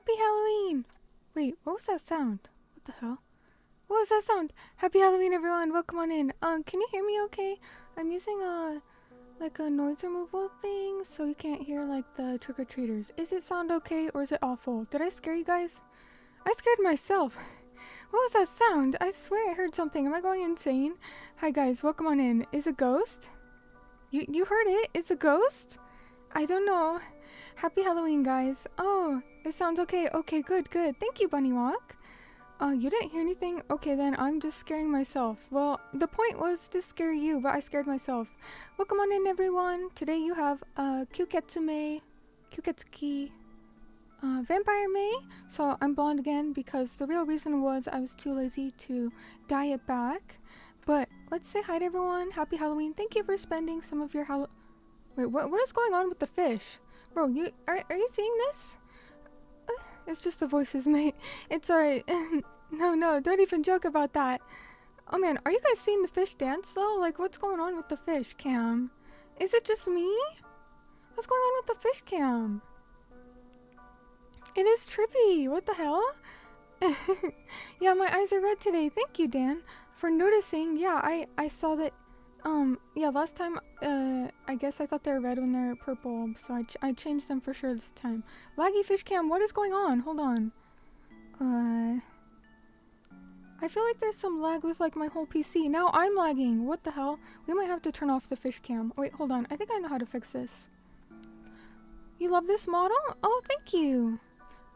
Happy Halloween! Wait, what was that sound? What the hell? What was that sound? Happy Halloween, everyone! Welcome on in. Can you hear me okay? I'm using a noise removal thing so you can't hear like the trick-or-treaters. Is it sound okay or is it awful? Did I scare you guys? I scared myself. What was that sound? I swear I heard something. Am I going insane? Hi guys, welcome on in. Is it a ghost? You heard it? It's a ghost? I don't know. Happy Halloween, guys. Oh, it sounds okay. Okay, good. Thank you, Bunny Walk. You didn't hear anything? Okay, then I'm just scaring myself. Well, the point was to scare you, but I scared myself. Welcome on in, everyone. Today you have Kyuketsume, Kyuketsuki, Vampire Mei. So I'm blonde again because the real reason was I was too lazy to dye it back. But let's say hi to everyone. Happy Halloween. Thank you for spending some of your Wait, what is going on with the fish? Bro, are you seeing this? It's just the voices, mate. It's alright. No, don't even joke about that. Oh man, are you guys seeing the fish dance though? Like, what's going on with the fish cam? Is it just me? What's going on with the fish cam? It is trippy. What the hell? Yeah, my eyes are red today. Thank you, Dan, for noticing. Yeah, I saw that. Yeah, last time, I guess I thought they were red when they're purple, so I changed them for sure this time. Laggy fish cam, what is going on? Hold on. I feel like there's some lag with, like, my whole PC. Now I'm lagging. What the hell? We might have to turn off the fish cam. Wait, hold on. I think I know how to fix this. You love this model? Oh, thank you.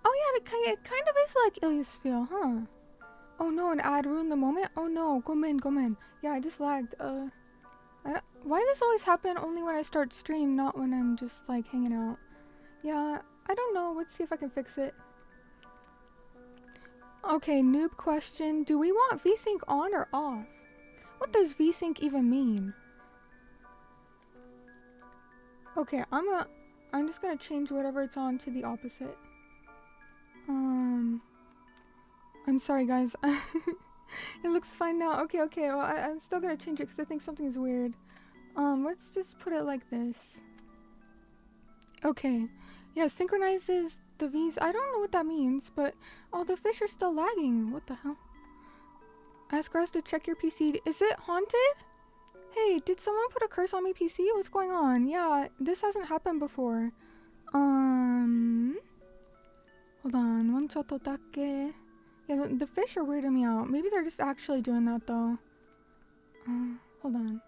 Oh, yeah, it kind of is like Ilias feel, huh? Oh, no, an ad ruined the moment? Oh, no. Go in. Yeah, I just lagged. Why does this always happen only when I start stream, not when I'm just like hanging out? Yeah, I don't know. Let's see if I can fix it. Okay, noob question. Do we want VSync on or off? What does VSync even mean? Okay, I'm just gonna change whatever it's on to the opposite. I'm sorry guys. It looks fine now. Okay, well I'm still gonna change it because I think something's weird. Let's just put it like this. Okay. Yeah, synchronizes the V's. I don't know what that means, but oh, the fish are still lagging. What the hell? Ask us to check your PC. Is it haunted? Hey, did someone put a curse on my PC? What's going on? Yeah, this hasn't happened before. Hold on. One choto dake. Yeah, the fish are weirding me out. Maybe they're just actually doing that though. Hold on.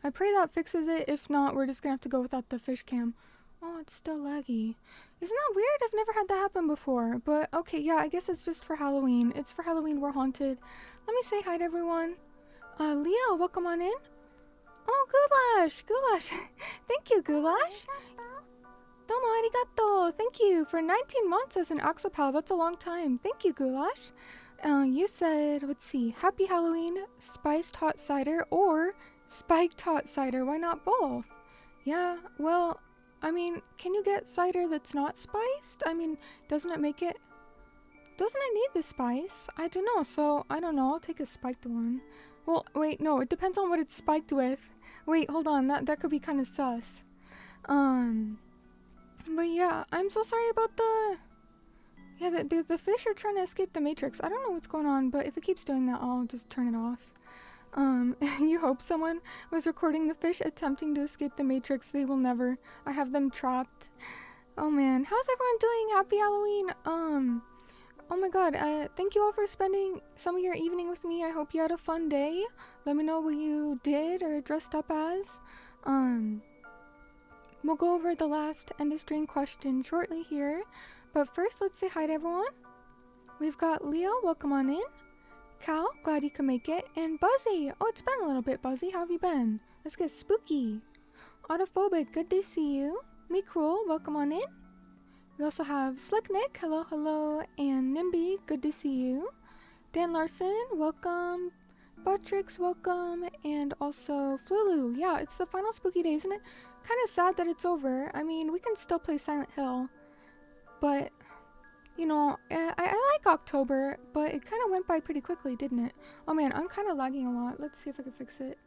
I pray that fixes it. If not, we're just gonna have to go without the fish cam. Oh, it's still laggy. Isn't that weird? I've never had that happen before. But okay, yeah, I guess it's just for Halloween. It's for Halloween, we're haunted. Let me say hi to everyone. Leo, welcome on in. Oh, Goulash. Thank you, Goulash. Domo arigato. Thank you for 19 months as an Axopal. That's a long time. Thank you, Goulash. You said, let's see, Happy Halloween, spiced hot cider, or spiked hot cider. Why not both? Yeah, well, I mean, can you get cider that's not spiced? I mean, doesn't it need the spice? I don't know, so I don't know, I'll take a spiked one. Well, wait, no, it depends on what it's spiked with. Wait, hold on, that could be kind of sus. But yeah, I'm so sorry about the fish are trying to escape the matrix. I don't know what's going on, but if it keeps doing that, I'll just turn it off. You hope someone was recording the fish attempting to escape the matrix. They will never. I have them trapped. Oh man, how's everyone doing? Happy Halloween. Oh my god, thank you all for spending some of your evening with me. I hope you had a fun day. Let me know what you did or dressed up as. We'll go over the last end of stream question shortly here. But first, let's say hi to everyone. We've got Leo, welcome on in. Cal, glad you could make it. And Buzzy! Oh, it's been a little bit, Buzzy. How have you been? Let's get spooky. Autophobic, good to see you. Me Cruel, welcome on in. We also have Slick Nick, hello. And Nimby, good to see you. Dan Larson, welcome. Buttrix, welcome. And also Flulu. Yeah, it's the final spooky day, isn't it? Kind of sad that it's over. I mean, we can still play Silent Hill. But, you know, I like October, but it kind of went by pretty quickly, didn't it? Oh man, I'm kind of lagging a lot. Let's see if I can fix it.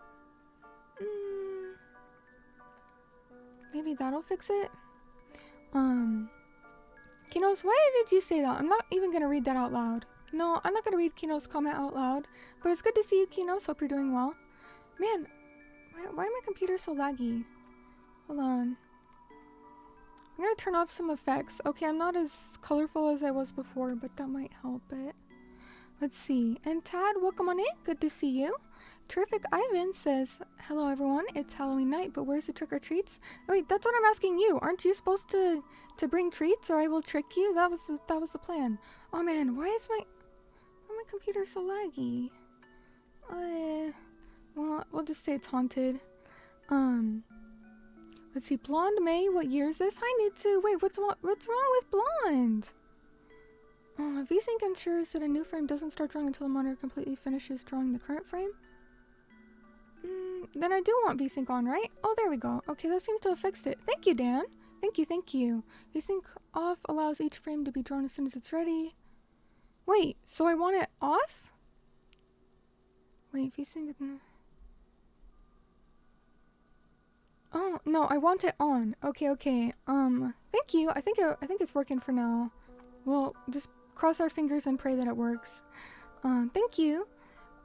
Maybe that'll fix it? Kinos, why did you say that? I'm not even gonna read that out loud. No, I'm not gonna read Kino's comment out loud. But it's good to see you, Kinos. Hope you're doing well. Man, why my computer so laggy? Hold on. I'm gonna turn off some effects. Okay, I'm not as colorful as I was before, but that might help it. Let's see. And Tad, welcome on in. Good to see you. Terrific Ivan says, hello everyone, it's Halloween night, but where's the trick-or-treats? Wait, that's what I'm asking you. Aren't you supposed to bring treats or I will trick you? That was the plan. Oh man, why is my computer so laggy? Well, we'll just say it's haunted. Let's see, Blonde May, what year is this? Hi Nitsu, wait, what's wrong with Blonde? VSync ensures that a new frame doesn't start drawing until the monitor completely finishes drawing the current frame. Then I do want VSync on, right? Oh, there we go. Okay, that seems to have fixed it. Thank you, Dan. Thank you. VSync off allows each frame to be drawn as soon as it's ready. Wait, so I want it off? Wait, VSync... Oh, no, I want it on. Okay. Thank you. I think it's working for now. We'll just cross our fingers and pray that it works. Thank you.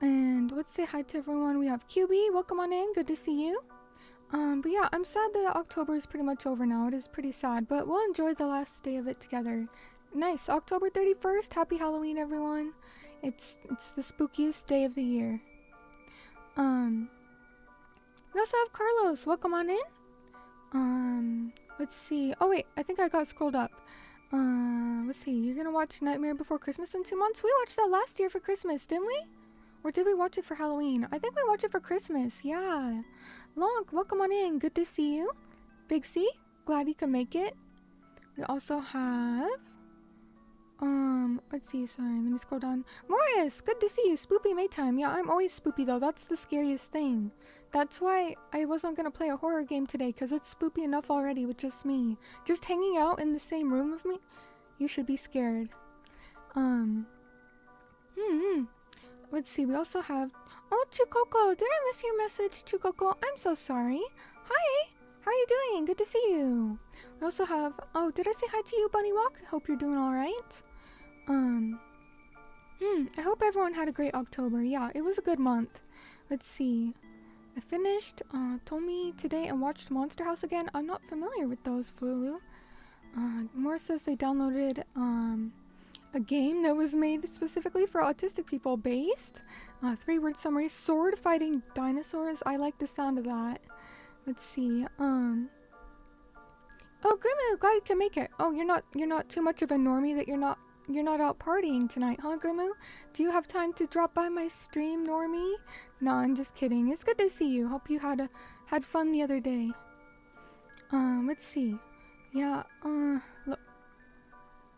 And let's say hi to everyone. We have QB, welcome on in, good to see you. But yeah, I'm sad that October is pretty much over now. It is pretty sad, but we'll enjoy the last day of it together. Nice, October 31st, happy Halloween everyone. It's the spookiest day of the year. We also have Carlos, welcome on in. Let's see, oh wait, I think I got scrolled up. Let's see, you're gonna watch Nightmare Before Christmas in 2 months? We watched that last year for Christmas, didn't we? Or did we watch it for Halloween? I think we watched it for Christmas, yeah. Lonk, welcome on in, good to see you. Big C, glad you could make it. We also have... let's see, sorry, let me scroll down. Morris, good to see you, Spoopy Maytime. Yeah, I'm always spoopy though, that's the scariest thing. That's why I wasn't gonna play a horror game today, because it's spoopy enough already with just me. Just hanging out in the same room with me, you should be scared. Let's see, we also have... Oh, Chukoko, did I miss your message, Chukoko? I'm so sorry. Hi, how are you doing? Good to see you. We also have... Oh, did I say hi to you, Bunny Walk? I hope you're doing alright. I hope everyone had a great October. Yeah, it was a good month. Let's see. I finished Tomi today and watched Monster House again. I'm not familiar with those, Flulu. More says they downloaded a game that was made specifically for autistic people based. 3-word summary, sword fighting dinosaurs. I like the sound of that. Let's see. Oh, Grimu, glad you can make it. Oh, you're not too much of a normie that you're not out partying tonight, huh, Grimu? Do you have time to drop by my stream, normie? No, I'm just kidding. It's good to see you. Hope you had fun the other day. Let's see. Yeah, look.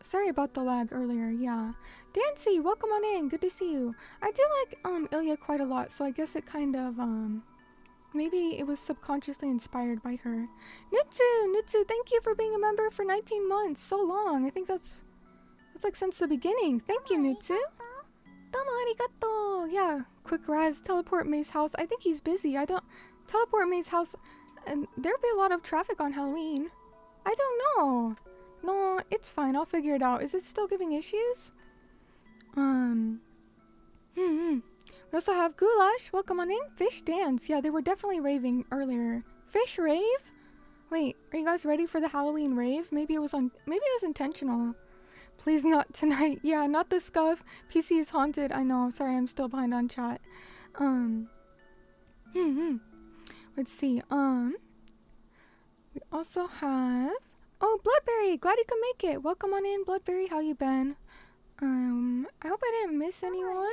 Sorry about the lag earlier, yeah. Dancy, welcome on in, good to see you. I do like, Ilya quite a lot, so I guess it kind of, maybe it was subconsciously inspired by her. Nutsu, thank you for being a member for 19 months, so long. I think that's like since the beginning. Thank you, Nutsu. Domo arigato. Yeah, quick raz, teleport Mei's house. I think he's busy. Teleport Mei's house, and there'll be a lot of traffic on Halloween. I don't know. No, it's fine. I'll figure it out. Is it still giving issues? We also have Goulash. Welcome on in. Fish Dance. Yeah, they were definitely raving earlier. Fish Rave? Wait, are you guys ready for the Halloween rave? Maybe it was intentional. Please not tonight. Yeah, not the scuff. PC is haunted. I know. Sorry, I'm still behind on chat. Let's see. We also have... Oh, Bloodberry! Glad you could make it! Welcome on in, Bloodberry. How you been? I hope I didn't miss anyone.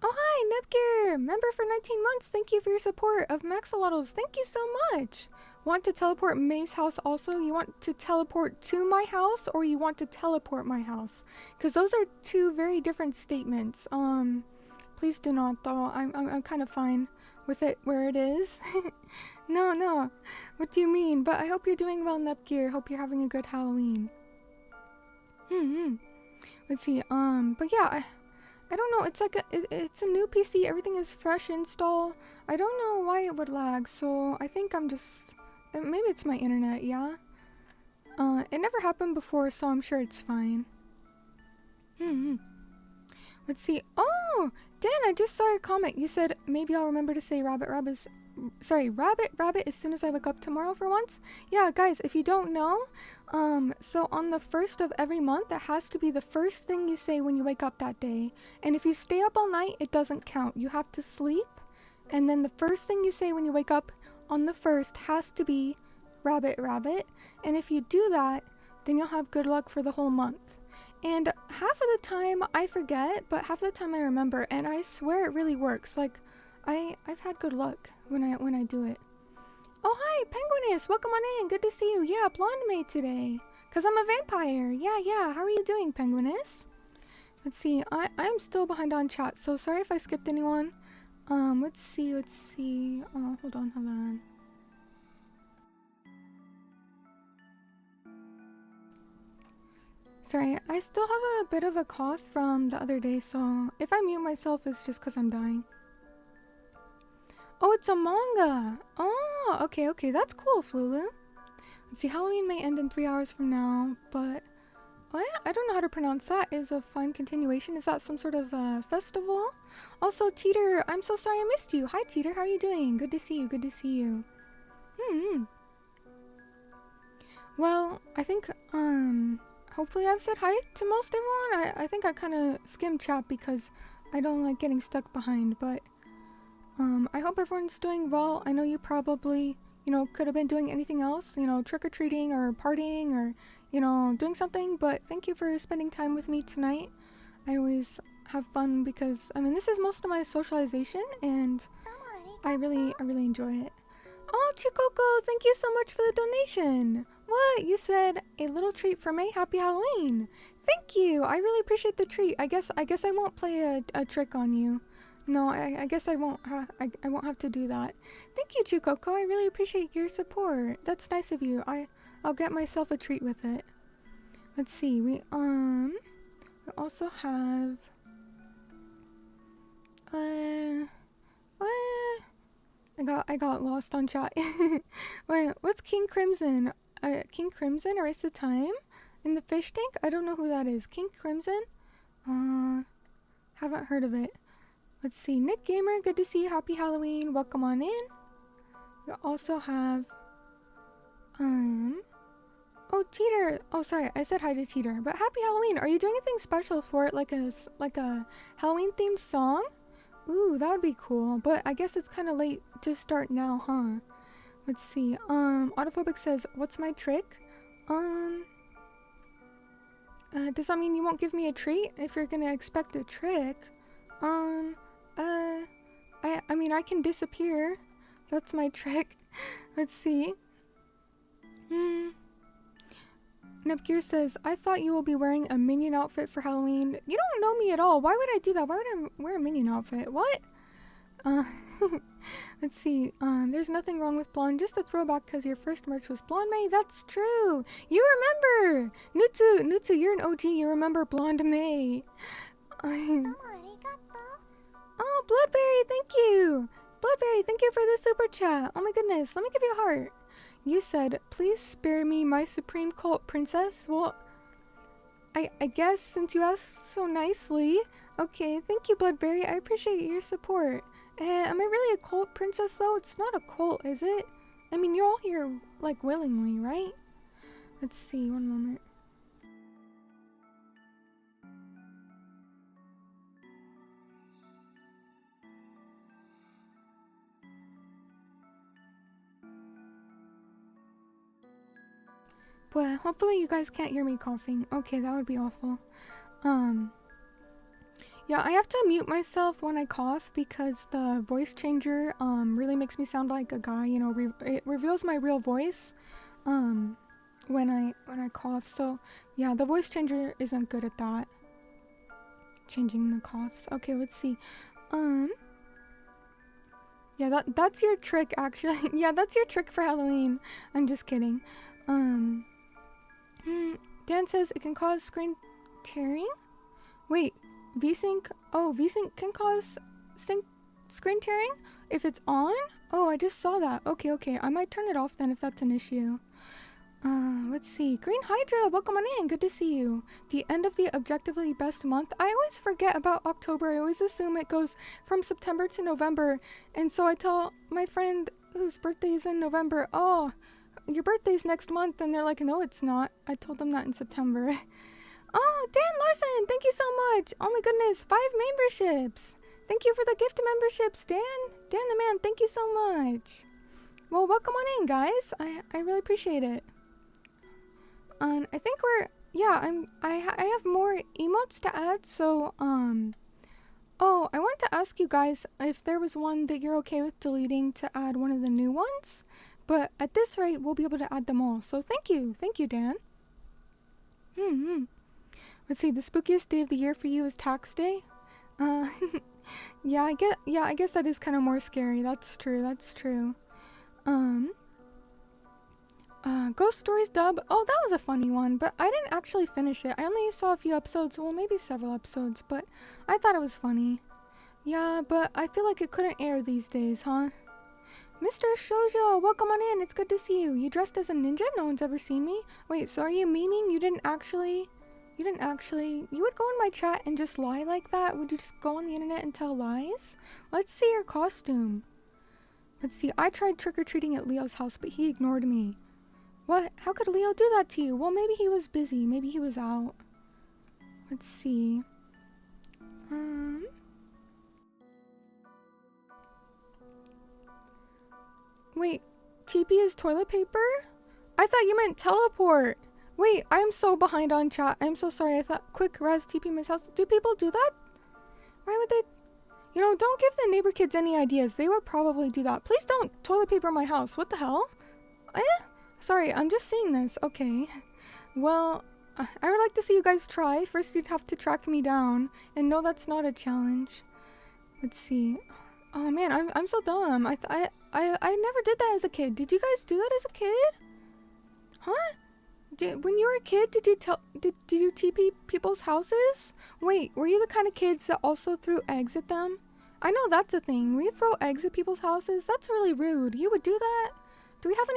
Oh, hi, Nebgear! Member for 19 months. Thank you for your support of Maxolotls. Thank you so much! Want to teleport Mei's house also? You want to teleport to my house, or you want to teleport my house? Because those are two very different statements. please do not though. I'm kind of fine with it where it is. No. What do you mean? But I hope you're doing well, Nepgear. Hope you're having a good Halloween. Let's see. But yeah, I don't know. It's like it's a new PC. Everything is fresh install. I don't know why it would lag. So I think I'm just maybe it's my internet. Yeah. It never happened before, so I'm sure it's fine. Let's see. Oh, Dan, I just saw your comment. You said maybe I'll remember to say rabbit as soon as I wake up tomorrow for once. Yeah, guys, if you don't know, so on the 1st of every month, that has to be the first thing you say when you wake up that day. And if you stay up all night, it doesn't count. You have to sleep, and then the first thing you say when you wake up on the 1st has to be rabbit. And if you do that, then you'll have good luck for the whole month. And half of the time I forget, but half of the time I remember, and I swear it really works. Like, I've had good luck when I do it. Oh, hi, Penguinus! Welcome on in! Good to see you! Yeah, Blonde May today! Cause I'm a vampire! Yeah, how are you doing, Penguinus? Let's see, I'm still behind on chat, so sorry if I skipped anyone. Let's see. Oh, hold on. Sorry, I still have a bit of a cough from the other day, so if I mute myself, it's just because I'm dying. Oh, it's a manga! Oh, okay, that's cool, Flulu. Let's see, Halloween may end in 3 hours from now, but I don't know how to pronounce that. Is a fine continuation. Is that some sort of festival? Also, Teeter, I'm so sorry I missed you. Hi, Teeter, how are you doing? Good to see you. Well, I think, hopefully I've said hi to most everyone. I think I kind of skimmed chat because I don't like getting stuck behind, but I hope everyone's doing well. I know you probably, could have been doing anything else, trick-or-treating or partying or, doing something, but thank you for spending time with me tonight. I always have fun because, this is most of my socialization, and I really enjoy it. Oh, Chikoko, thank you so much for the donation. What? You said a little treat for May. Happy Halloween. Thank you. I really appreciate the treat. I guess I won't play a trick on you. No, I guess I won't have to do that. Thank you, Chikoko. I really appreciate your support. That's nice of you. I'll get myself a treat with it. Let's see. We also have I got lost on chat. Wait, what's King Crimson? King Crimson, Erase the Time? In the fish tank? I don't know who that is. King Crimson? Haven't heard of it. Let's see. Nick Gamer, good to see you. Happy Halloween. Welcome on in. We also have, oh, Teeter. Oh, sorry. I said hi to Teeter. But happy Halloween. Are you doing anything special for it? Like a Halloween themed song? Ooh, that would be cool, but I guess it's kind of late to start now, huh? Let's see. Autophobic says, what's my trick? Does that mean you won't give me a treat if you're gonna expect a trick? I mean, I can disappear. That's my trick. Let's see. Nepgear says, I thought you will be wearing a minion outfit for Halloween. You don't know me at all. Why would I do that? Why would I wear a minion outfit? What? Let's see. There's nothing wrong with blonde. Just a throwback because your first merch was Blonde May. That's true. You remember. Nutsu, you're an OG. You remember Blonde May. Oh, Bloodberry, thank you. Bloodberry, thank you for the super chat. Oh my goodness. Let me give you a heart. You said, please spare me my supreme cult princess. Well, I guess since you asked so nicely. Okay, thank you, Bloodberry. I appreciate your support. Am I really a cult princess, though? It's not a cult, is it? I mean, you're all here, like, willingly, right? Let's see, one moment. But hopefully you guys can't hear me coughing. Okay, that would be awful. Yeah, I have to mute myself when I cough because the voice changer really makes me sound like a guy, it reveals my real voice when I cough. So, yeah, the voice changer isn't good at that. Changing the coughs. Okay, let's see. Yeah, that's your trick, actually. Yeah, that's your trick for Halloween. I'm just kidding. Dan says it can cause screen tearing? Wait, VSync? Oh, VSync can cause screen tearing? If it's on? Oh, I just saw that. Okay. I might turn it off then if that's an issue. Let's see. Green Hydra, welcome on in. Good to see you. The end of the objectively best month. I always forget about October. I always assume it goes from September to November. And so I tell my friend whose birthday is in November, oh, your birthday's next month. And they're like, no, it's not. I told them that in September. Oh, Dan Larson, thank you so much. Oh my goodness, 5 memberships. Thank you for the gift memberships, Dan. Dan the man, thank you so much. Well, welcome on in, guys. I really appreciate it. I think I have more emotes to add, so, oh, I wanted to ask you guys if there was one that you're okay with deleting to add one of the new ones, but at this rate, we'll be able to add them all, so thank you, Dan. Let's see, the spookiest day of the year for you is tax day? Yeah, I guess that is kind of more scary, that's true. Ghost Stories dub. Oh, that was a funny one, but I didn't actually finish it. I only saw a few episodes, well, maybe several episodes, but I thought it was funny. Yeah, but I feel like it couldn't air these days, huh? Mr. Shoujo, welcome on in. It's good to see you. You dressed as a ninja? No one's ever seen me. Wait, so are you memeing? You would go in my chat and just lie like that? Would you just go on the internet and tell lies? Let's see your costume. Let's see, I tried trick-or-treating at Leo's house, but he ignored me. What? How could Leo do that to you? Well, maybe he was busy. Maybe he was out. Let's see. Wait, TP is toilet paper? I thought you meant teleport. Wait, I am so behind on chat. I'm so sorry. I thought quick res TP Miss House. Do people do that? Why would they? You know, don't give the neighbor kids any ideas. They would probably do that. Please don't toilet paper my house. What the hell? Sorry, I'm just seeing this. Okay. Well, I would like to see you guys try. First, you'd have to track me down. And no, that's not a challenge. Let's see. Oh man, I'm so dumb. I never did that as a kid. Did you guys do that as a kid? Huh? When you were a kid, did you TP people's houses? Wait, were you the kind of kids that also threw eggs at them? I know that's a thing. When you throw eggs at people's houses, that's really rude. You would do that? Do we have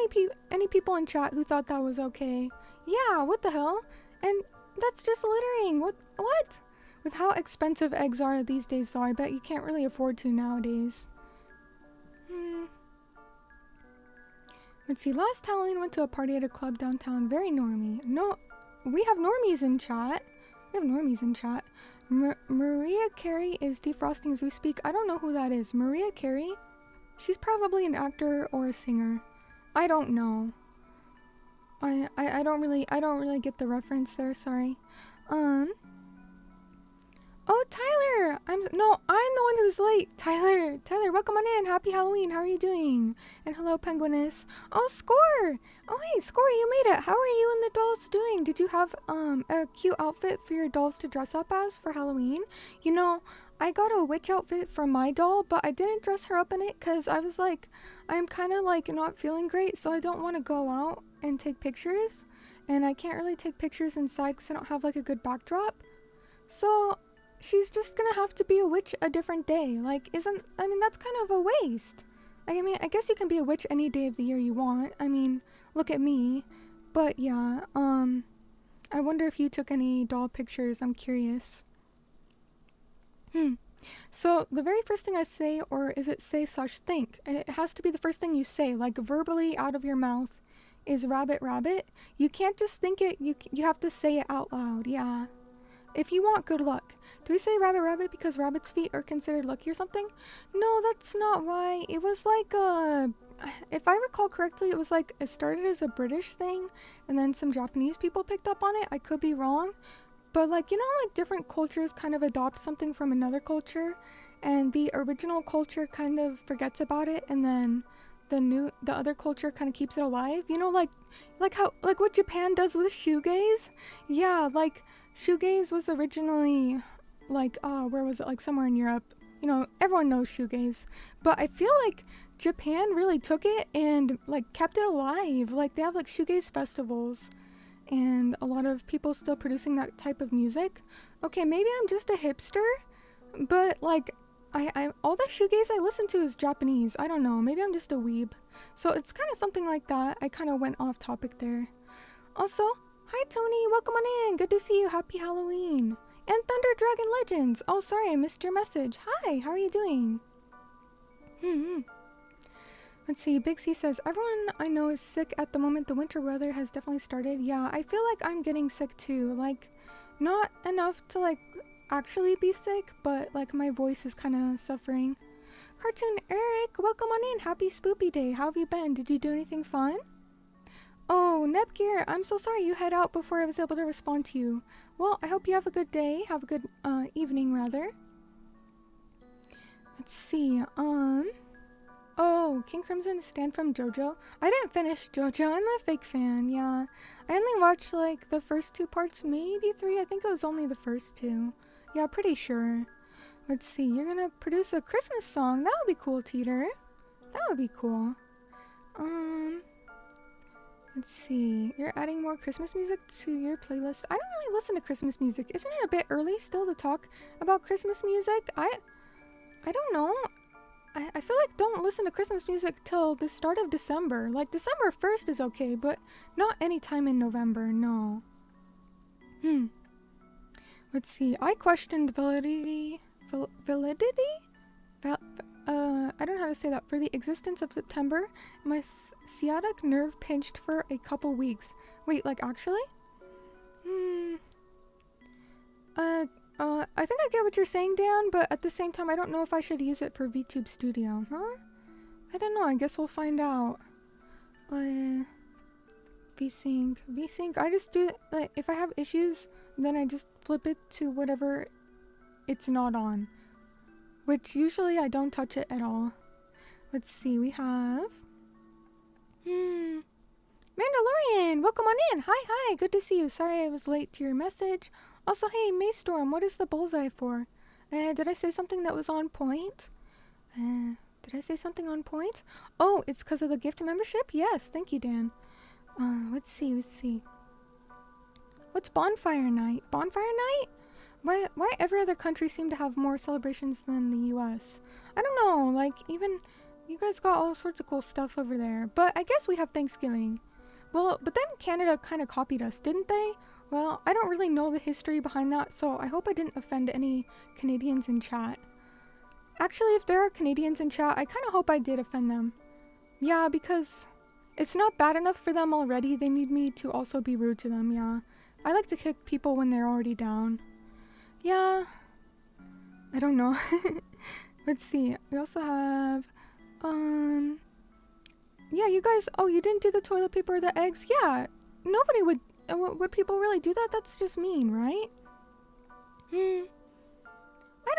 any people in chat who thought that was okay? Yeah, what the hell? And that's just littering. What? With how expensive eggs are these days, though, I bet you can't really afford to nowadays. Let's see, last Halloween went to a party at a club downtown. Very normie. No, we have normies in chat. Maria Carey is defrosting as we speak. I don't know who that is. Maria Carey? She's probably an actor or a singer. I don't know. I don't really get the reference there, sorry. Oh, Tyler! I'm the one who's late. Tyler, welcome on in. Happy Halloween. How are you doing? And hello, Penguiness. Oh, Score! Oh, hey, Score, you made it. How are you and the dolls doing? Did you have, a cute outfit for your dolls to dress up as for Halloween? You know, I got a witch outfit for my doll, but I didn't dress her up in it because I was like, I'm kind of like not feeling great, so I don't want to go out and take pictures. And I can't really take pictures inside because I don't have like a good backdrop. So she's just gonna have to be a witch a different day. Like, that's kind of a waste. I mean, I guess you can be a witch any day of the year you want. I mean, look at me. But yeah, I wonder if you took any doll pictures. I'm curious. So the very first thing I say, or is it say/think? It has to be the first thing you say, like verbally out of your mouth, is rabbit, rabbit. You can't just think it, you have to say it out loud, yeah. If you want good luck. Do we say rabbit, rabbit because rabbit's feet are considered lucky or something? No, that's not why. It was like if I recall correctly, it started as a British thing, and then some Japanese people picked up on it. I could be wrong. But like, you know, like different cultures kind of adopt something from another culture, and the original culture kind of forgets about it, and then the other culture kind of keeps it alive. You know, like what Japan does with shoegaze? Yeah, like shoegaze was originally like, where was it? Like somewhere in Europe. you know, everyone knows shoegaze. But I feel like Japan really took it and like kept it alive. Like they have like shoegaze festivals and a lot of people still producing that type of music. Okay, maybe I'm just a hipster, but like I all the shoegaze I listen to is Japanese. I don't know, maybe I'm just a weeb. So it's kind of something like that. I kind of went off topic there. Also, hi Tony, welcome on in. Good to see you. Happy Halloween. And Thunder Dragon Legends. Oh, sorry, I missed your message. Hi, how are you doing? Let's see, Big C says, everyone I know is sick at the moment. The winter weather has definitely started. Yeah, I feel like I'm getting sick too. Like, not enough to like actually be sick, but like my voice is kind of suffering. Cartoon Eric, welcome on in. Happy Spoopy Day. How have you been? Did you do anything fun? Oh, Nepgear, I'm so sorry you head out before I was able to respond to you. Well, I hope you have a good day. Have a good evening, rather. Let's see, oh, King Crimson Stand from JoJo. I didn't finish JoJo. I'm a fake fan, yeah. I only watched like the first 2 parts, maybe 3. I think it was only the first 2. Yeah, pretty sure. Let's see, you're gonna produce a Christmas song. That would be cool, Teeter. That would be cool. Let's see, you're adding more Christmas music to your playlist. I don't really listen to Christmas music. Isn't it a bit early still to talk about Christmas music? I don't know. I feel like don't listen to Christmas music till the start of December. Like December 1st is okay, but not any time in November, no. Let's see, I questioned validity? I don't know how to say that. For the existence of September, my sciatic nerve pinched for a couple weeks. Wait, like actually? I think I get what you're saying, Dan, but at the same time, I don't know if I should use it for VTube Studio, huh? I don't know, I guess we'll find out. VSync, I just do, like, if I have issues, then I just flip it to whatever it's not on. Which usually I don't touch it at all. Let's see, we have... Mandalorian! Welcome on in! Hi, good to see you. Sorry I was late to your message. Also, hey, Maystorm, what is the bullseye for? Did I say something that was on point? Did I say something on point? Oh, it's because of the gift membership? Yes, thank you, Dan. Let's see. What's Bonfire Night? Bonfire Night? Why every other country seem to have more celebrations than the US? I don't know, like, even... You guys got all sorts of cool stuff over there. But I guess we have Thanksgiving. Well, but then Canada kind of copied us, didn't they? Well, I don't really know the history behind that, so I hope I didn't offend any Canadians in chat. Actually, if there are Canadians in chat, I kind of hope I did offend them. Yeah, because it's not bad enough for them already. They need me to also be rude to them, yeah. I like to kick people when they're already down. Yeah. I don't know. Let's see. We also have... Yeah, you guys... Oh, you didn't do the toilet paper or the eggs? Yeah. Nobody would... Would people really do that? That's just mean, right? I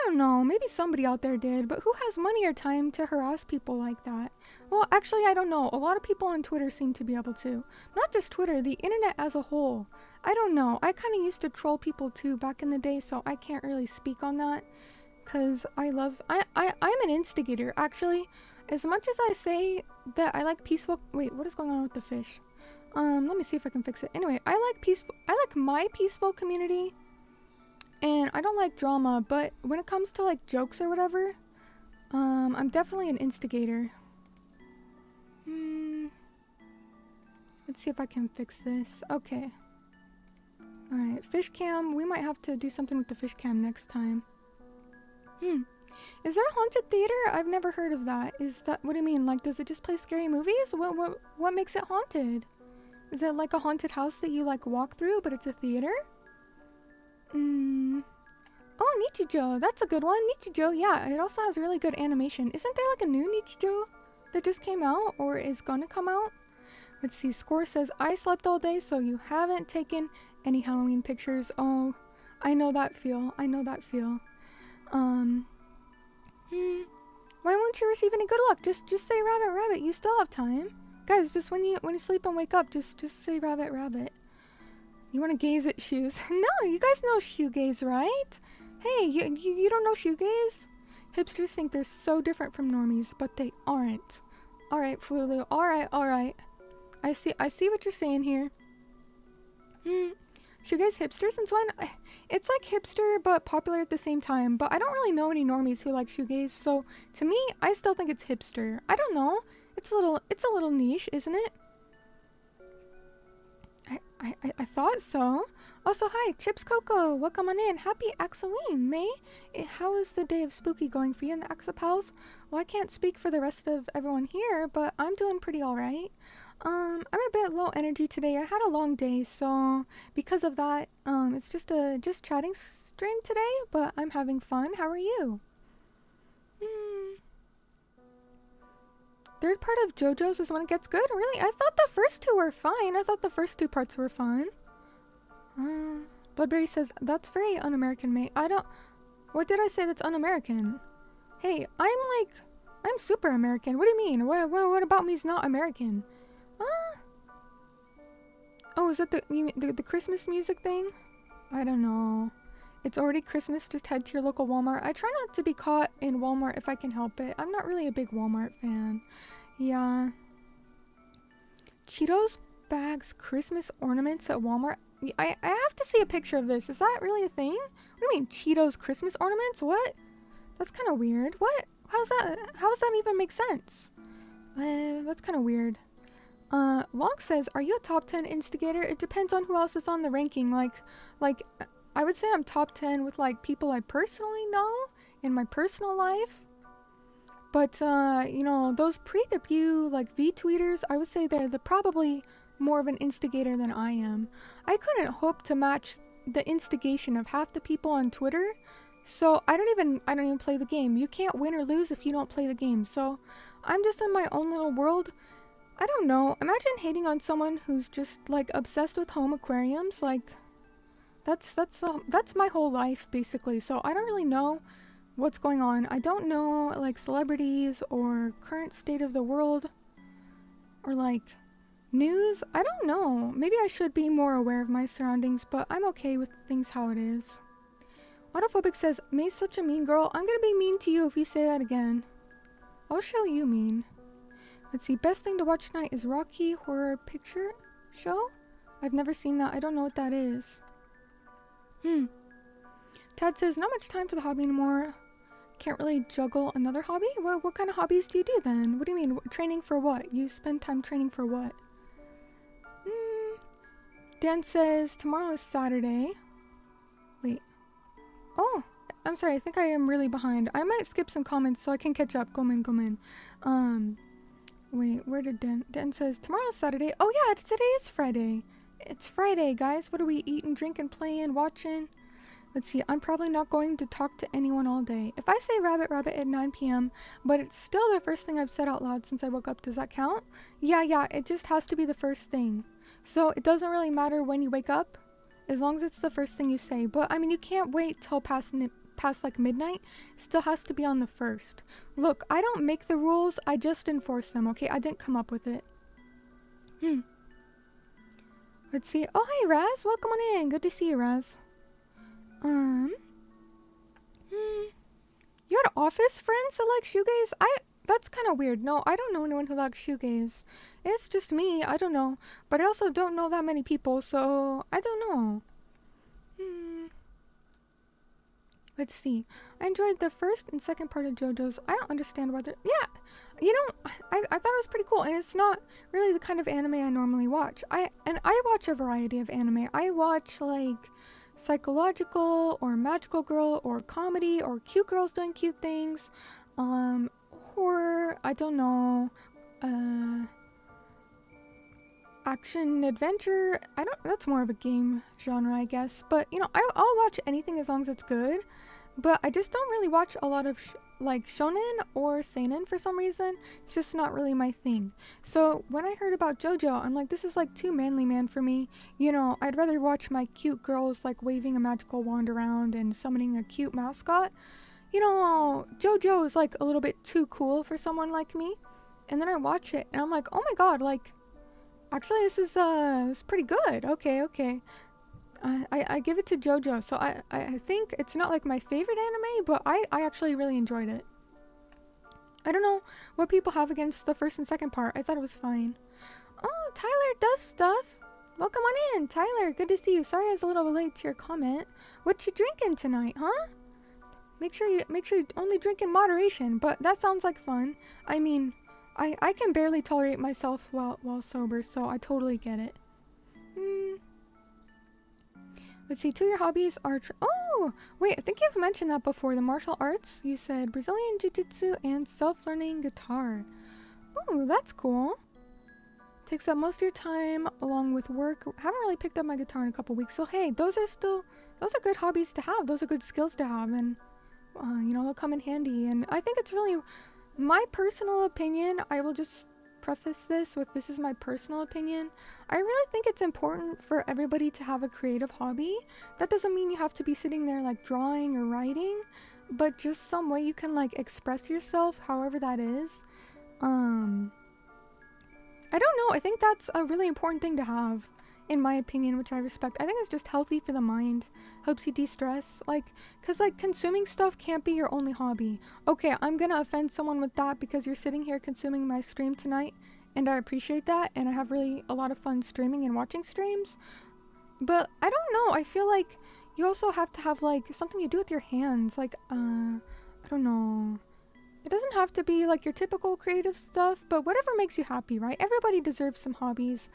don't know. Maybe somebody out there did, but who has money or time to harass people like that? Well, actually, I don't know. A lot of people on Twitter seem to be able to. Not just Twitter, the internet as a whole. I don't know. I kind of used to troll people too back in the day, so I can't really speak on that. Because I'm an instigator, actually. As much as I say that I like peaceful... Wait, what is going on with the fish? Let me see if I can fix it. Anyway, I like my peaceful community. And I don't like drama, but when it comes to like jokes or whatever, I'm definitely an instigator. Let's see if I can fix this. Okay. Alright, fish cam. We might have to do something with the fish cam next time. Is there a haunted theater? I've never heard of that. Is that, what do you mean? Like, does it just play scary movies? What makes it haunted? Is it like a haunted house that you like walk through, but it's a theater? Oh, Nichijou. That's a good one. Nichijou, yeah. It also has really good animation. Isn't there like a new Nichijou that just came out or is gonna come out? Let's see. Score says, I slept all day, so you haven't taken any Halloween pictures. Oh, I know that feel. Why won't you receive any good luck? Just say rabbit, rabbit. You still have time. Guys, just when you sleep and wake up, just say rabbit, rabbit. You want to gaze at shoes? No, you guys know shoegaze, right? Hey, you don't know shoegaze? Hipsters think they're so different from normies, but they aren't. Alright, Flulu. Alright. I see what you're saying here. Shoegaze hipster since when? It's like hipster but popular at the same time, but I don't really know any normies who like shoegaze, so to me, I still think it's hipster. I don't know. It's a little niche, isn't it? I thought so. Also, hi, Chips Coco. Welcome on in. Happy Halloween, May. How is the day of spooky going for you and the Axopals? Well, I can't speak for the rest of everyone here, but I'm doing pretty alright. I'm a bit low energy today. I had a long day, so because of that, it's just a Just Chatting stream today, but I'm having fun. How are you? Third part of JoJo's is when it gets good? Really? I thought the first two were fine. I thought the first two parts were fun. Bloodberry says, that's very un-American, mate. What did I say that's un-American? Hey, I'm super American. What do you mean? What about me's not American? Oh, is that the Christmas music thing? I don't know. It's already Christmas, just head to your local Walmart. I try not to be caught in Walmart if I can help it. I'm not really a big Walmart fan. Yeah. Cheetos bags Christmas ornaments at Walmart. I have to see a picture of this. Is that really a thing? What do you mean, Cheetos Christmas ornaments? What? That's kind of weird. What? How does that even make sense? That's kind of weird. Long says, are you a top 10 instigator? It depends on who else is on the ranking. Like, I would say I'm top 10 with, like, people I personally know in my personal life. But, you know, those pre-debut, like, V-tweeters, I would say they're probably more of an instigator than I am. I couldn't hope to match the instigation of half the people on Twitter, so I don't even play the game. You can't win or lose if you don't play the game, so I'm just in my own little world. I don't know. Imagine hating on someone who's just, like, obsessed with home aquariums, like... That's my whole life, basically, so I don't really know what's going on. I don't know, like, celebrities or current state of the world or, like, news. I don't know. Maybe I should be more aware of my surroundings, but I'm okay with things how it is. Autophobic says, May's such a mean girl. I'm gonna be mean to you if you say that again. I'll show you mean. Let's see. Best thing to watch tonight is Rocky Horror Picture Show? I've never seen that. I don't know what that is. Tad says, not much time for the hobby anymore. Can't really juggle another hobby? What kind of hobbies do you do then? What do you mean? Training for what? You spend time training for what? Dan says, tomorrow is Saturday. Wait. Oh, I'm sorry. I think I am really behind. I might skip some comments so I can catch up. Go in. Wait, where did Dan says, tomorrow's Saturday. Oh yeah, today is Friday. It's Friday, guys. What are we eating, drinking, playing, watching? Let's see. I'm probably not going to talk to anyone all day. If I say rabbit at 9 p.m., but it's still the first thing I've said out loud since I woke up, does that count? Yeah, it just has to be the first thing. So it doesn't really matter when you wake up, as long as it's the first thing you say. But, I mean, you can't wait till past like midnight. Still has to be on the first. Look, I don't make the rules. I just enforce them, okay? I didn't come up with it. Let's see. Oh, hey, Raz. Welcome on in. Good to see you, Raz. You had office friends that like shoegaze? That's kind of weird. No, I don't know anyone who likes shoegaze. It's just me. I don't know. But I also don't know that many people, so I don't know. Let's see. I enjoyed the first and second part of JoJo's. I don't understand whether... Yeah, you know, I thought it was pretty cool. And it's not really the kind of anime I normally watch. I watch a variety of anime. I watch, like, psychological or magical girl or comedy or cute girls doing cute things. Horror, I don't know. Action, adventure. That's more of a game genre, I guess. But, you know, I'll watch anything as long as it's good. But I just don't really watch a lot of, like, shonen or seinen for some reason. It's just not really my thing. So, when I heard about JoJo, I'm like, this is, like, too manly man for me. You know, I'd rather watch my cute girls, like, waving a magical wand around and summoning a cute mascot. You know, JoJo is, like, a little bit too cool for someone like me. And then I watch it, and I'm like, oh my god, like... Actually, this is pretty good. Okay. I give it to JoJo, so I think it's not like my favorite anime, but I actually really enjoyed it. I don't know what people have against the first and second part. I thought it was fine. Oh, Tyler does stuff. Welcome on in, Tyler. Good to see you. Sorry I was a little late to your comment. What you drinking tonight, huh? Make sure you only drink in moderation, but that sounds like fun. I mean, I can barely tolerate myself while sober, so I totally get it. Let's see, 2 of your hobbies are... Oh! Wait, I think you've mentioned that before. The martial arts. You said Brazilian Jiu-Jitsu and self-learning guitar. Ooh, that's cool. Takes up most of your time along with work. Haven't really picked up my guitar in a couple weeks. So hey, those are good hobbies to have. Those are good skills to have. And, you know, they'll come in handy. And I think it's really... My personal opinion, I will just preface this with this is my personal opinion. I really think it's important for everybody to have a creative hobby. That doesn't mean you have to be sitting there like drawing or writing, but just some way you can like express yourself, however that is. I don't know, I think that's a really important thing to have, in my opinion, which I respect. I think it's just healthy for the mind, helps you de-stress, like, cause like consuming stuff can't be your only hobby. Okay, I'm gonna offend someone with that because you're sitting here consuming my stream tonight, and I appreciate that, and I have really a lot of fun streaming and watching streams, but I don't know, I feel like you also have to have like something you do with your hands, like, I don't know. It doesn't have to be like your typical creative stuff, but whatever makes you happy, right? Everybody deserves some hobbies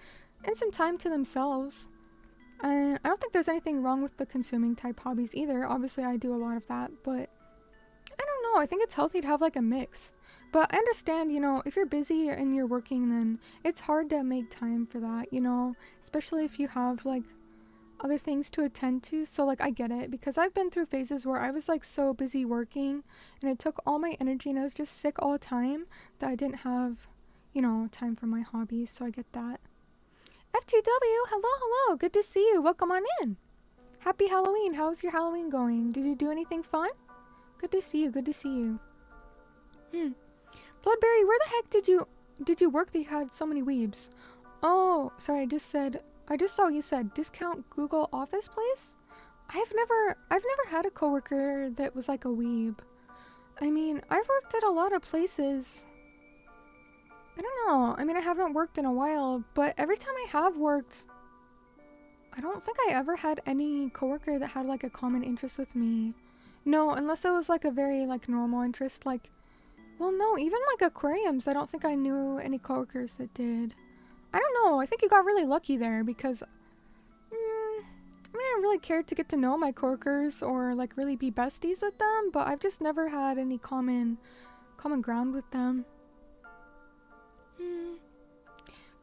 and some time to themselves. And I don't think there's anything wrong with the consuming type hobbies either. Obviously I do a lot of that, but I don't know, I think it's healthy to have like a mix. But I understand, you know, if you're busy and you're working, then it's hard to make time for that, you know, especially if you have like other things to attend to. So like I get it, because I've been through phases where I was like so busy working and it took all my energy and I was just sick all the time that I didn't have, you know, time for my hobbies. So I get that. FTW, hello, good to see you. Welcome on in. Happy Halloween. How's your Halloween going? Did you do anything fun? Good to see you, good to see you. Bloodberry, where the heck did you work that you had so many weebs? Oh, sorry, I just saw you said discount Google Office place? I've never had a coworker that was like a weeb. I mean, I've worked at a lot of places. I don't know. I mean, I haven't worked in a while, but every time I have worked, I don't think I ever had any coworker that had like a common interest with me. No, unless it was like a very like normal interest, like, well, no, even like aquariums, I don't think I knew any coworkers that did. I don't know, I think you got really lucky there because, I mean, I don't really care to get to know my coworkers or like really be besties with them, but I've just never had any common ground with them.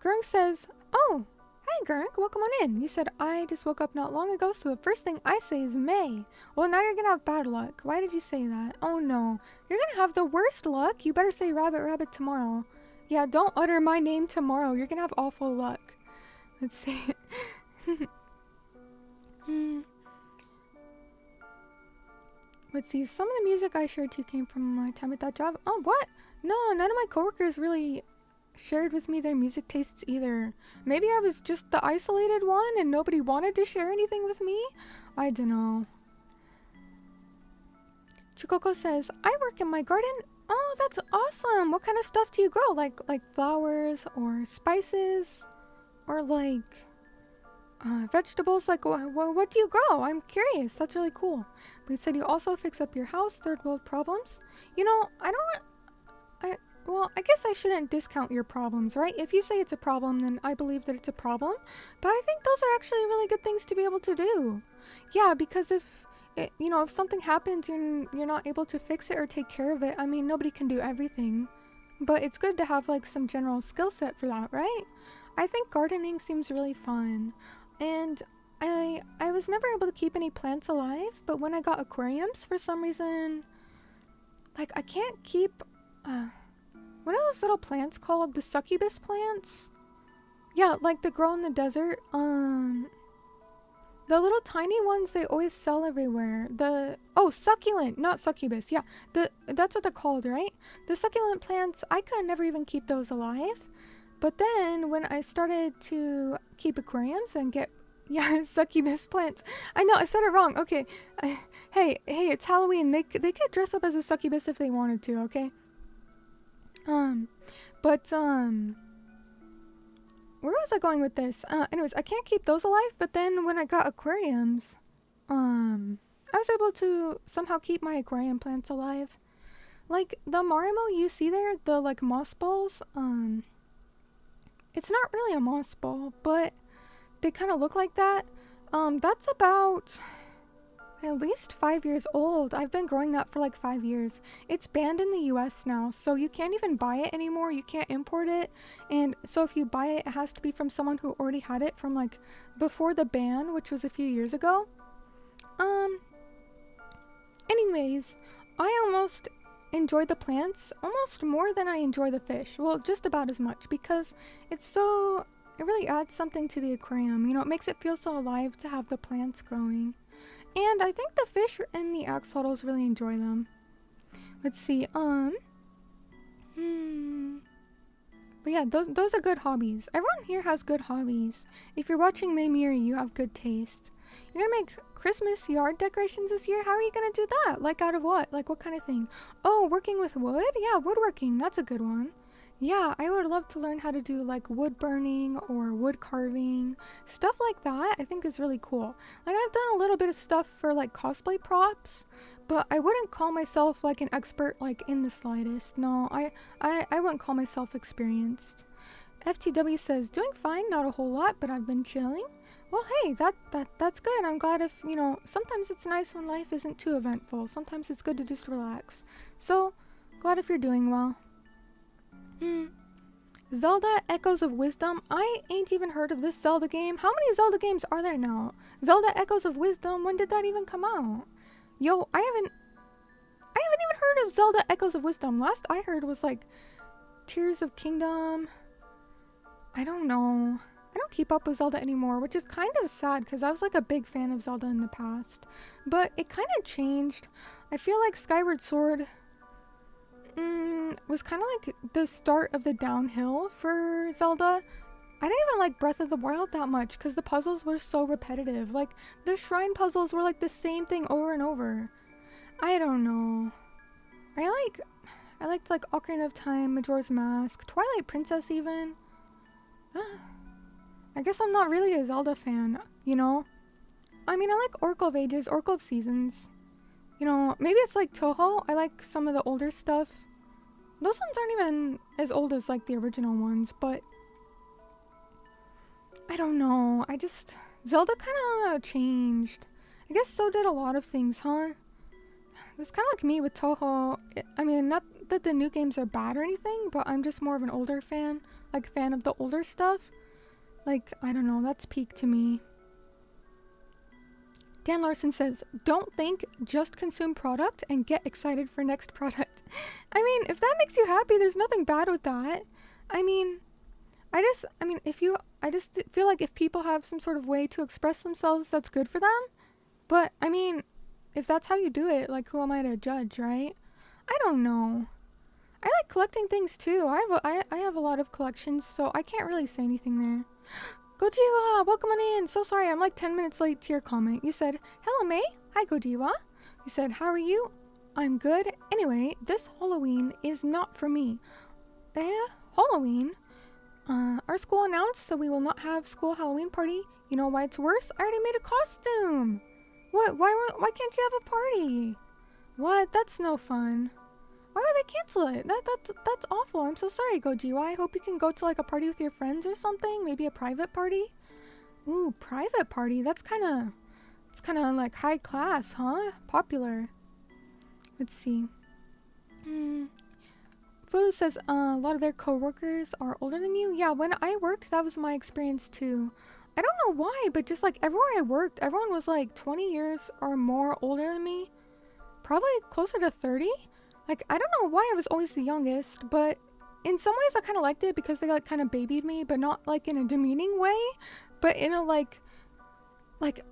Gurng says, oh, hi Gurng, welcome on in. You said I just woke up not long ago, so the first thing I say is May. Well, now you're gonna have bad luck. Why did you say that? Oh no, you're gonna have the worst luck. You better say rabbit rabbit tomorrow. Yeah, don't utter my name tomorrow. You're gonna have awful luck. Let's see. Let's see, some of the music I shared too came from my time at that job. Oh, what? No, none of my coworkers really shared with me their music tastes either. Maybe I was just the isolated one and nobody wanted to share anything with me? I don't know. Chikoko says, I work in my garden. Oh, that's awesome. What kind of stuff do you grow? Like flowers or spices or like vegetables? Like what do you grow? I'm curious. That's really cool. But you said you also fix up your house, third world problems. You know, well, I guess I shouldn't discount your problems, right? If you say it's a problem, then I believe that it's a problem. But I think those are actually really good things to be able to do. Yeah, because if something happens and you're not able to fix it or take care of it, I mean, nobody can do everything. But it's good to have like some general skill set for that, right? I think gardening seems really fun. And I was never able to keep any plants alive, but when I got aquariums, for some reason, like I can't keep... what are those little plants called? The succubus plants? Yeah, like the grow in the desert. The little tiny ones they always sell everywhere. Succulent, not succubus. Yeah, that's what they're called, right? The succulent plants, I could never even keep those alive. But then when I started to keep aquariums and get, Yeah, succubus plants. I know, I said it wrong. Okay. Hey, it's Halloween. They could dress up as a succubus if they wanted to, okay? But, where was I going with this? Anyways, I can't keep those alive, but then when I got aquariums, I was able to somehow keep my aquarium plants alive. Like, the Marimo you see there, the, like, moss balls, it's not really a moss ball, but they kind of look like that. That's about at least 5 years old. I've been growing that for like 5 years. It's banned in the US now, so you can't even buy it anymore. You can't import it. And so if you buy it, it has to be from someone who already had it from like before the ban, which was a few years ago. Anyways, I almost enjoy the plants almost more than I enjoy the fish. Well, just about as much, because it really adds something to the aquarium. You know, it makes it feel so alive to have the plants growing. And I think the fish and the axolotls really enjoy them. Let's see, but yeah, those are good hobbies. Everyone here has good hobbies. If you're watching Mei Miyuri, you have good taste. You're gonna make Christmas yard decorations this year? How are you gonna do that? Like, out of what? Like, what kind of thing? Oh, working with wood? Yeah, woodworking. That's a good one. Yeah, I would love to learn how to do like wood burning or wood carving. Stuff like that I think is really cool. Like, I've done a little bit of stuff for like cosplay props, but I wouldn't call myself like an expert like in the slightest. No, I wouldn't call myself experienced. FTW says, doing fine, not a whole lot, but I've been chilling. Well, hey, that's good. I'm glad if, you know, sometimes it's nice when life isn't too eventful. Sometimes it's good to just relax. So, glad if you're doing well. Zelda Echoes of Wisdom. I ain't even heard of this Zelda game. How many Zelda games are there now? Zelda Echoes of Wisdom, when did that even come out? Yo, I haven't even heard of Zelda Echoes of Wisdom. Last I heard was like Tears of Kingdom. I don't know. I don't keep up with Zelda anymore, which is kind of sad because I was like a big fan of Zelda in the past. But it kind of changed. I feel like Skyward Sword was kind of like the start of the downhill for Zelda. I didn't even like Breath of the Wild that much because the puzzles were so repetitive. Like, the shrine puzzles were like the same thing over and over. I don't know. I liked like Ocarina of Time, Majora's Mask, Twilight Princess even. I guess I'm not really a Zelda fan, you know? I mean, I like Oracle of Ages, Oracle of Seasons. You know, maybe it's like Toho. I like some of the older stuff. Those ones aren't even as old as like the original ones, but I don't know. Zelda kind of changed. I guess so did a lot of things, huh? It's kind of like me with Toho. I mean, not that the new games are bad or anything, but I'm just more of an older fan. Like, fan of the older stuff. Like, I don't know, that's peak to me. Dan Larson says, don't think, just consume product and get excited for next product. I mean, if that makes you happy, there's nothing bad with that. I just feel like if people have some sort of way to express themselves, that's good for them. But, I mean, if that's how you do it, like, who am I to judge, right? I don't know. I like collecting things too. I have a lot of collections, so I can't really say anything there. Gojiwa, welcome on in. So sorry, I'm like 10 minutes late to your comment. You said, hello Mei. Hi Gojiwa. You said, how are you? I'm good. Anyway, this Halloween is not for me. Halloween? Our school announced that we will not have school Halloween party. You know why it's worse? I already made a costume. What? Why can't you have a party? What? That's no fun. Why would they cancel it? That's awful. I'm so sorry, Gojiwa. I hope you can go to like a party with your friends or something. Maybe a private party. Ooh, private party. It's kind of like high class, huh? Popular. Let's see. Fulu says a lot of their co-workers are older than you. Yeah, when I worked, that was my experience too. I don't know why, but just like everywhere I worked, everyone was like 20 years or more older than me. Probably closer to 30. Like, I don't know why I was always the youngest, but in some ways I kind of liked it because they like kind of babied me, but not like in a demeaning way, but in a like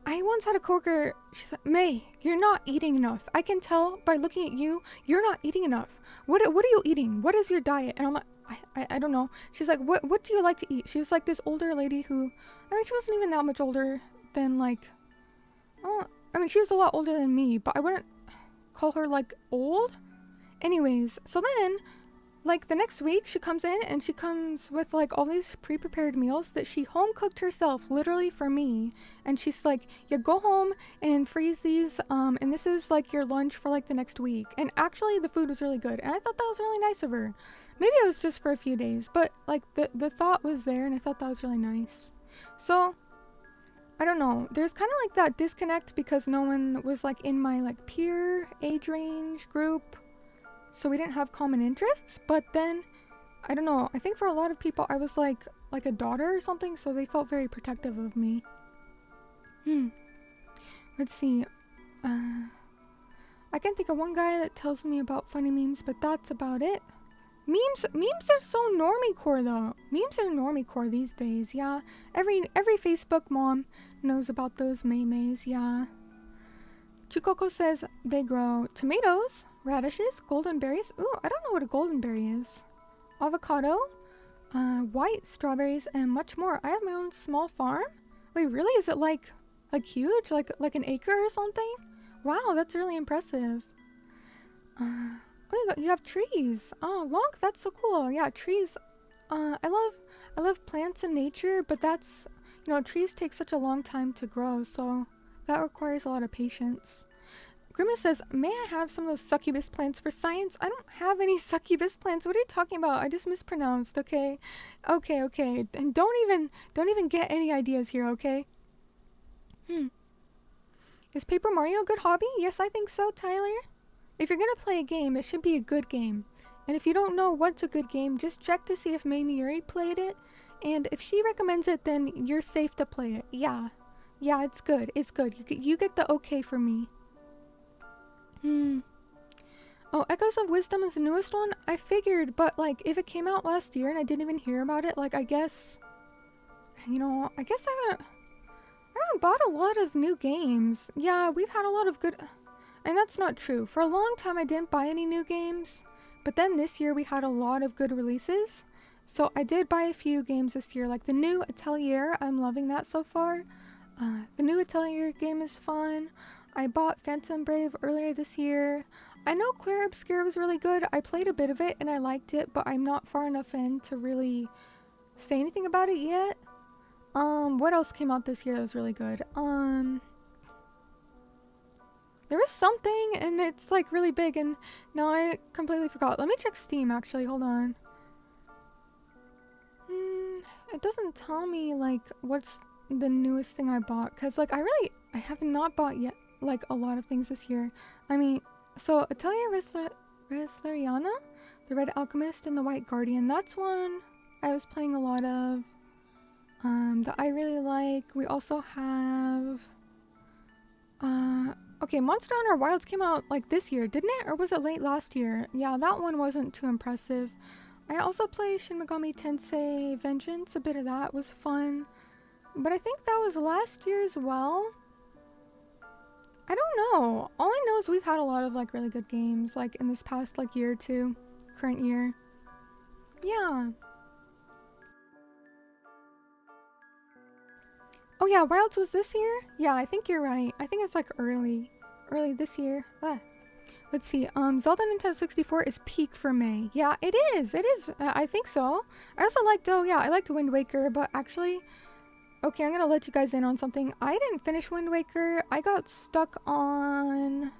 I once had a coworker, she's like, Mei, you're not eating enough. I can tell by looking at you, you're not eating enough. What are you eating? What is your diet? And I'm like, I don't know. She's like, what do you like to eat? She was like this older lady who, I mean, she wasn't even that much older than like, oh, I mean, she was a lot older than me, but I wouldn't call her like old. Anyways, so then like the next week she comes in and she comes with like all these pre-prepared meals that she home cooked herself literally for me, and she's like, yeah, go home and freeze these and this is like your lunch for like the next week. And actually the food was really good, and I thought that was really nice of her. Maybe it was just for a few days, but like the thought was there, and I thought that was really nice. So I don't know, there's kind of like that disconnect because no one was like in my like peer age range group, so we didn't have common interests. But then I don't know, I think for a lot of people I was like a daughter or something, so they felt very protective of me. Let's see, I can think of one guy that tells me about funny memes, but that's about it. Memes are so normie-core though. Memes are normie-core these days, yeah. Every Facebook mom knows about those memes, yeah. Chukoko says they grow tomatoes, radishes, golden berries. Ooh, I don't know what a golden berry is. Avocado, white strawberries, and much more. I have my own small farm. Wait, really? Is it like huge? Like an acre or something? Wow, that's really impressive. Oh, you have trees. Oh, look, that's so cool. Yeah, trees. I love plants and nature, but that's, you know, trees take such a long time to grow, so that requires a lot of patience. Grimace says, may I have some of those succubus plants for science? I don't have any succubus plants. What are you talking about? I just mispronounced, okay? Okay. And don't even get any ideas here, okay? Is Paper Mario a good hobby? Yes, I think so, Tyler. If you're gonna play a game, it should be a good game. And if you don't know what's a good game, just check to see if Mei Miyuri played it. And if she recommends it, then you're safe to play it. Yeah, it's good. It's good. You get the okay from me. Oh, Echoes of Wisdom is the newest one? I figured, but like, if it came out last year and I didn't even hear about it, like, I guess, you know, I haven't bought a lot of new games. Yeah, we've had a lot of good... And that's not true. For a long time I didn't buy any new games, but then this year we had a lot of good releases. So I did buy a few games this year, like the new Atelier. I'm loving that so far. The new Atelier game is fun. I bought Phantom Brave earlier this year. I know Clair Obscure was really good. I played a bit of it and I liked it, but I'm not far enough in to really say anything about it yet. What else came out this year that was really good? There was something, and it's like really big, and now I completely forgot. Let me check Steam, actually. Hold on. It doesn't tell me like what's the newest thing I bought, because like I have not bought yet like a lot of things this year. I mean, so Atelier Resleriana, the Red Alchemist, and the White Guardian. That's one I was playing a lot of. That I really like. We also have okay, Monster Hunter Wilds came out like this year, didn't it? Or was it late last year? Yeah, that one wasn't too impressive. I also played Shin Megami Tensei Vengeance. A bit of that was fun. But I think that was last year as well. I don't know. All I know is we've had a lot of like really good games like in this past like year or two. Current year. Yeah. Oh yeah, Wilds was this year? Yeah, I think you're right. I think it's like early this year. Let's see, Zelda Nintendo 64 is peak for May. Yeah, it is, I think so. I also liked, I liked Wind Waker, but actually, okay, I'm gonna let you guys in on something. I didn't finish Wind Waker. I got stuck on,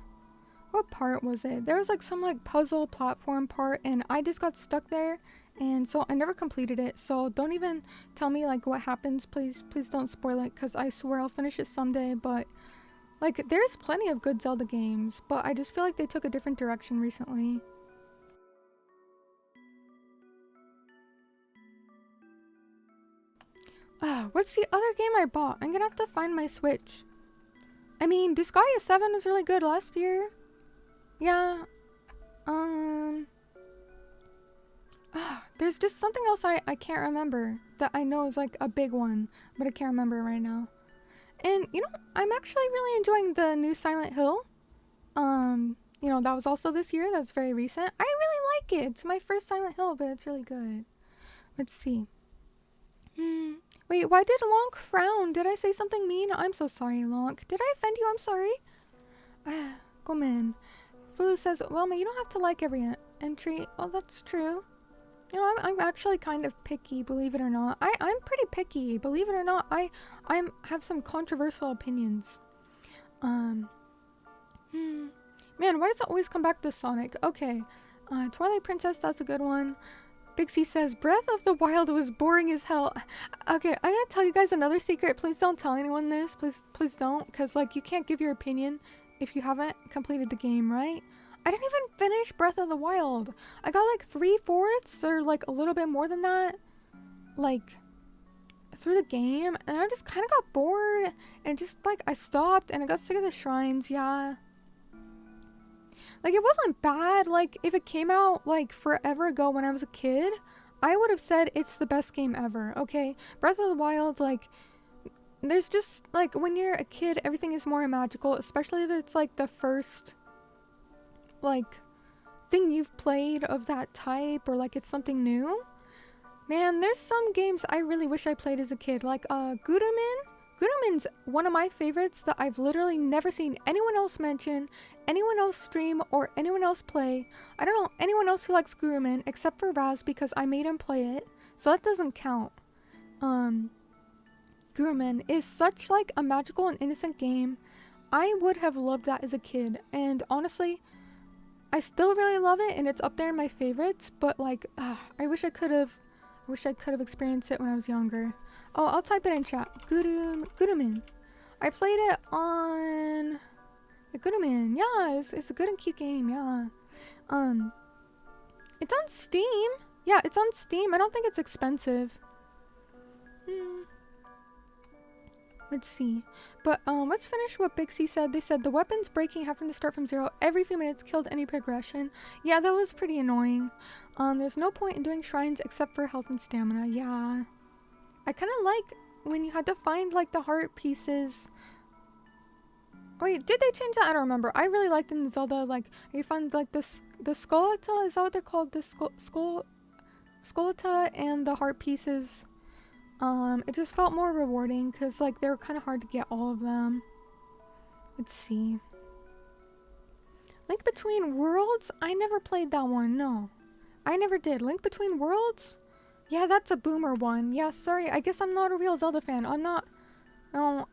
what part was it? There was like some like puzzle platform part, and I just got stuck there. And so I never completed it, so don't even tell me like what happens, please don't spoil it, because I swear I'll finish it someday. But like there's plenty of good Zelda games, but I just feel like they took a different direction recently. What's the other game I bought? I'm gonna have to find my Switch. I mean, Disgaea 7 was really good last year. Yeah, there's just something else I can't remember that I know is like a big one, but I can't remember right now. And you know, I'm actually really enjoying the new Silent Hill. You know, that was also this year. That's very recent. I really like it. It's my first Silent Hill, but it's really good. Let's see. Hmm. Wait, why did Lonk frown? Did I say something mean? I'm so sorry, Lonk. Did I offend you? I'm sorry. Come in. Fulu says, Wilma, you don't have to like every entry. Oh, that's true. You know, I'm actually kind of picky, believe it or not. I'm pretty picky, believe it or not. I have some controversial opinions. Man, why does it always come back to Sonic? Okay. Twilight Princess, that's a good one. Big C says, Breath of the Wild was boring as hell. Okay, I'm gonna tell you guys another secret. Please don't tell anyone this. Please don't. Because, like, you can't give your opinion if you haven't completed the game, right? I didn't even finish Breath of the Wild. I got, like, 3/4 or, like, a little bit more than that. Like, through the game. And I just kind of got bored. And just, like, I stopped and I got sick of the shrines. Yeah. Like, it wasn't bad. Like, if it came out, like, forever ago when I was a kid, I would have said it's the best game ever, okay? Breath of the Wild, like, there's just, like, when you're a kid, everything is more magical, especially if it's, like, the first, like, thing you've played of that type, or, like, it's something new. Man, there's some games I really wish I played as a kid, like, Gurumin. Gurumin's one of my favorites that I've literally never seen anyone else mention, anyone else stream, or anyone else play. I don't know anyone else who likes Gurumin except for Raz because I made him play it, so that doesn't count. Gurumin is such like a magical and innocent game. I would have loved that as a kid, and honestly, I still really love it, and it's up there in my favorites. But like, I wish I could have experienced it when I was younger. Oh, I'll type it in chat. Gurumin. I played it on Gurumin. Yeah, it's a good and cute game. Yeah. It's on Steam. Yeah, it's on Steam. I don't think it's expensive. Let's see. But let's finish what Big C said. They said the weapons breaking having to start from 0 every few minutes killed any progression. Yeah, that was pretty annoying. There's no point in doing shrines except for health and stamina. Yeah. I kind of like when you had to find like the heart pieces. Wait, did they change that? I don't remember. I really liked in Zelda, like, you find like the Skolata, is that what they're called? The Skolata and the heart pieces. It just felt more rewarding because like they were kind of hard to get all of them. Let's see. Link Between Worlds? I never played that one. No, I never did. Link Between Worlds? Yeah, that's a boomer one. Yeah, sorry. I guess I'm not a real Zelda fan. I'm not. No.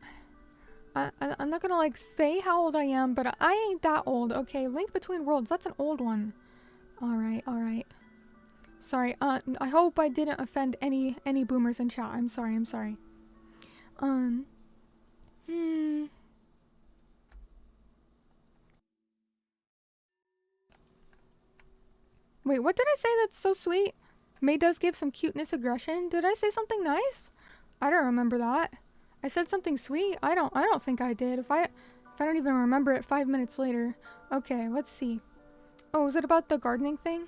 I'm not gonna like say how old I am, but I ain't that old. Okay, Link Between Worlds. That's an old one. Alright, alright. Sorry, I hope I didn't offend any boomers in chat. I'm sorry, I'm sorry. Wait, what did I say that's so sweet? Mei does give some cuteness aggression. Did I say something nice? I don't remember that. I said something sweet? I don't think I did. If I don't even remember it 5 minutes later. Okay, let's see. Oh, is it about the gardening thing?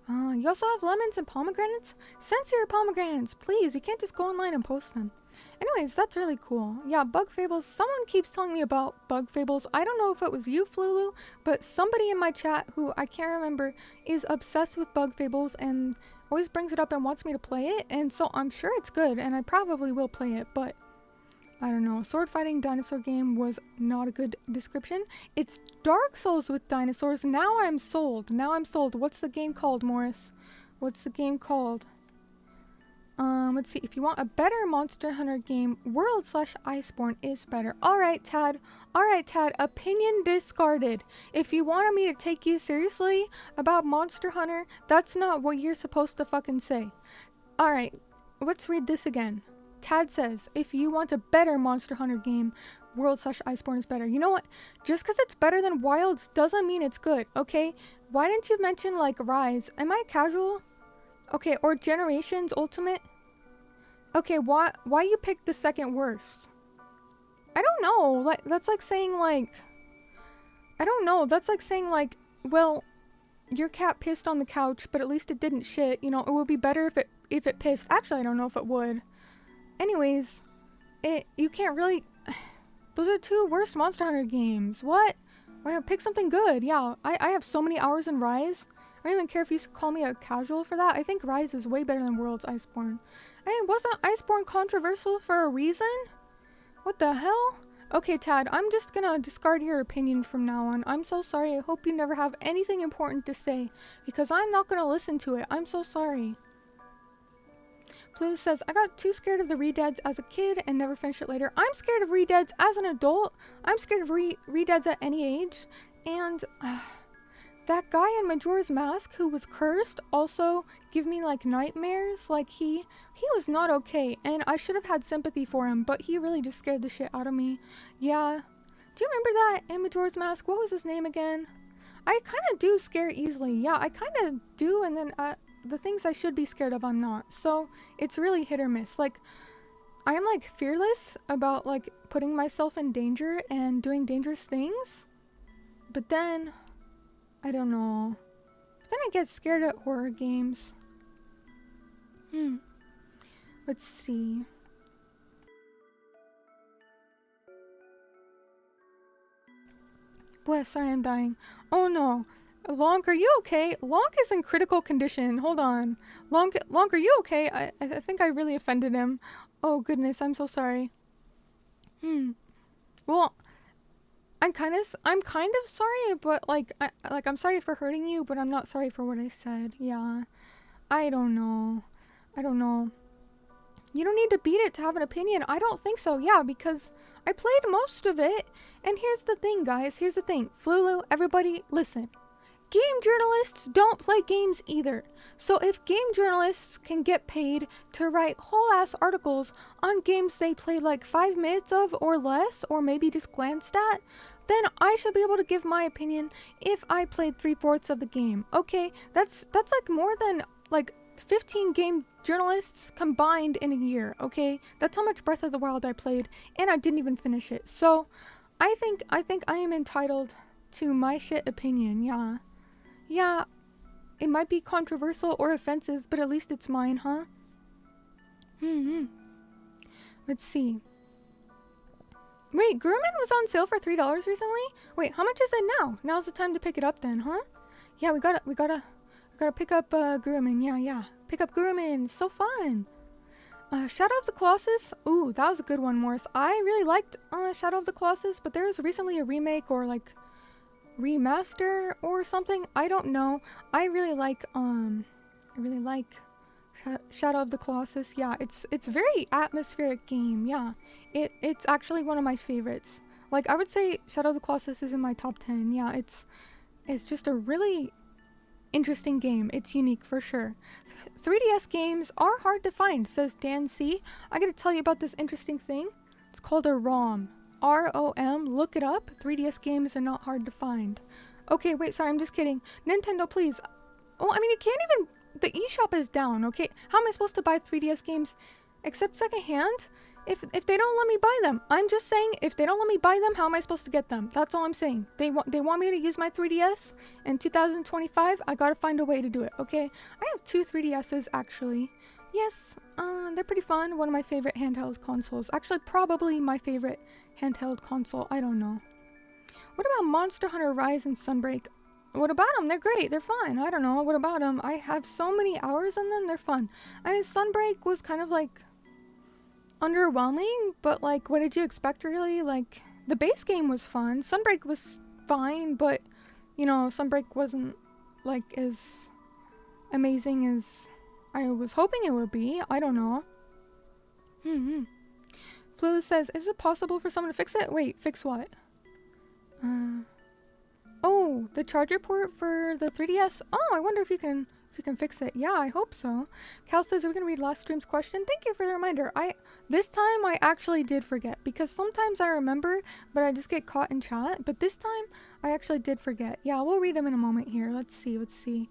You also have lemons and pomegranates? Send your pomegranates, please. You can't just go online and post them. Anyways, that's really cool. Yeah, Bug Fables. Someone keeps telling me about Bug Fables. I don't know if it was you, Flulu, but somebody in my chat who I can't remember is obsessed with Bug Fables and always brings it up and wants me to play it. And so I'm sure it's good, and I probably will play it, but I don't know. Sword fighting dinosaur game was not a good description. It's Dark Souls with dinosaurs. Now I'm sold. Now I'm sold. What's the game called, Morris? What's the game called? Let's see. If you want a better Monster Hunter game, World/Iceborne is better. Alright, Tad. Alright, Tad. Opinion discarded. If you wanted me to take you seriously about Monster Hunter, that's not what you're supposed to fucking say. Alright. Let's read this again. Tad says, if you want a better Monster Hunter game, World/Iceborne is better. You know what? Just because it's better than Wilds doesn't mean it's good, okay? Why didn't you mention, like, Rise? Am I casual? Okay, or Generations Ultimate? Okay, why you picked the second worst? I don't know. Like, that's like saying, like... I don't know. That's like saying, like, well, your cat pissed on the couch, but at least it didn't shit. You know, it would be better if it pissed. Actually, I don't know if it would. Anyways, you can't really... Those are two worst Monster Hunter games. What? Well, pick something good. Yeah, I have so many hours in Rise. don't even care if you call me a casual for that. I think Rise is way better than Worlds Iceborne. I mean, wasn't Iceborne controversial for a reason? What the hell? Okay, Tad, I'm just gonna discard your opinion from now on. I'm so sorry. I hope you never have anything important to say, because I'm not gonna listen to it. I'm so sorry. Blue says, I got too scared of the Redeads as a kid and never finished it later. I'm scared of Redeads as an adult. I'm scared of Redeads at any age. And that guy in Majora's Mask who was cursed also give me like nightmares. Like he was not okay, and I should have had sympathy for him, but he really just scared the shit out of me. Yeah. Do you remember that in Majora's Mask? What was his name again? I kind of do scare easily. Yeah, I kind of do, and then the things I should be scared of, I'm not. So it's really hit or miss. Like, I am like fearless about like putting myself in danger and doing dangerous things. But then, I don't know. But then I get scared at horror games. Let's see. Boy, sorry, I'm dying. Oh no. Lonk, are you okay? Lonk is in critical condition. Hold on. Lonk, are you okay? I think I really offended him. Oh goodness, I'm so sorry. Well, I'm kind of sorry, but I'm sorry for hurting you, but I'm not sorry for what I said. Yeah. I don't know. You don't need to beat it to have an opinion. I don't think so. Yeah, because I played most of it. And here's the thing, guys. Here's the thing. Flulu, everybody, listen. Game journalists don't play games either. So if game journalists can get paid to write whole-ass articles on games they played like 5 minutes of or less, or maybe just glanced at, then I should be able to give my opinion if I played 3/4 of the game. Okay, that's like more than like 15 game journalists combined in a year, okay? That's how much Breath of the Wild I played, and I didn't even finish it. So I think I am entitled to my shit opinion. Yeah, it might be controversial or offensive, but at least it's mine, huh? Let's see. Wait, Gurumin was on sale for $3 recently? Wait, how much is it now? Now's the time to pick it up then, huh? Yeah, we gotta pick up Gurumin. Yeah. Pick up Gurumin. So fun. Shadow of the Colossus. Ooh, that was a good one, Morris. I really liked Shadow of the Colossus, but there was recently a remake or like remaster or something. I don't know. I really like Shadow of the Colossus. Yeah, it's a very atmospheric game. Yeah, it's actually one of my favorites. Like, I would say Shadow of the Colossus is in my top 10. Yeah, it's just a really interesting game. It's unique for sure. 3DS games are hard to find, says Dan C. I gotta tell you about this interesting thing. It's called a ROM. ROM. Look it up. 3DS games are not hard to find. Okay, wait, sorry, I'm just kidding. Nintendo, please. Oh, I mean, you can't even... The eShop is down, okay? How am I supposed to buy 3DS games except secondhand? If they don't let me buy them. I'm just saying, if they don't let me buy them, how am I supposed to get them? That's all I'm saying. They want me to use my 3DS in 2025. I gotta find a way to do it, okay? I have 2 3DSs, actually. Yes, they're pretty fun. One of my favorite handheld consoles. Actually, probably my favorite handheld console. I don't know. What about Monster Hunter Rise and Sunbreak? What about them? They're great. They're fun. I don't know. What about them? I have so many hours on them. They're fun. I mean, Sunbreak was kind of like underwhelming, but like, what did you expect, really? Like, the base game was fun. Sunbreak was fine, but you know, Sunbreak wasn't like as amazing as I was hoping it would be. I don't know. Flu says, is it possible for someone to fix it? Wait, fix what? Oh, the charger port for the 3DS? Oh, I wonder if you can fix it. Yeah, I hope so. Cal says, are we gonna read last stream's question? Thank you for the reminder. This time I actually did forget, because sometimes I remember, but I just get caught in chat. But this time I actually did forget. Yeah, we'll read them in a moment here. Let's see.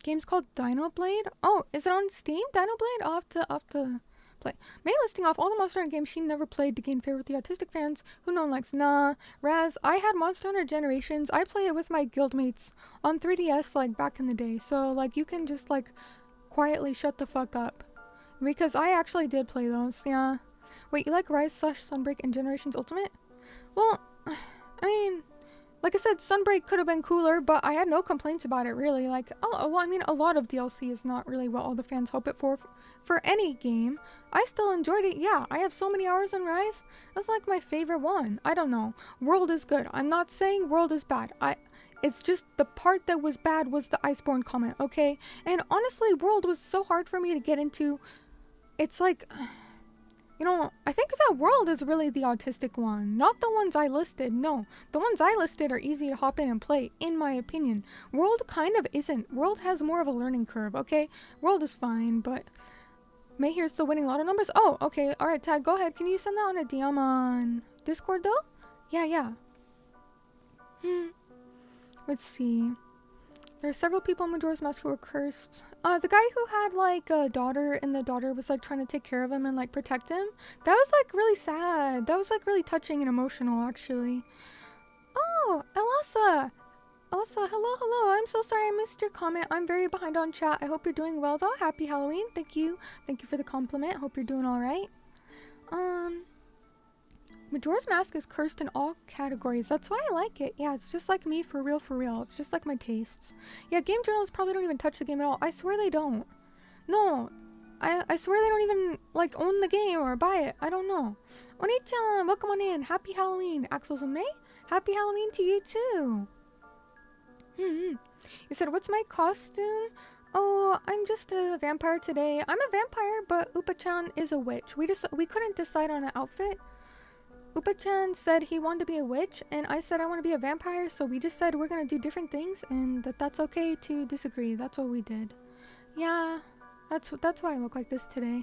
Game's called Dino Blade. Oh, is it on Steam? Dino Blade? I'll have to play. May listing off all the Monster Hunter games she never played to gain favor with the autistic fans who no one likes. Nah, Raz, I had Monster Hunter Generations. I play it with my guildmates on 3DS like back in the day. So like you can just like quietly shut the fuck up. Because I actually did play those, yeah. Wait, you like Rise / Sunbreak and Generations Ultimate? Well, I mean, Like I said, Sunbreak could have been cooler, but I had no complaints about it, really. Like, well, I mean, a lot of DLC is not really what all the fans hope it for any game. I still enjoyed it. Yeah, I have so many hours on Rise. That's like my favorite one. I don't know. World is good. I'm not saying World is bad. It's just the part that was bad was the Iceborne comment, okay? And honestly, World was so hard for me to get into. It's like, you know, I think that World is really the autistic one, not the ones I listed. No, the ones I listed are easy to hop in and play, in my opinion. World kind of isn't. World has more of a learning curve, okay? World is fine, but Mei here's the winning lotto numbers. Oh, okay. Alright, Tad, go ahead. Can you send that on a DM on Discord, though? Yeah. Let's see. There are several people in Majora's Mask who were cursed. The guy who had, like, a daughter, and the daughter was, like, trying to take care of him and, like, protect him. That was, like, really sad. That was, like, really touching and emotional, actually. Oh, Elasa! Elasa, hello. I'm so sorry I missed your comment. I'm very behind on chat. I hope you're doing well, though. Happy Halloween. Thank you. Thank you for the compliment. Hope you're doing alright. Majora's Mask is cursed in all categories. That's why I like it. Yeah, it's just like me, for real. It's just like my tastes. Yeah, game journalists probably don't even touch the game at all. I swear they don't. No, I swear they don't even, like, own the game or buy it. I don't know. Oni-chan, welcome on in. Happy Halloween. Axels and Mei, happy Halloween to you, too. You said, what's my costume? Oh, I'm just a vampire today. I'm a vampire, but Upa-chan is a witch. We couldn't decide on an outfit. Upa-chan said he wanted to be a witch, and I said I want to be a vampire, so we just said we're gonna do different things, and that's okay to disagree. That's what we did. Yeah, that's why I look like this today.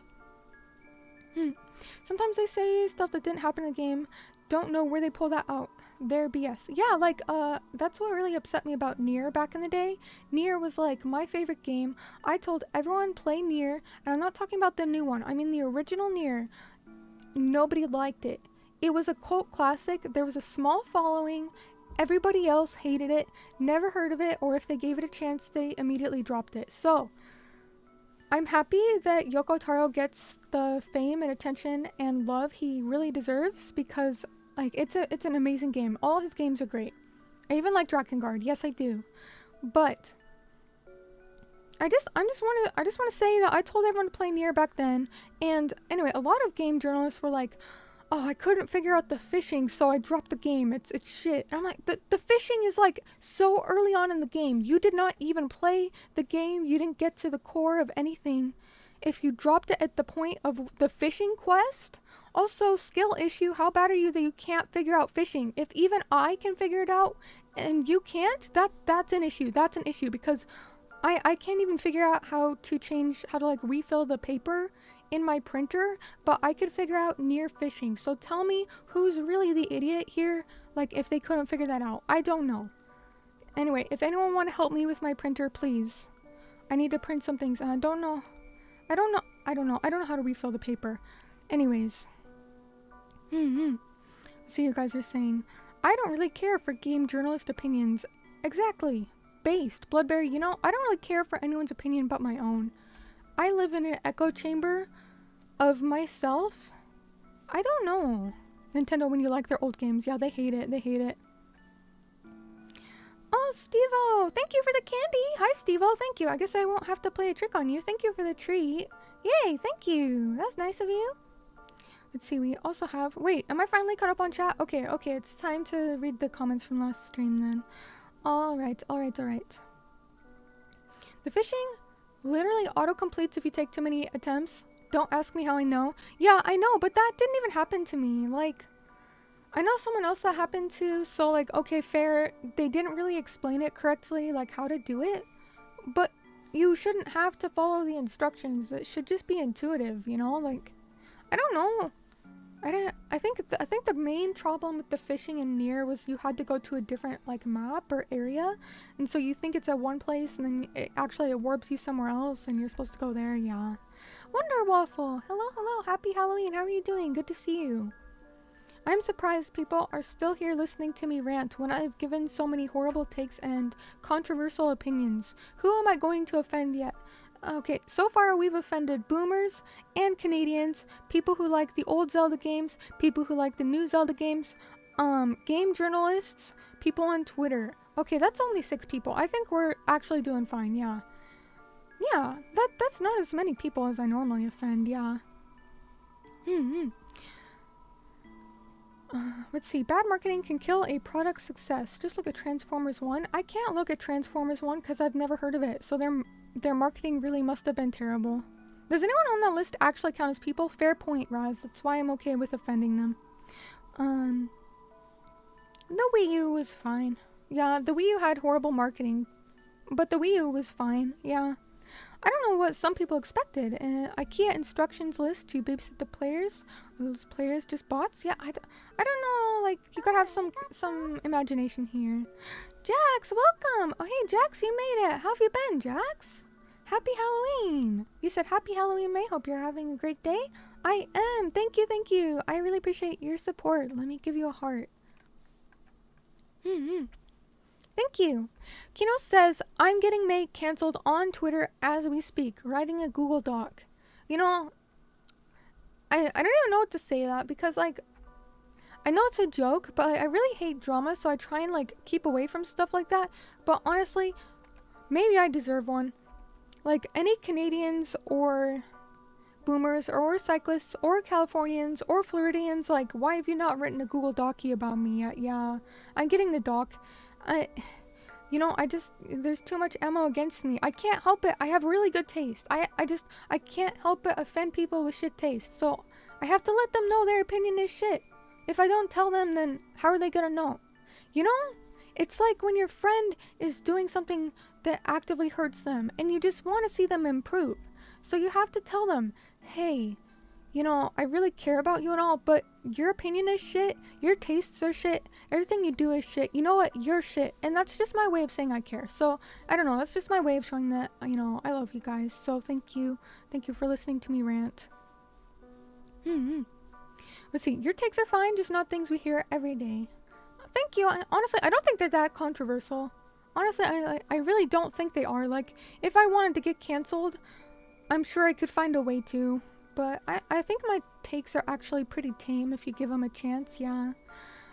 Sometimes they say stuff that didn't happen in the game. Don't know where they pull that out. They're BS. Yeah, like, that's what really upset me about Nier back in the day. Nier was, like, my favorite game. I told everyone play Nier, and I'm not talking about the new one. I mean the original Nier. Nobody liked it. It was a cult classic. There was a small following. Everybody else hated it, never heard of it, or if they gave it a chance, they immediately dropped it. So, I'm happy that Yoko Taro gets the fame and attention and love he really deserves, because, like, it's an amazing game. All his games are great. I even like Drakengard. Yes, I do. But I just want to say that I told everyone to play Nier back then, and anyway, a lot of game journalists were like, oh, I couldn't figure out the fishing, so I dropped the game. It's shit. And I'm like, the fishing is, like, so early on in the game. You did not even play the game. You didn't get to the core of anything if you dropped it at the point of the fishing quest. Also, skill issue. How bad are you that you can't figure out fishing? If even I can figure it out and you can't, that's an issue. That's an issue, because I can't even figure out how to like refill the paper in my printer, but I could figure out Nier fishing. So tell me who's really the idiot here, like, if they couldn't figure that out. I don't know. Anyway, if anyone want to help me with my printer, please. I need to print some things, and I don't know how to refill the paper. Anyways. So you guys are saying, I don't really care for game journalist opinions. Exactly. Based. Bloodberry, you know, I don't really care for anyone's opinion but my own. I live in an echo chamber of myself. I don't know. Nintendo, when you like their old games, yeah, they hate it. They hate it. Oh, Stevo, thank you for the candy. Hi, Stevo, thank you. I guess I won't have to play a trick on you. Thank you for the treat. Yay, thank you. That's nice of you. Let's see, we also have... Wait, am I finally caught up on chat? Okay, it's time to read the comments from last stream then. Alright. The fishing literally auto-completes if you take too many attempts. Don't ask me how I know. Yeah, I know, but that didn't even happen to me. Like, I know someone else that happened to, so, like, okay, fair. They didn't really explain it correctly, like, how to do it. But you shouldn't have to follow the instructions. It should just be intuitive, you know? Like, I don't know. I think the main problem with the fishing in Nier was you had to go to a different, like, map or area, and so you think it's at one place and then it warps you somewhere else and you're supposed to go there. Yeah. Wonder Waffle, hello, happy Halloween. How are you doing? Good to see you. I'm surprised people are still here listening to me rant when I've given so many horrible takes and controversial opinions. Who am I going to offend yet? Okay, so far we've offended boomers and Canadians, people who like the old Zelda games, people who like the new Zelda games. game journalists, people on Twitter. Okay, that's only 6 people. I think we're actually doing fine, yeah. Yeah, that's not as many people as I normally offend, yeah. Let's see. Bad marketing can kill a product's success. Just look at Transformers 1. I can't look at Transformers 1 because I've never heard of it, so their marketing really must have been terrible. Does anyone on that list actually count as people? Fair point, Raz. That's why I'm okay with offending them. The Wii U was fine. Yeah, the Wii U had horrible marketing, but the Wii U was fine, yeah. I don't know what some people expected. IKEA instructions list to babysit the players. Are those players just bots? Yeah, I don't know. Like, you gotta have some imagination here. Jax, welcome! Oh, hey, Jax, you made it. How have you been, Jax? Happy Halloween! You said happy Halloween, May. Hope you're having a great day. I am. Thank you, thank you. I really appreciate your support. Let me give you a heart. Thank you. Kino says, I'm getting May cancelled on Twitter as we speak, writing a Google Doc. You know, I don't even know what to say that, because, like, I know it's a joke, but like, I really hate drama, so I try and, like, keep away from stuff like that. But honestly, maybe I deserve one. Like, any Canadians or boomers or cyclists or Californians or Floridians, like, why have you not written a Google Docie about me yet? Yeah, I'm getting the doc. You know, there's too much ammo against me. I can't help it. I have really good taste. I can't help but offend people with shit taste. So I have to let them know their opinion is shit. If I don't tell them, then how are they gonna know? You know? It's like when your friend is doing something that actively hurts them and you just want to see them improve. So you have to tell them, hey, you know, I really care about you and all, but your opinion is shit, your tastes are shit, everything you do is shit. You know what? You're shit. And that's just my way of saying I care. So, I don't know, that's just my way of showing that, you know, I love you guys. So, thank you. Thank you for listening to me rant. Let's see, your takes are fine, just not things we hear every day. Thank you. Honestly, I don't think they're that controversial. Honestly, I really don't think they are. Like, if I wanted to get canceled, I'm sure I could find a way to. But I think my takes are actually pretty tame if you give them a chance, yeah.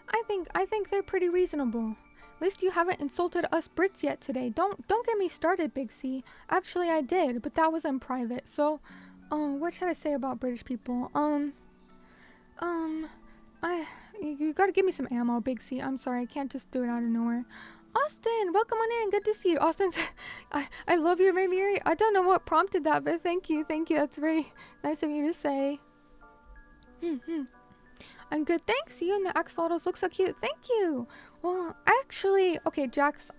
I think they're pretty reasonable. At least you haven't insulted us Brits yet today. Don't get me started, Big C. Actually, I did, but that was in private. So, what should I say about British people? You gotta give me some ammo, Big C. I'm sorry, I can't just do it out of nowhere. Austin, welcome on in. Good to see you. Austin, I love your Mei Miyuri. I don't know what prompted that, but thank you. Thank you. That's very nice of you to say. I'm good, thanks. You and the axolotls look so cute. Thank you. Well, actually, okay, Jax,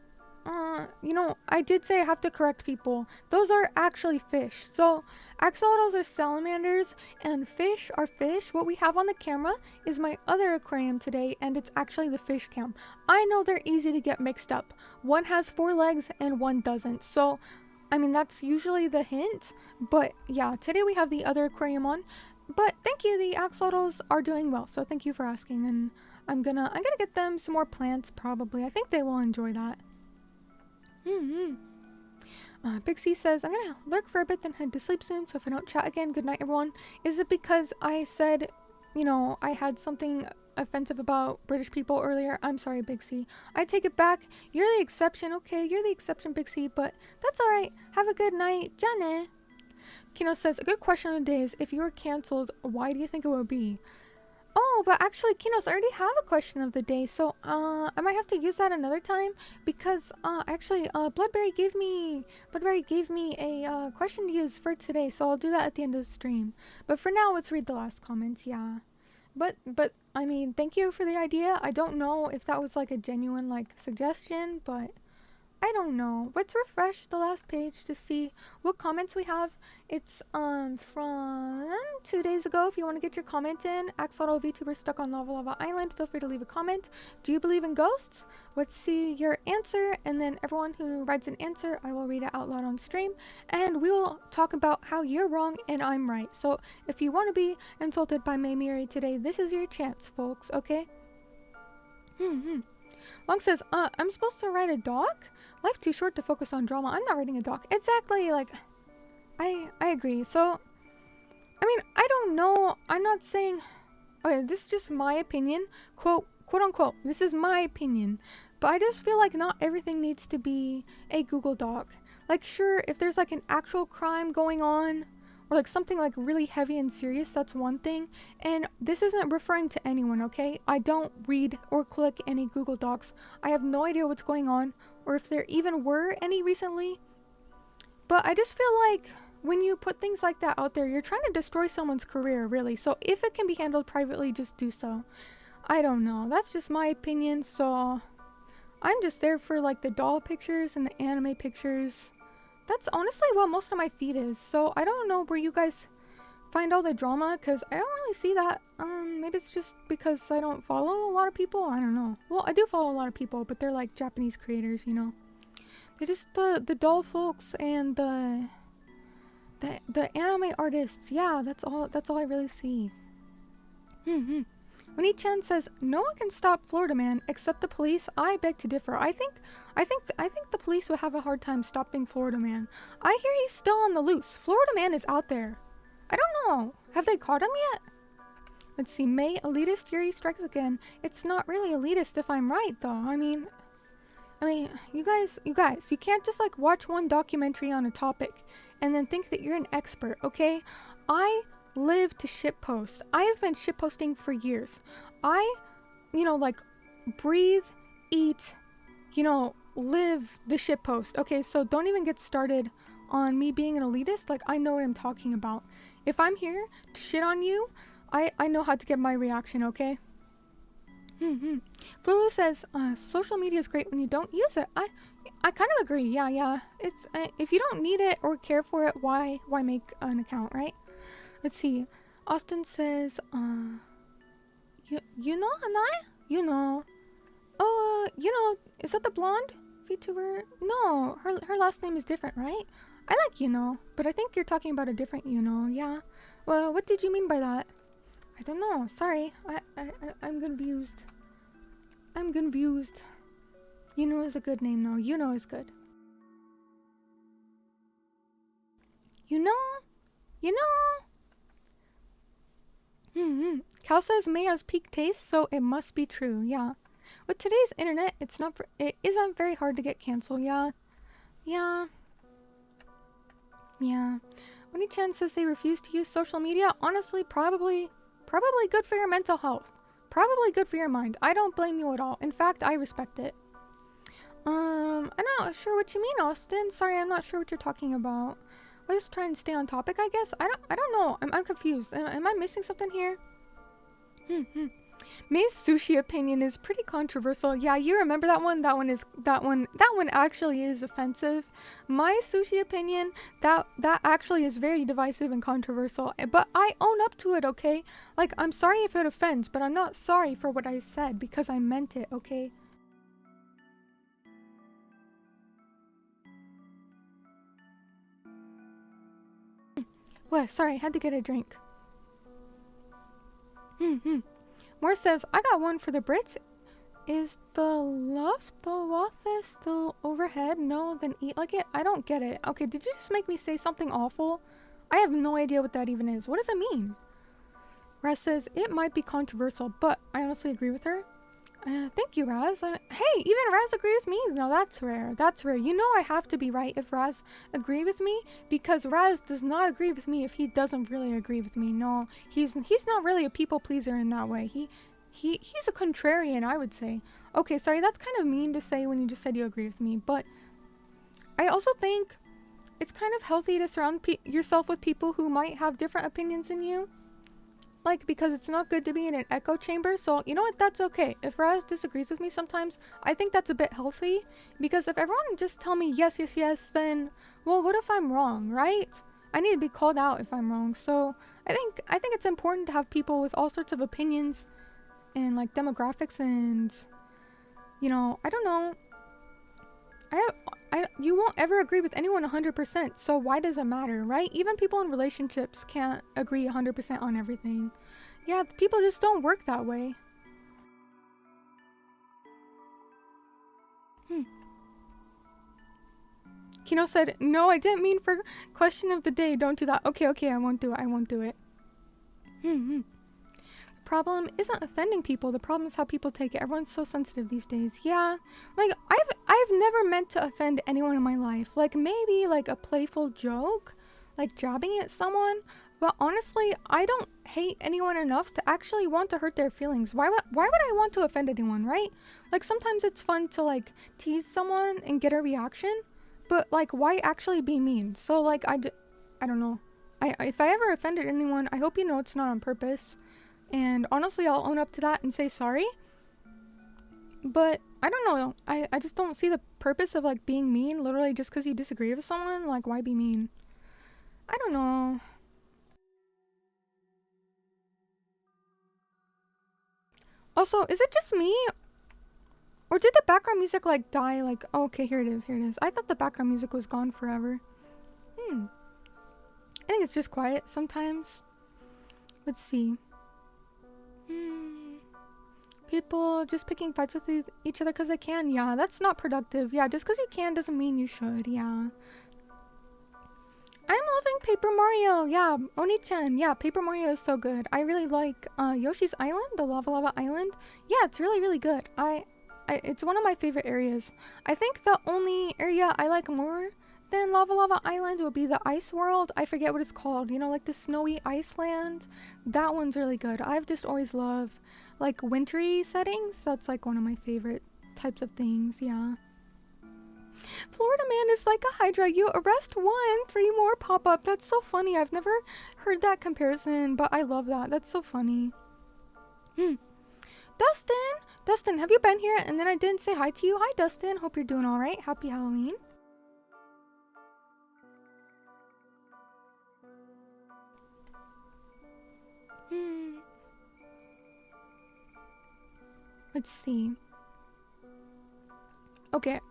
you know, I did say I have to correct people. Those are actually fish. So, axolotls are salamanders, and fish are fish. What we have on the camera is my other aquarium today, and it's actually the fish cam. I know they're easy to get mixed up. One has 4 legs, and one doesn't. So, I mean, that's usually the hint. But, yeah, today we have the other aquarium on. But, thank you, the axolotls are doing well. So, thank you for asking, and I'm gonna get them some more plants, probably. I think they will enjoy that. Big C says, I'm gonna lurk for a bit then head to sleep soon, so if I don't chat again, good night everyone. Is it because I said, you know, I had something offensive about British people earlier? I'm sorry, Big C. I take it back. You're the exception, okay? You're the exception, Big C, but that's alright. Have a good night. Jane. Kino says, a good question of the day is, if you were cancelled, why do you think it would be? Oh, but actually, Kinos, I already have a question of the day, so, I might have to use that another time, because, actually, Bloodberry gave me a, question to use for today, so I'll do that at the end of the stream. But for now, let's read the last comments, yeah. But, I mean, thank you for the idea. I don't know if that was, like, a genuine, like, suggestion, but I don't know. Let's refresh the last page to see what comments we have. It's from 2 days ago. If you want to get your comment in, Axolotl VTuber stuck on Lava Island. Feel free to leave a comment. Do you believe in ghosts? Let's see your answer, and then everyone who writes an answer, I will read it out loud on stream, and we will talk about how you're wrong and I'm right. So if you want to be insulted by Mei Miyuri today, this is your chance, folks. Okay? Long says, I'm supposed to write a doc? Life too short to focus on drama. I'm not writing a doc. Exactly, like, I agree. So, I mean, I don't know. I'm not saying, okay, this is just my opinion. Quote quote unquote, this is my opinion, but I just feel like not everything needs to be a Google Doc. Like, sure, if there's like an actual crime going on, or like something like really heavy and serious, that's one thing. And this isn't referring to anyone, okay? I don't read or click any Google Docs. I have no idea what's going on, or if there even were any recently. But I just feel like when you put things like that out there, you're trying to destroy someone's career, really. So if it can be handled privately, just do so. I don't know. That's just my opinion. So I'm just there for like the doll pictures and the anime pictures. That's honestly what most of my feed is. So I don't know where you guys find all the drama, because I don't really see that. Maybe it's just because I don't follow a lot of people. I don't know. Well, I do follow a lot of people, but they're like Japanese creators, you know. They're just the doll folks and the anime artists. Yeah, that's all I really see. When Chan says no one can stop Florida Man except the police, I beg to differ. I think the police would have a hard time stopping Florida Man. I hear he's still on the loose. Florida Man is out there. I don't know. Have they caught him yet? Let's see. Mei, elitist theory strikes again. It's not really elitist if I'm right, though. I mean, you guys, you can't just like watch one documentary on a topic and then think that you're an expert, okay? I live to shitpost. I have been shitposting for years. I, like breathe, eat, live the shitpost. Okay, so don't even get started on me being an elitist. Like, I know what I'm talking about. If I'm here to shit on you, I know how to get my reaction, okay? Flulu says, social media is great when you don't use it. I kind of agree. Yeah. It's if you don't need it or care for it, why make an account, right? Let's see. Austin says, you know, Hanai? Oh, is that the blonde VTuber? No, her last name is different, right? I like but I think you're talking about a different yeah. Well, what did you mean by that? I don't know. Sorry. I'm confused. Is a good name though. Is good. Cal says Mei has peak taste, so it must be true. Yeah. With today's internet, it isn't very hard to get canceled. Yeah. When Chan says they refuse to use social media, honestly, probably good for your mental health. Probably good for your mind. I don't blame you at all. In fact, I respect it. I'm not sure what you mean, Austin. Sorry, I'm not sure what you're talking about. Let's try and stay on topic, I guess. I don't know. I'm confused. Am I missing something here? Mei's sushi opinion is pretty controversial. Yeah, you remember that one? That one actually is offensive. My sushi opinion, that actually is very divisive and controversial. But I own up to it, okay? Like, I'm sorry if it offends, but I'm not sorry for what I said because I meant it, okay? Well, sorry, I had to get a drink. Moore says, I got one for the Brits. Is the waffle still overhead? No, then eat like it? I don't get it. Okay, did you just make me say something awful? I have no idea what that even is. What does it mean? Raz says, it might be controversial, but I honestly agree with her. Thank you, Raz. Hey, even Raz agrees with me? No, that's rare. That's rare. I have to be right if Raz agree with me, because Raz does not agree with me if he doesn't really agree with me. No, he's not really a people pleaser in that way. He's a contrarian, I would say. Okay, sorry, that's kind of mean to say when you just said you agree with me, but I also think it's kind of healthy to surround yourself with people who might have different opinions than you. Like, because it's not good to be in an echo chamber. So, you know what? That's okay. If Raz disagrees with me sometimes, I think that's a bit healthy. Because if everyone just tell me yes, then, well, what if I'm wrong, right? I need to be called out if I'm wrong. So, I think it's important to have people with all sorts of opinions and, like, demographics and, I don't know. You won't ever agree with anyone 100%, so why does it matter, right? Even people in relationships can't agree 100% on everything. Yeah, people just don't work that way. Kino said, no, I didn't mean for question of the day, don't do that. Okay, I won't do it. The problem isn't offending people. The problem is how people take it. Everyone's so sensitive these days. Yeah, like I've never meant to offend anyone in my life. Like maybe like a playful joke, like jabbing at someone. But honestly, I don't hate anyone enough to actually want to hurt their feelings. Why would I want to offend anyone, right? Like sometimes it's fun to like tease someone and get a reaction, but like why actually be mean? So like I don't know. If I ever offended anyone, I hope you know it's not on purpose. And honestly, I'll own up to that and say sorry. But I don't know. I just don't see the purpose of like being mean literally just because you disagree with someone. Like why be mean? I don't know. Also, is it just me? Or did the background music like die? Like, oh, okay, here it is. I thought the background music was gone forever. I think it's just quiet sometimes. Let's see. People just picking fights with each other because they can. Yeah, that's not productive. Yeah, just because you can doesn't mean you should. Yeah. I'm loving Paper Mario. Yeah, Oni-chan. Yeah, Paper Mario is so good. I really like Yoshi's Island, the Lava Island. Yeah, it's really, really good. It's one of my favorite areas. I think the only area I like more than Lava Island would be the Ice World. I forget what it's called. You know, like the snowy Iceland. That one's really good. I've just always loved like wintry settings. That's like one of my favorite types of things. Yeah. Florida man is like a Hydra. You arrest one, 3 more pop up. That's so funny. I've never heard that comparison, but I love that. That's so funny. Dustin, have you been here? And then I didn't say hi to you. Hi, Dustin. Hope you're doing all right. Happy Halloween. Let's see. Okay.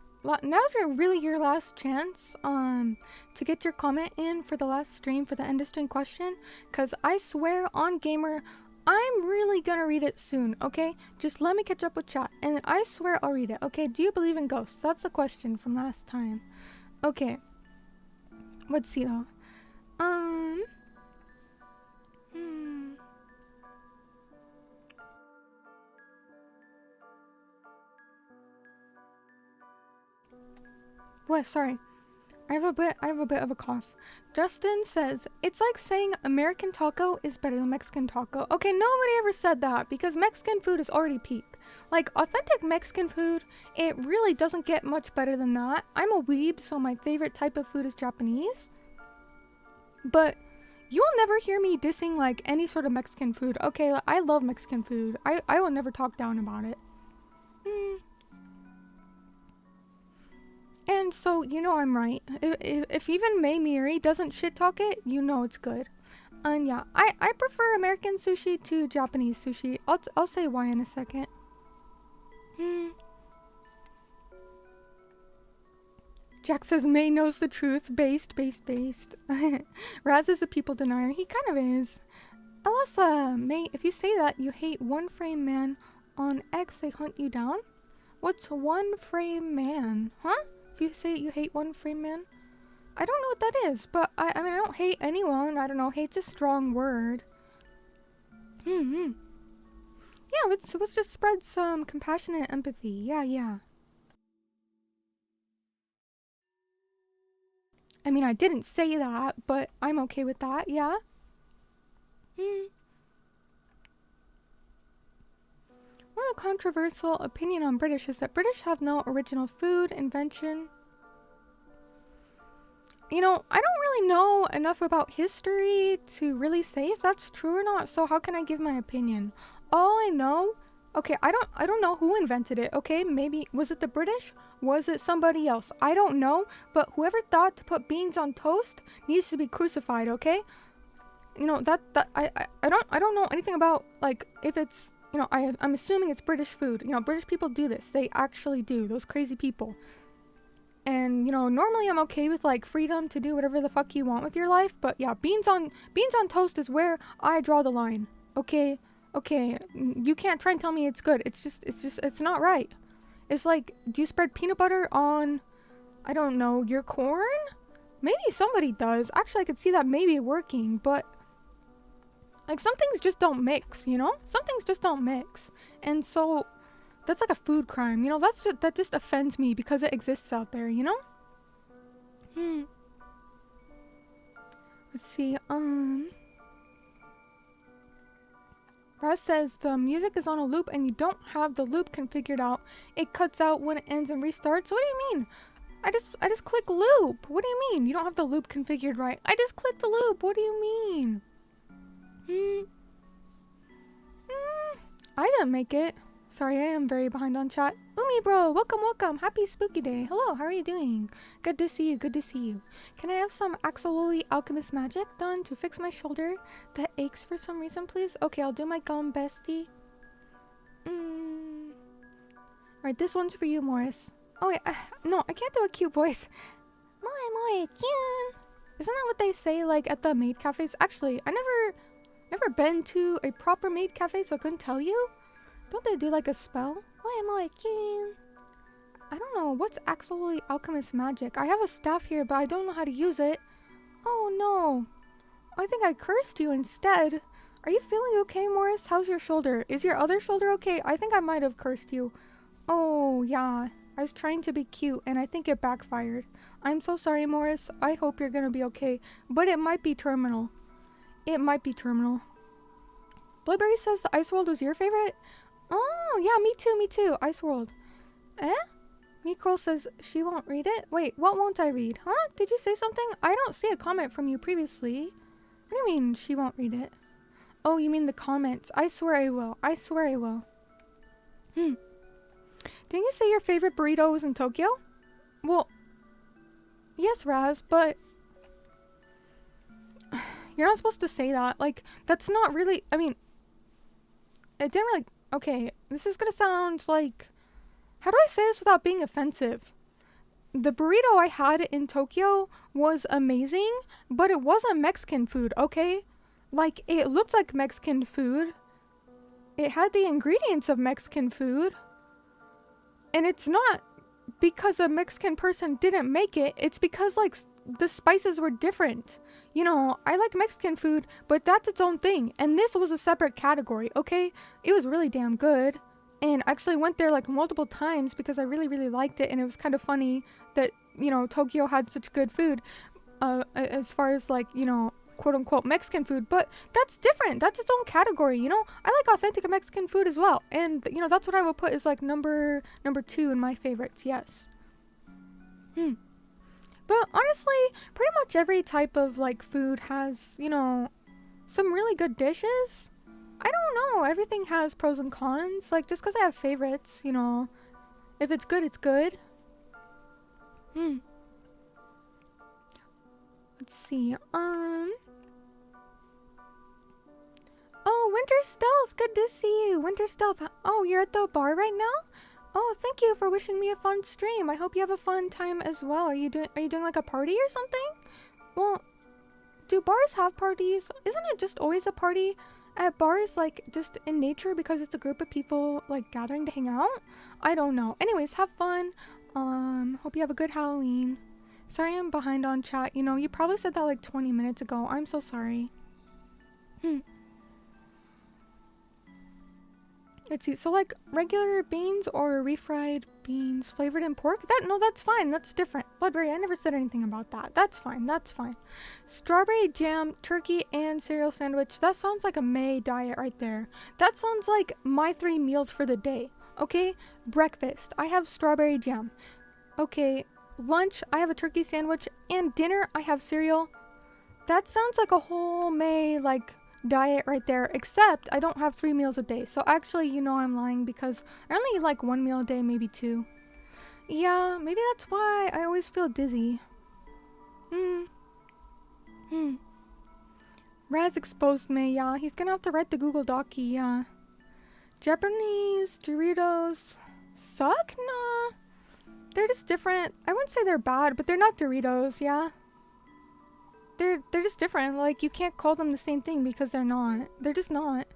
Now's your last chance to get your comment in for the last stream, for the end of stream question, because I swear on Gamer I'm really gonna read it soon. Okay, just let me catch up with chat and I swear I'll read it. Okay, do you believe in ghosts? That's the question from last time. Okay, let's see though. What? Sorry. I have a bit of a cough. Justin says, it's like saying American taco is better than Mexican taco. Okay, nobody ever said that because Mexican food is already peak. Like, authentic Mexican food, it really doesn't get much better than that. I'm a weeb, so my favorite type of food is Japanese. But you'll never hear me dissing, like, any sort of Mexican food. Okay, I love Mexican food. I will never talk down about it. And so, you know I'm right. If even Mei Miyuri doesn't shit talk it, you know it's good. And yeah, I prefer American sushi to Japanese sushi. I'll say why in a second. Jack says Mei knows the truth. Based. Raz is a people denier. He kind of is. Unless, Mei, if you say that you hate one frame man on X, they hunt you down? What's one frame man? Huh? If you say you hate one frame man? I don't know what that is, but I mean, I don't hate anyone. I don't know. Hate's a strong word. Yeah, let's just spread some compassion and empathy. Yeah. I mean, I didn't say that, but I'm okay with that, yeah? One controversial opinion on British is that British have no original food invention. You know, I don't really know enough about history to really say if that's true or not, so how can I give my opinion? All I know, okay, I don't know who invented it, okay? Maybe, was it the British? Was it somebody else? I don't know, but whoever thought to put beans on toast needs to be crucified, okay? You know, I don't know anything about, like, if it's, you know, I'm assuming it's British food. You know, British people do this. They actually do. Those crazy people. And, you know, normally I'm okay with, like, freedom to do whatever the fuck you want with your life. But, yeah, beans on toast is where I draw the line. Okay? Okay. You can't try and tell me it's good. It's not right. It's like, do you spread peanut butter on, I don't know, your corn? Maybe somebody does. Actually, I could see that maybe working, but Like, some things just don't mix, you know? Some things just don't mix. And so, that's like a food crime, you know? That just offends me because it exists out there, you know? Let's see, Raz says the music is on a loop and you don't have the loop configured out. It cuts out when it ends and restarts. What do you mean? I just click loop. What do you mean? You don't have the loop configured right. I just clicked the loop. What do you mean? I didn't make it. Sorry, I am very behind on chat. Umi bro, welcome. Happy spooky day. Hello, how are you doing? Good to see you. Can I have some axololi alchemist magic done to fix my shoulder that aches for some reason, please? Okay, I'll do my gum bestie. Alright, this one's for you, Morris. Oh wait, no, I can't do a cute voice. Moi, cute. Isn't that what they say, like, at the maid cafes? Actually, I never been to a proper maid cafe, so I couldn't tell you. Don't they do like a spell? Moi, cute. I don't know, what's axolotl alchemist magic? I have a staff here, but I don't know how to use it. Oh no. I think I cursed you instead. Are you feeling okay, Morris? How's your shoulder? Is your other shoulder okay? I think I might have cursed you. Oh, yeah. I was trying to be cute, and I think it backfired. I'm so sorry, Morris. I hope you're gonna be okay. But it might be terminal. Blueberry says the Ice World was your favorite? Oh, yeah, me too. Ice World. Eh? Mikro says she won't read it? Wait, what won't I read? Huh? Did you say something? I don't see a comment from you previously. What do you mean she won't read it? Oh, you mean the comments. I swear I will. Didn't you say your favorite burrito was in Tokyo? Well, yes, Raz, but you're not supposed to say that. Like, that's not really, I mean, it didn't really, okay, this is gonna sound like, how do I say this without being offensive? The burrito I had in Tokyo was amazing, but it wasn't Mexican food, okay? Like, it looked like Mexican food. It had the ingredients of Mexican food. And it's not because a Mexican person didn't make it. It's because, like, the spices were different. You know, I like Mexican food, but that's its own thing. And this was a separate category, okay? It was really damn good. And I actually went there, like, multiple times because I really, really liked it. And it was kind of funny that, you know, Tokyo had such good food. As far as, like, you know, quote-unquote Mexican food, but that's different. That's its own category, you know? I like authentic Mexican food as well, and, you know, that's what I would put as, like, number 2 in my favorites, yes. But honestly, pretty much every type of, like, food has, you know, some really good dishes. I don't know, everything has pros and cons, like, just because I have favorites, you know, if it's good, it's good. Let's see, oh, Winter Stealth, good to see you. Winter Stealth, oh, you're at the bar right now? Oh, thank you for wishing me a fun stream. I hope you have a fun time as well. Are you doing like a party or something? Well, do bars have parties? Isn't it just always a party at bars, like, just in nature because it's a group of people, like, gathering to hang out? I don't know. Anyways, have fun. Hope you have a good Halloween. Sorry I'm behind on chat. You know, you probably said that like 20 minutes ago. I'm so sorry. Let's see, so like regular beans or refried beans flavored in pork? No, that's fine, that's different. Bloodberry, I never said anything about that. That's fine. Strawberry jam, turkey, and cereal sandwich. That sounds like a May diet right there. That sounds like my 3 meals for the day. Okay, breakfast, I have strawberry jam. Okay, lunch, I have a turkey sandwich, and dinner, I have cereal. That sounds like a whole May, like, diet right there, except I don't have 3 meals a day. So actually, you know, I'm lying because I only eat like 1 meal a day, maybe 2. Yeah, maybe that's why I always feel dizzy. Raz exposed me, yeah. He's gonna have to write the Google Docie, yeah. Japanese Doritos suck? Nah. They're just different. I wouldn't say they're bad, but they're not Doritos, yeah. They're just different. Like, you can't call them the same thing because they're not. They're just not.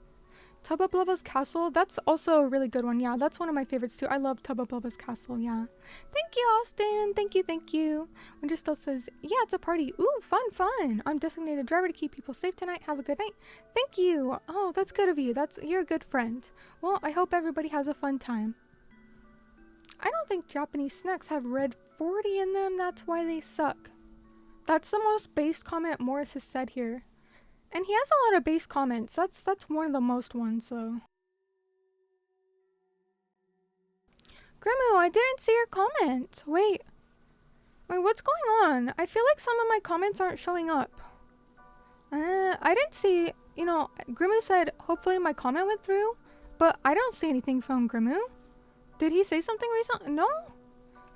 Tubba Blubba's Castle, that's also a really good one. Yeah, that's one of my favorites too. I love Tubba Blubba's Castle, yeah. Thank you, Austin. Thank you, thank you. Winter still says, yeah, it's a party. Ooh, fun, fun. I'm designated driver to keep people safe tonight. Have a good night. Thank you. Oh, that's good of you. You're a good friend. Well, I hope everybody has a fun time. I don't think Japanese snacks have red 40 in them. That's why they suck. That's the most based comment Morris has said here. And he has a lot of base comments. That's one of the most ones, so. Grimu, I didn't see your comment. Wait, what's going on? I feel like some of my comments aren't showing up. I didn't see, you know, Grimu said, hopefully my comment went through, but I don't see anything from Grimu. Did he say something recently? No?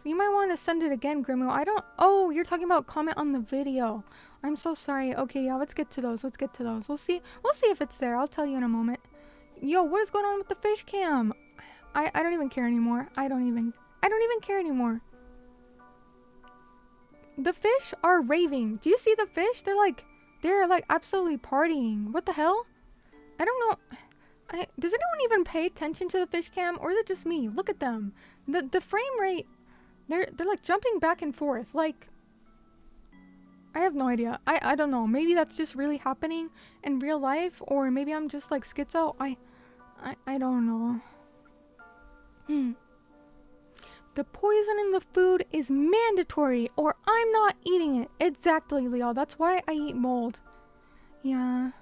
So you might want to send it again, Grimu. Oh, you're talking about comment on the video. I'm so sorry. Okay, yeah, let's get to those. We'll see if it's there. I'll tell you in a moment. Yo, what is going on with the fish cam? I don't even care anymore. I don't even care anymore. The fish are raving. Do you see the fish? They're like absolutely partying. What the hell? I don't know. Does anyone even pay attention to the fish cam, or is it just me? Look at them. The frame rate, they're like jumping back and forth. Like, I have no idea. I don't know. Maybe that's just really happening in real life, or maybe I'm just like schizo. I don't know. The poison in the food is mandatory, or I'm not eating it. Exactly, Leo. That's why I eat mold. Yeah.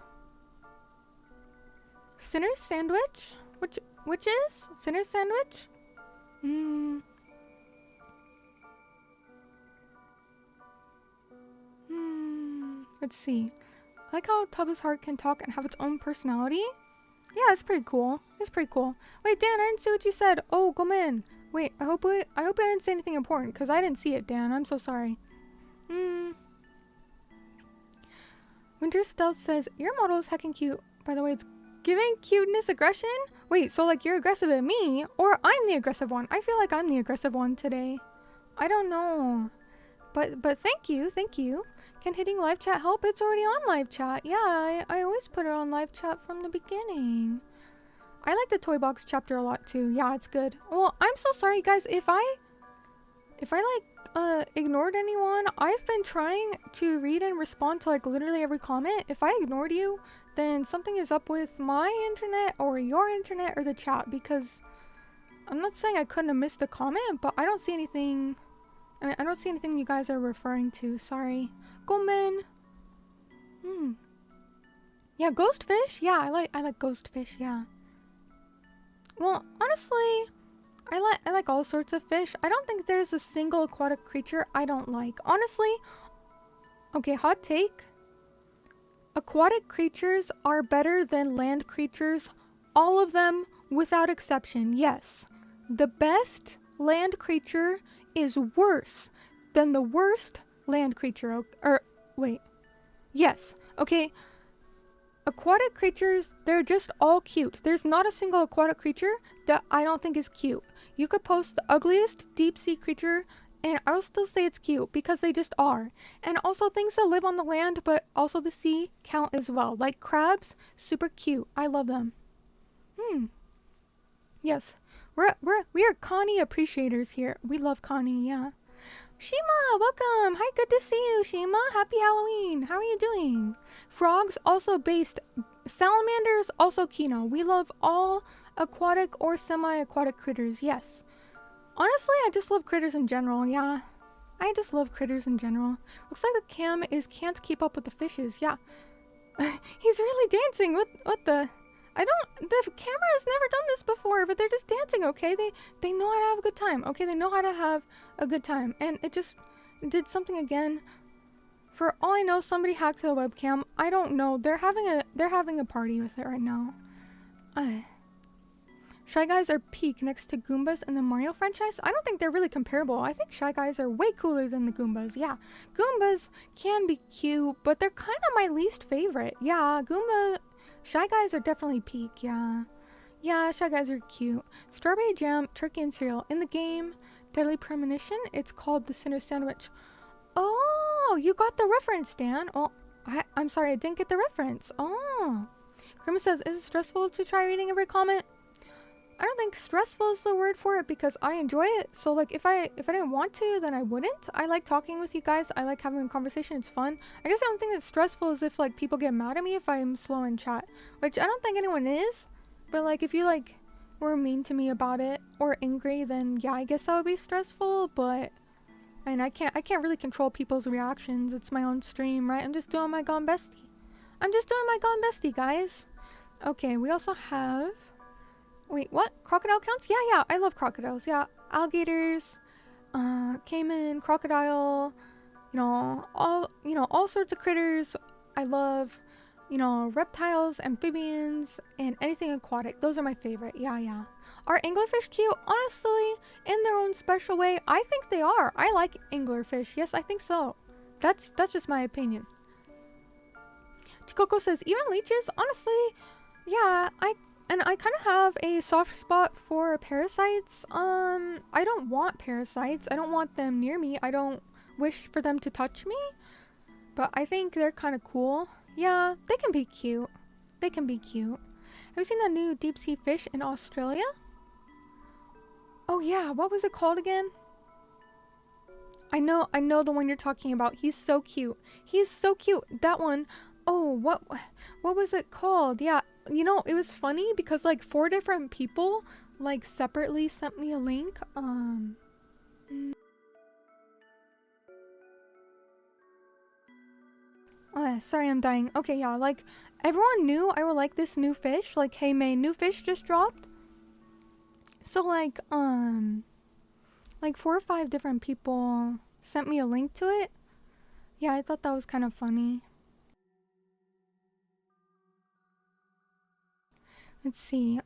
Sinner's sandwich? Which is? Sinner's sandwich? Let's see. I like how Tubba's heart can talk and have its own personality. Yeah, it's pretty cool. Wait, Dan, I didn't see what you said. Oh, come in. Wait, I hope I didn't say anything important, because I didn't see it, Dan. I'm so sorry. Winter Stealth says, your model is heckin' cute. By the way, it's giving cuteness aggression? Wait, so like you're aggressive at me, or I'm the aggressive one? I feel like I'm the aggressive one today. I don't know. But thank you. Can hitting live chat help? It's already on live chat. Yeah, I always put it on live chat from the beginning. I like the toy box chapter a lot too. Yeah, it's good. Well, I'm so sorry guys if I ignored anyone. I've been trying to read and respond to like literally every comment. If I ignored you, then something is up with my internet or your internet or the chat, because I'm not saying I couldn't have missed a comment, but I don't see anything. I mean, I don't see anything you guys are referring to. Sorry. Gomen. Yeah, ghostfish. Yeah, I like ghostfish. Yeah. Well, honestly, I like all sorts of fish. I don't think there's a single aquatic creature I don't like. Honestly, okay, hot take. Aquatic creatures are better than land creatures. All of them, without exception. Yes. The best land creature is worse than the worst land creature. Wait. Yes. Okay. Aquatic creatures, they're just all cute. There's not a single aquatic creature that I don't think is cute. You could post the ugliest deep sea creature and I'll still say it's cute, because they just are. And also things that live on the land but also the sea count as well. Like crabs, super cute. I love them. Yes. We are Connie appreciators here. We love Connie, yeah. Shima, welcome. Hi, good to see you, Shima. Happy Halloween. How are you doing? Frogs also based. Salamanders also Kino. We love all aquatic or semi-aquatic critters, yes. Honestly, I just love critters in general, yeah. I just love critters in general. Looks like the cam can't keep up with the fishes, yeah. He's really dancing. What the... the camera has never done this before, but they're just dancing, okay? They know how to have a good time, okay? They know how to have a good time. And it just did something again. For all I know, somebody hacked the webcam. I don't know. They're having a party with it right now. Shy Guys are peak next to Goombas in the Mario franchise. I don't think they're really comparable. I think Shy Guys are way cooler than the Goombas. Yeah, Goombas can be cute, but they're kind of my least favorite. Yeah, Shy Guys are definitely peak, yeah. Yeah, Shy Guys are cute. Strawberry jam, turkey and cereal. In the game, Deadly Premonition, it's called the Sinner Sandwich. Oh, you got the reference, Dan. Oh, I'm sorry, I didn't get the reference. Oh. Grimace says, is it stressful to try reading every comment? I don't think stressful is the word for it because I enjoy it. So like if I didn't want to, then I wouldn't. I like talking with you guys. I like having a conversation. It's fun. I guess I don't think it's stressful is if like people get mad at me if I'm slow in chat, which I don't think anyone is. But like if you like were mean to me about it or angry, then yeah, I guess that would be stressful. But I mean, I can't really control people's reactions. It's my own stream, right? I'm just doing my Gone Bestie. I'm just doing my Gone Bestie, guys. Okay, we also have... Wait, what? Crocodile counts? Yeah, I love crocodiles. Yeah, alligators, caiman, crocodile, all sorts of critters. I love, reptiles, amphibians, and anything aquatic. Those are my favorite. Yeah. Are anglerfish cute? Honestly, in their own special way, I think they are. I like anglerfish. Yes, I think so. That's just my opinion. Chikoko says, even leeches? Honestly, yeah, I kind of have a soft spot for parasites. I don't want parasites. I don't want them near me. I don't wish for them to touch me. But I think they're kind of cool. Yeah, they can be cute. They can be cute. Have you seen that new deep sea fish in Australia? Oh yeah, what was it called again? I know the one you're talking about. He's so cute. He's so cute. That one. Oh, what was it called? Yeah. It was funny because like 4 different people like separately sent me a link. Oh, sorry, I'm dying. Okay, yeah, like everyone knew I would like this new fish. Like, hey Mei, new fish just dropped. So like 4 or 5 different people sent me a link to it. Yeah, I thought that was kind of funny. Let's see,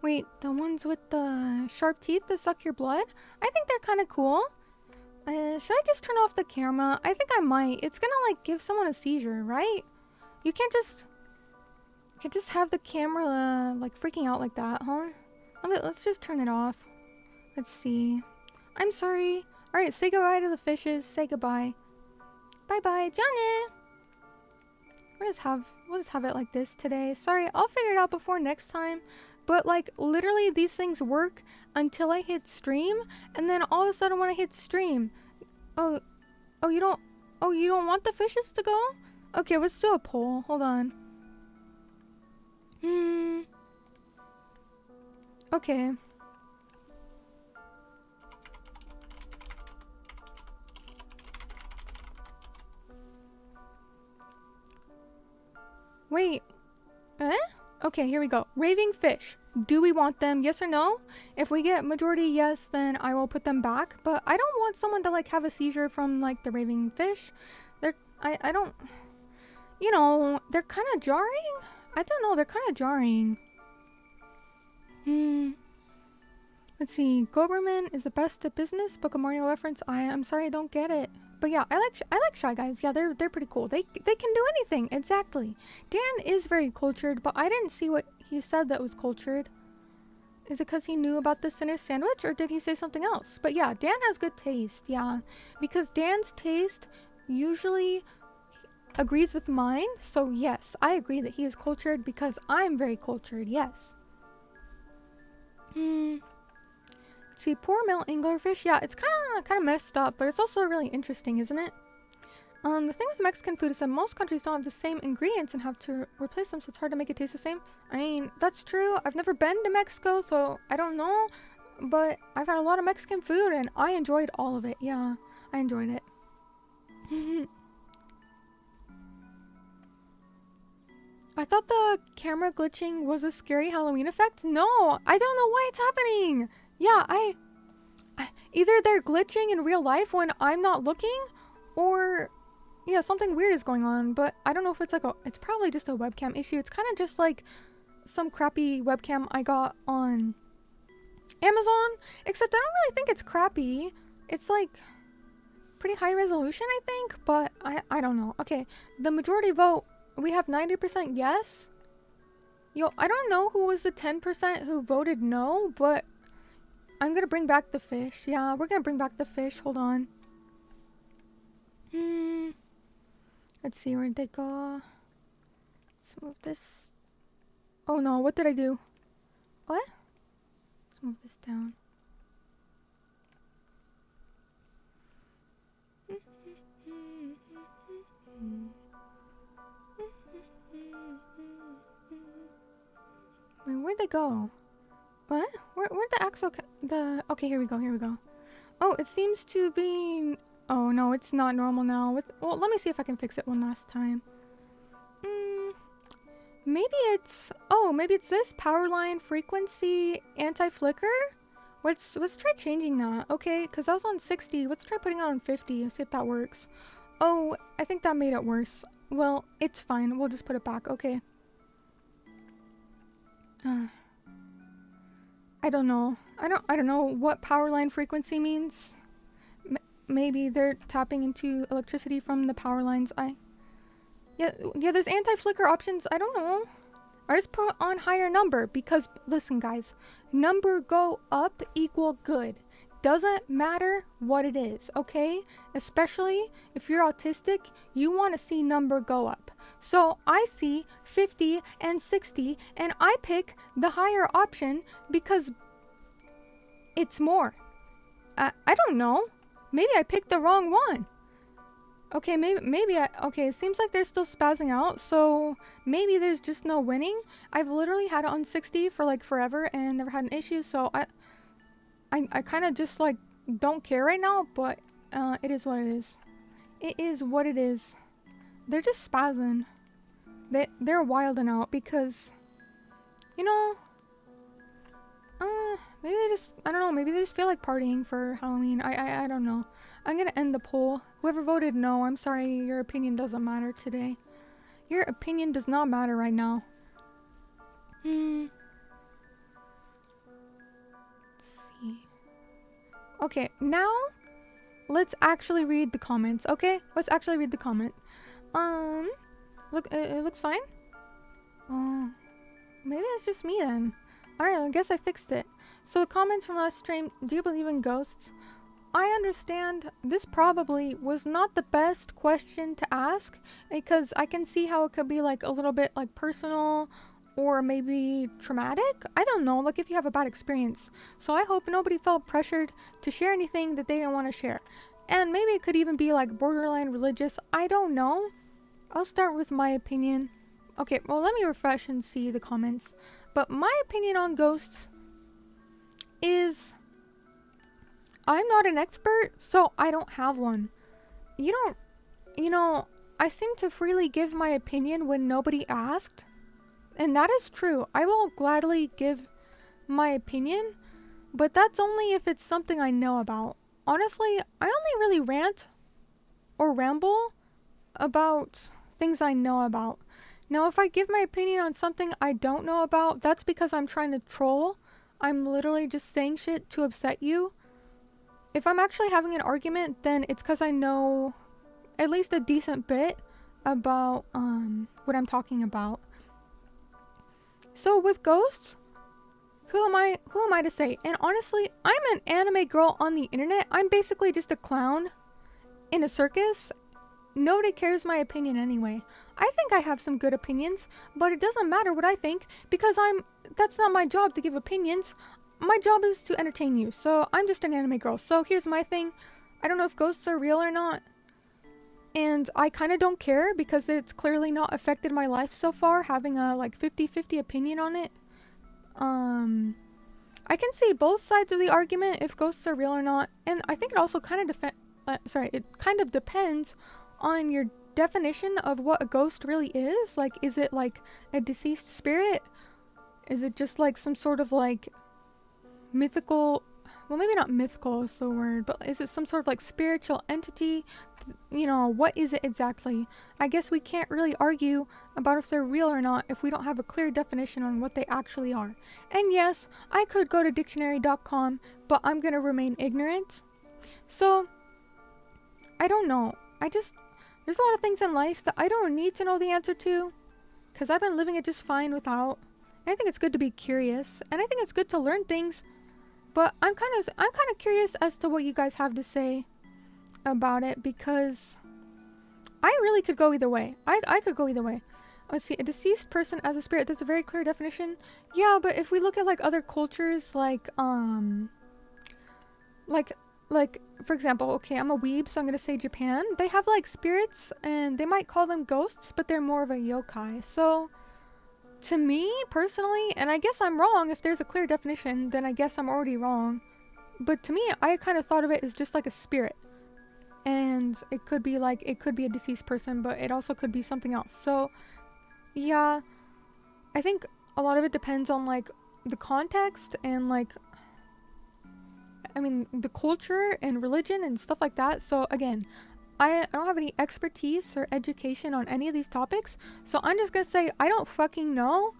wait, the ones with the sharp teeth that suck your blood? I think they're kind of cool. Should I just turn off the camera? I think I might. It's gonna like give someone a seizure, right? You can't just have the camera like freaking out like that, huh? Let's just turn it off. Let's see. I'm sorry. Alright, say goodbye to the fishes. Say goodbye. Bye-bye, Johnny! We'll just have it like this today. Sorry, I'll figure it out before next time. But like, literally these things work until I hit stream, and then all of a sudden when I hit stream... Oh, you don't want the fishes to go? Okay, let's do a poll. Hold on. Okay. Wait. Okay, here we go. Raving fish. Do we want them? Yes or no? If we get majority yes, then I will put them back. But I don't want someone to like have a seizure from like the raving fish. I don't... they're kind of jarring? I don't know, they're kind of jarring. Let's see. Goberman is the best at business. Book of Mario reference. I'm sorry, I don't get it. But yeah, I like Shy Guys. Yeah, they're pretty cool. They can do anything. Exactly. Dan is very cultured, but I didn't see what he said that was cultured. Is it because he knew about the Sinner sandwich, or did he say something else? But yeah, Dan has good taste. Yeah, because Dan's taste usually agrees with mine. So yes, I agree that he is cultured because I'm very cultured. Yes. See, poor male anglerfish. Yeah, it's kind of messed up, but it's also really interesting, isn't it? The thing with Mexican food is that most countries don't have the same ingredients and have to replace them, so it's hard to make it taste the same. I mean, that's true. I've never been to Mexico, so I don't know, but I've had a lot of Mexican food, and I enjoyed all of it. Yeah, I enjoyed it. I thought the camera glitching was a scary Halloween effect. No, I don't know why it's happening. Yeah, either they're glitching in real life when I'm not looking, or yeah, something weird is going on, but I don't know if it's like it's probably just a webcam issue. It's kind of just like some crappy webcam I got on Amazon, except I don't really think it's crappy. It's like pretty high resolution, I think, but I don't know. Okay, the majority vote, we have 90% yes. Yo, I don't know who was the 10% who voted no, but I'm gonna bring back the fish. Yeah, we're gonna bring back the fish. Hold on. Let's see, where'd they go? Let's move this. Oh no, what did I do? What? Let's move this down. Wait, where'd they go? What? Where'd the okay, here we go. Oh, it seems to be... Oh no, it's not normal now. Well, let me see if I can fix it one last time. Maybe it's... Oh, maybe it's this power line frequency anti-flicker? Let's try changing that. Okay, because I was on 60. Let's try putting it on 50 and see if that works. Oh, I think that made it worse. Well, it's fine. We'll just put it back. Okay. I don't know. I don't know what power line frequency means. Maybe they're tapping into electricity from the power lines. Yeah, there's anti-flicker options. I don't know. I just put on higher number because, listen guys, number go up equal good. Doesn't matter what it is, okay? Especially if you're autistic, you want to see number go up. So I see 50 and 60 and I pick the higher option because it's more. I don't know. Maybe I picked the wrong one. Okay, okay, it seems like they're still spazzing out, so maybe there's just no winning. I've literally had it on 60 for like forever and never had an issue, so I kind of just like don't care right now, but it is what it is. It is what it is. They're just spazzing. They're wilding out because, you know, maybe they just, I don't know, maybe they just feel like partying for Halloween. I don't know. I'm gonna end the poll. Whoever voted no, I'm sorry, your opinion doesn't matter today. Your opinion does not matter right now. Let's see. Okay, now let's actually read the comments, okay? Let's actually read the comment. Look, it looks fine? Oh, maybe it's just me then. Alright, I guess I fixed it. So the comments from last stream, do you believe in ghosts? I understand this probably was not the best question to ask because I can see how it could be like a little bit like personal or maybe traumatic. I don't know, like if you have a bad experience. So I hope nobody felt pressured to share anything that they didn't want to share. And maybe it could even be like borderline religious. I don't know. I'll start with my opinion. Okay, well let me refresh and see the comments. But my opinion on ghosts is... I'm not an expert, so I don't have one. You know, I seem to freely give my opinion when nobody asked. And that is true. I will gladly give my opinion, but that's only if it's something I know about. Honestly, I only really rant or ramble about things I know about. Now, if I give my opinion on something I don't know about, that's because I'm trying to troll. I'm literally just saying shit to upset you. If I'm actually having an argument, then it's because I know at least a decent bit about what I'm talking about. So with ghosts, who am I to say? And honestly, I'm an anime girl on the internet. I'm basically just a clown in a circus. Nobody cares my opinion anyway. I think I have some good opinions, but it doesn't matter what I think because that's not my job to give opinions. My job is to entertain you, so I'm just an anime girl. So here's my thing. I don't know if ghosts are real or not. And I kind of don't care because it's clearly not affected my life so far, having a like 50-50 opinion on it. I can see both sides of the argument if ghosts are real or not. And I think it also kind of depends on your definition of what a ghost really is. Like, is it like a deceased spirit? Is it just like some sort of like mythical, well maybe not mythical is the word, but is it some sort of like spiritual entity? You know, what is it exactly? I guess we can't really argue about if they're real or not if we don't have a clear definition on what they actually are. And yes, I could go to dictionary.com, but I'm gonna remain ignorant. So, I don't know. There's a lot of things in life that I don't need to know the answer to, because I've been living it just fine without. And I think it's good to be curious, and I think it's good to learn things. But I'm kind of curious as to what you guys have to say about it, because I really could go either way. I could go either way. Let's see, a deceased person as a spirit. That's a very clear definition. Yeah, but if we look at like other cultures, like for example, okay, I'm a weeb, so I'm gonna say Japan. They have like spirits, and they might call them ghosts, but they're more of a yokai. So, to me personally, and I guess I'm wrong. If there's a clear definition, then I guess I'm already wrong. But to me, I kind of thought of it as just like a spirit. And it could be a deceased person, but it also could be something else. So, yeah, I think a lot of it depends on like the context and like, I mean, the culture and religion and stuff like that. So again, I don't have any expertise or education on any of these topics. So I'm just gonna say I don't fucking know,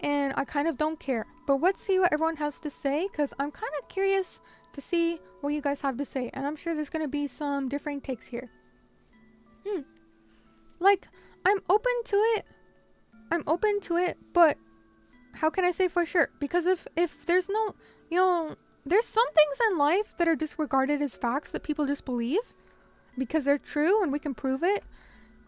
and I kind of don't care. But let's see what everyone has to say, because I'm kind of curious to see what you guys have to say, and I'm sure there's gonna be some differing takes here. Like, I'm open to it, but how can I say for sure? Because if there's no, you know, there's some things in life that are disregarded as facts that people just believe because they're true and we can prove it.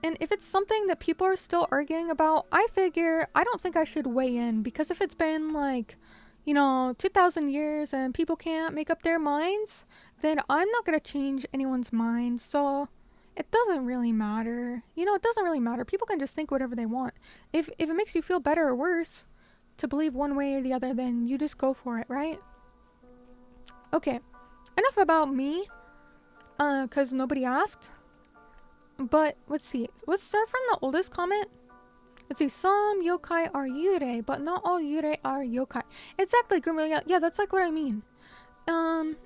And if it's something that people are still arguing about, I figure I don't think I should weigh in, because if it's been like, you know, 2,000 years and people can't make up their minds, then I'm not going to change anyone's mind. So it doesn't really matter. You know, it doesn't really matter. People can just think whatever they want. If it makes you feel better or worse to believe one way or the other, then you just go for it, right? Okay, enough about me, because nobody asked. But let's see. Let's start from the oldest comment. Let's see. Some yokai are yurei, but not all yurei are yokai. Exactly, Grimu. Yeah, that's like what I mean. Grimu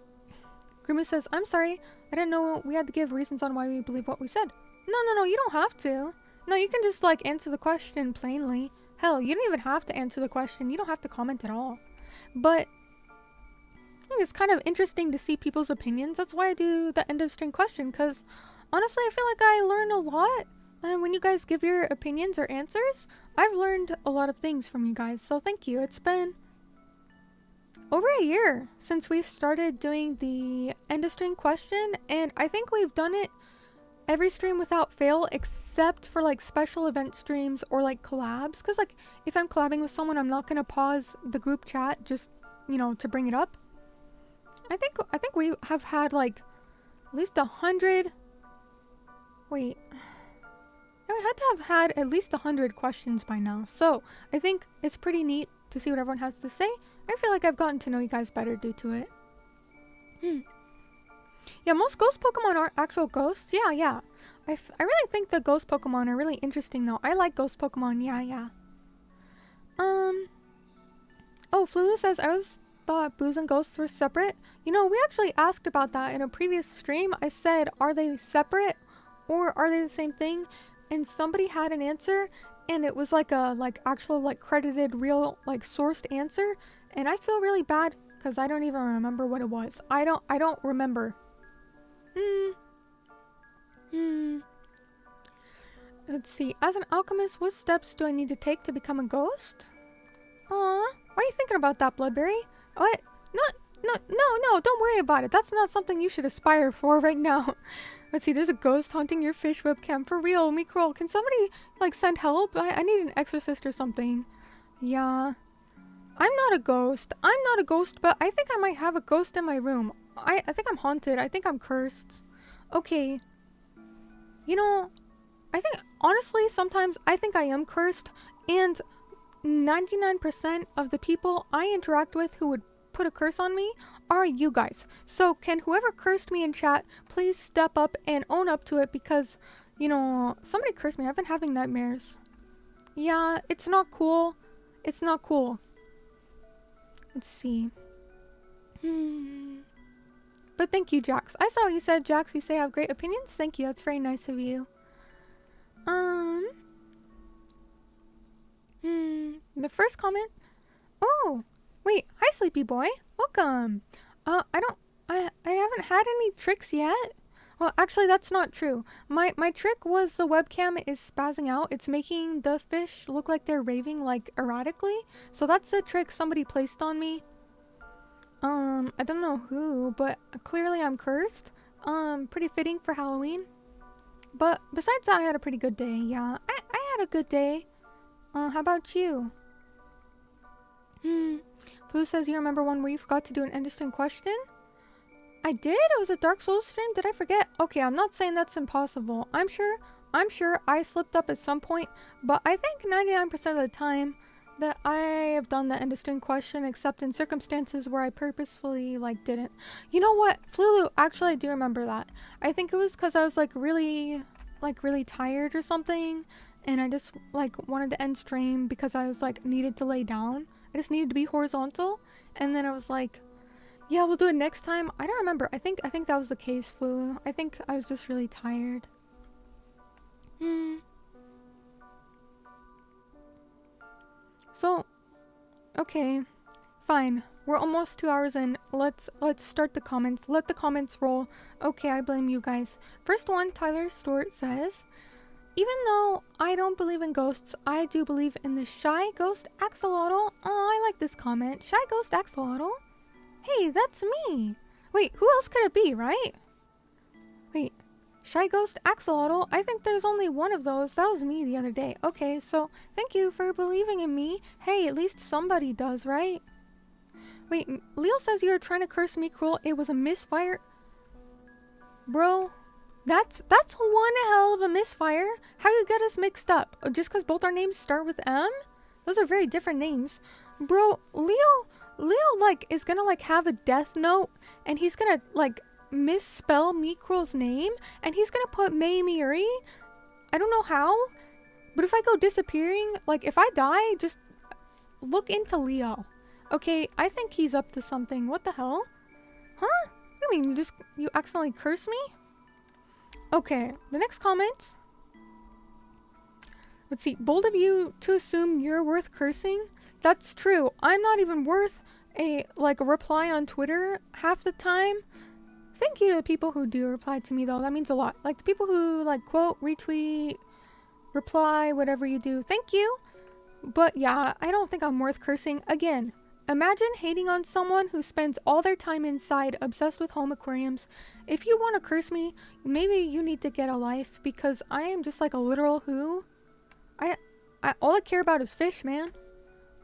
says, I'm sorry. I didn't know we had to give reasons on why we believe what we said. No, you don't have to. No, you can just, like, answer the question plainly. Hell, you don't even have to answer the question. You don't have to comment at all. But I think it's kind of interesting to see people's opinions. That's why I do the end of string question, because honestly, I feel like I learn a lot. And when you guys give your opinions or answers, I've learned a lot of things from you guys. So thank you. It's been over a year since we started doing the end of string question, and I think we've done it every stream without fail, except for like special event streams or like collabs. Because like if I'm collabing with someone, I'm not gonna pause the group chat just, you know, to bring it up. I think we have had like at least 100. Wait, we had to have had at least 100 questions by now. So I think it's pretty neat to see what everyone has to say. I feel like I've gotten to know you guys better due to it. Yeah, most ghost Pokemon aren't actual ghosts. Yeah. I really think the ghost Pokemon are really interesting though. I like ghost Pokemon. Yeah. Oh, Flulu says, I always thought boos and ghosts were separate. You know, we actually asked about that in a previous stream. I said, are they separate or are they the same thing? And somebody had an answer, and it was like a actual credited real sourced answer, and I feel really bad because I don't even remember what it was. I don't remember. Let's see. As an alchemist, what steps do I need to take to become a ghost? Why are you thinking about that, Bloodberry? What? No, don't worry about it. That's not something you should aspire for right now. Let's see, there's a ghost haunting your fish webcam. For real, me crawl. Can somebody, send help? I need an exorcist or something. Yeah. I'm not a ghost, but I think I might have a ghost in my room. I think I'm haunted. I think I'm cursed. Okay. You know, I think, honestly, sometimes I think I am cursed, and 99% of the people I interact with who would put a curse on me are you guys. So can whoever cursed me in chat please step up and own up to it, because, you know, somebody cursed me. I've been having nightmares. Yeah, it's not cool. It's not cool. Let's see. But thank you, Jax. I saw what you said, Jax. You say I have great opinions. Thank you. That's very nice of you. The first comment. Oh, wait. Hi, Sleepy Boy. Welcome. I haven't had any tricks yet. Well, actually, that's not true. My trick was the webcam is spazzing out. It's making the fish look like they're raving, erratically. So that's the trick somebody placed on me. I don't know who, but clearly I'm cursed. Pretty fitting for Halloween. But besides that, I had a pretty good day. Yeah, I had a good day. How about you? Flu says you remember one where you forgot to do an interesting question? I did? It was a Dark Souls stream? Did I forget? Okay, I'm not saying that's impossible. I'm sure I slipped up at some point, but I think 99% of the time that I have done the interesting question, except in circumstances where I purposefully, like, didn't. You know what? Flulu, actually I do remember that. I think it was because I was, like, really tired or something, and I just, like, wanted to end stream because I was, like, needed to lay down. I just needed to be horizontal, and then I was like, yeah, we'll do it next time. I don't remember. I think that was the case, Flu. I think I was just really tired. So, okay, fine. We're almost 2 hours in. Let's start the comments. Let the comments roll. Okay, I blame you guys. First one, Tyler Stewart says, even though I don't believe in ghosts, I do believe in the shy ghost axolotl. Oh, I like this comment. Shy ghost axolotl? Hey, that's me. Wait, who else could it be, right? Wait, shy ghost axolotl? I think there's only one of those. That was me the other day. Okay, so thank you for believing in me. Hey, at least somebody does, right? Wait, Leo says you're trying to curse me cruel. It was a misfire. Bro, that's one hell of a misfire. How you get us mixed up? Just because both our names start with M? Those are very different names. Bro, Leo, like, is gonna, like, have a death note, and he's gonna, like, misspell Mikrul's name, and he's gonna put Mei Miyuri. I don't know how, but if I go disappearing, like, if I die, just look into Leo. Okay, I think he's up to something. What the hell? Huh? What do you mean, you accidentally curse me? Okay, the next comment. Let's see, bold of you to assume you're worth cursing. That's true. I'm not even worth a reply on Twitter half the time. Thank you to the people who do reply to me, though. That means a lot. Like, the people who, like, quote, retweet, reply, whatever you do. Thank you. But yeah, I don't think I'm worth cursing. Again, imagine hating on someone who spends all their time inside, obsessed with home aquariums. If you want to curse me, maybe you need to get a life, because I am just like a literal who. All I care about is fish, man.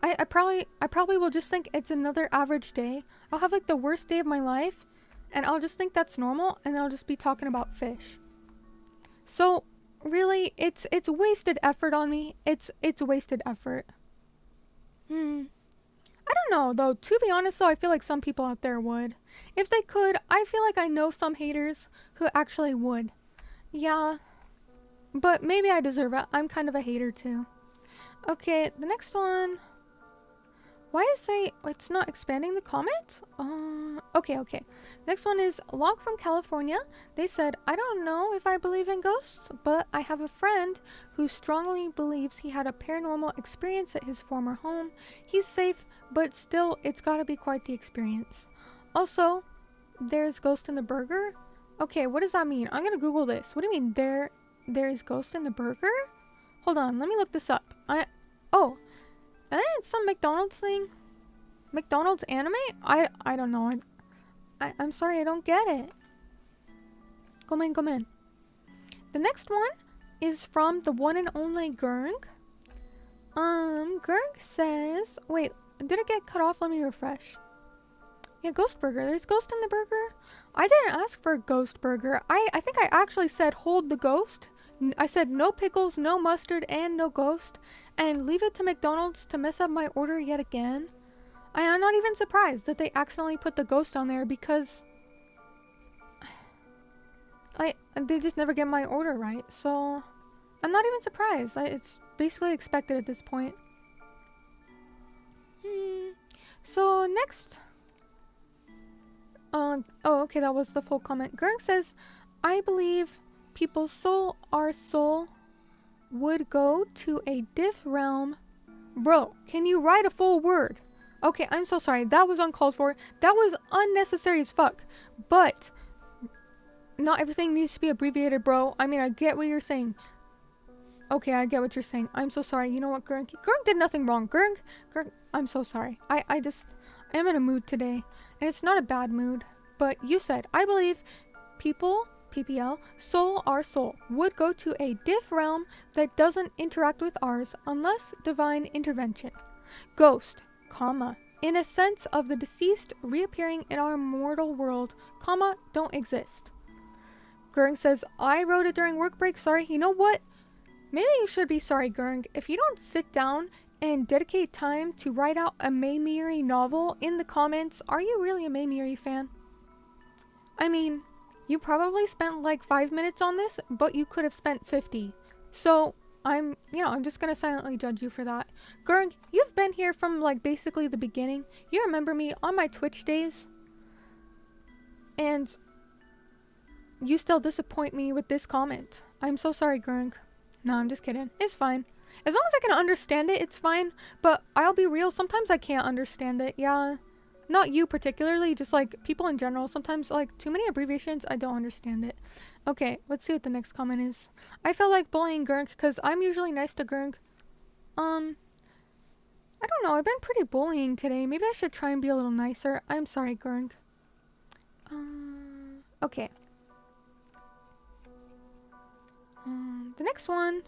I probably will just think it's another average day. I'll have, like, the worst day of my life, and I'll just think that's normal, and then I'll just be talking about fish. So really, it's wasted effort on me. It's wasted effort. I don't know, though. To be honest, though, I feel like some people out there would. If they could, I feel like I know some haters who actually would. Yeah, but maybe I deserve it. I'm kind of a hater, too. Okay, the next one. Why is it's not expanding the comment? Okay. Next one is Log from California. They said, I don't know if I believe in ghosts, but I have a friend who strongly believes he had a paranormal experience at his former home. He's safe, but still, it's gotta be quite the experience. Also, there's ghost in the burger? Okay, what does that mean? I'm gonna Google this. What do you mean, there's ghost in the burger? Hold on, let me look this up. It's some McDonald's thing. McDonald's anime? I don't know. I'm sorry, I don't get it. Come in. The next one is from the one and only Gurg. Gurg says, wait, did it get cut off? Let me refresh. Yeah, ghost burger. There's ghost in the burger. I didn't ask for a ghost burger. I think I actually said hold the ghost. I said no pickles, no mustard, and no ghost, and leave it to McDonald's to mess up my order yet again. I am not even surprised that they accidentally put the ghost on there, because they just never get my order right, so I'm not even surprised. It's basically expected at this point. So next, okay, that was the full comment. Gurg says, I believe people's soul would go to a diff realm. Bro, can you write a full word? Okay, I'm so sorry. That was uncalled for. That was unnecessary as fuck. But not everything needs to be abbreviated, bro. I mean, I get what you're saying. Okay, I get what you're saying. I'm so sorry. You know what, Gurg? Gurg did nothing wrong. Gurg, I'm so sorry. I am in a mood today. And it's not a bad mood. But you said, I believe people PPL, soul, our soul, would go to a diff realm that doesn't interact with ours unless divine intervention. Ghost, comma, in a sense of the deceased reappearing in our mortal world, comma, don't exist. Gurng says, I wrote it during work break, sorry. You know what? Maybe you should be sorry, Gurng. If you don't sit down and dedicate time to write out a Mei Miyuri novel in the comments, are you really a Mei Miyuri fan? I mean, you probably spent like 5 minutes on this, but you could have spent 50. So, I'm just gonna silently judge you for that. Gurng, you've been here from like basically the beginning. You remember me on my Twitch days. And you still disappoint me with this comment. I'm so sorry, Gurng. No, I'm just kidding. It's fine. As long as I can understand it, it's fine. But I'll be real, sometimes I can't understand it. Yeah. Not you particularly, just like people in general. Sometimes like too many abbreviations, I don't understand it. Okay, let's see what the next comment is. I felt like bullying Gurng because I'm usually nice to Gurng. I don't know, I've been pretty bullying today. Maybe I should try and be a little nicer. I'm sorry, Gurng. Okay. The next one.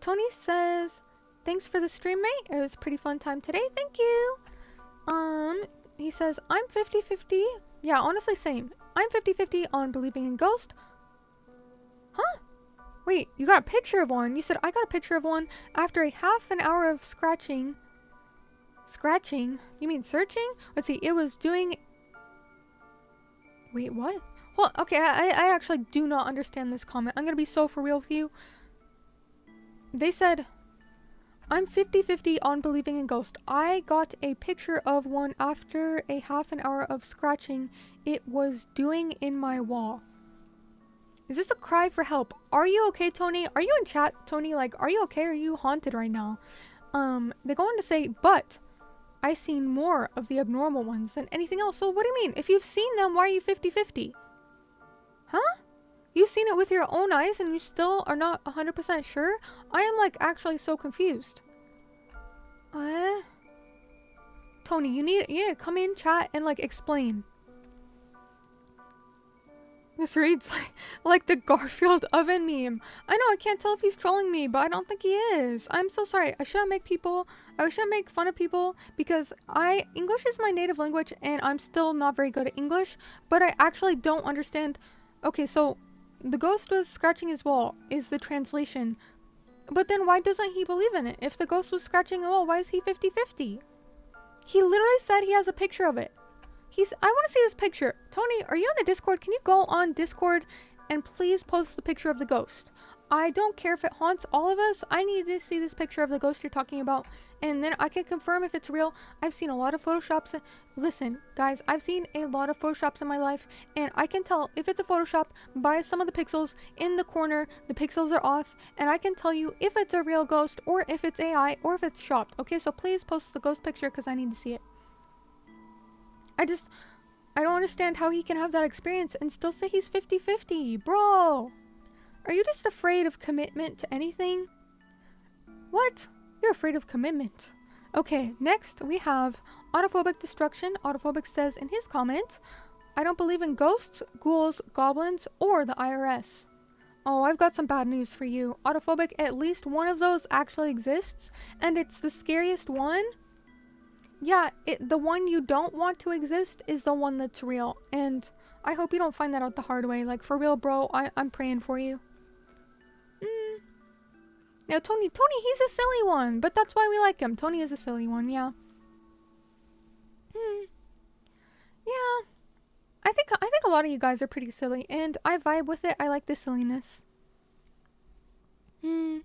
Tony says, thanks for the stream, mate. It was a pretty fun time today. Thank you. He says, I'm 50-50. Yeah, honestly, same. I'm 50-50 on believing in ghosts. Huh? Wait, you got a picture of one. You said I got a picture of one after a half an hour of scratching. Scratching? You mean searching? Let's see, it was doing... Wait, what? Well, okay, I actually do not understand this comment. I'm gonna be so for real with you. They said, I'm 50-50 on believing in ghosts. I got a picture of one after a half an hour of scratching it was doing in my wall. Is this a cry for help? Are you okay, Tony? Are you in chat, Tony? Like, are you okay? Are you haunted right now? They go on to say, but I seen more of the abnormal ones than anything else. So what do you mean? If you've seen them, why are you 50-50? Huh? You've seen it with your own eyes and you still are not 100% sure? I am like actually so confused. Tony, you need to come in chat and like explain. This reads like the Garfield oven meme. I know, I can't tell if he's trolling me, but I don't think he is. I'm so sorry. I shouldn't make fun of people because English is my native language and I'm still not very good at English, but I actually don't understand. Okay, so the ghost was scratching his wall is the translation. But then why doesn't he believe in it? If the ghost was scratching a wall, why is he 50-50? He literally said he has a picture of it. I want to see this picture. Tony, are you on the Discord? Can you go on Discord and please post the picture of the ghost? I don't care if it haunts all of us. I need to see this picture of the ghost you're talking about. And then I can confirm if it's real. I've seen a lot of Photoshops. Listen, guys, I've seen a lot of Photoshops in my life. And I can tell if it's a Photoshop by some of the pixels in the corner. The pixels are off. And I can tell you if it's a real ghost or if it's AI or if it's shopped. Okay, so please post the ghost picture because I need to see it. I don't understand how he can have that experience and still say he's 50-50. Bro! Are you just afraid of commitment to anything? What? You're afraid of commitment. Okay, next we have Autophobic Destruction. Autophobic says in his comment, I don't believe in ghosts, ghouls, goblins, or the IRS. Oh, I've got some bad news for you. Autophobic, at least one of those actually exists, and it's the scariest one. Yeah, the one you don't want to exist is the one that's real, and I hope you don't find that out the hard way. Like, for real, bro, I'm praying for you. Now, Tony, he's a silly one, but that's why we like him. Tony is a silly one, yeah. Yeah. I think a lot of you guys are pretty silly, and I vibe with it. I like the silliness. Good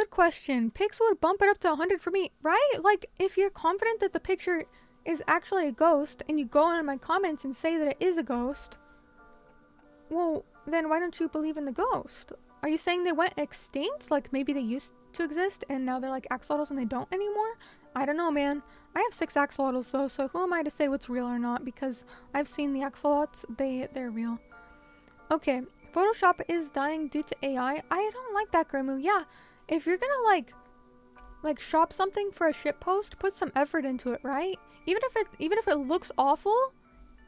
question. Pics would bump it up to 100 for me, right? Like, if you're confident that the picture is actually a ghost, and you go into my comments and say that it is a ghost, well, then why don't you believe in the ghost? Are you saying they went extinct? Like, maybe they used to exist, and now they're like axolotls and they don't anymore? I don't know, man. I have 6 axolotls, though, so who am I to say what's real or not? Because I've seen the axolotls. They're real. Okay. Photoshop is dying due to AI. I don't like that, Grimu. Yeah. If you're gonna like shop something for a ship post, put some effort into it, right? Even if it looks awful,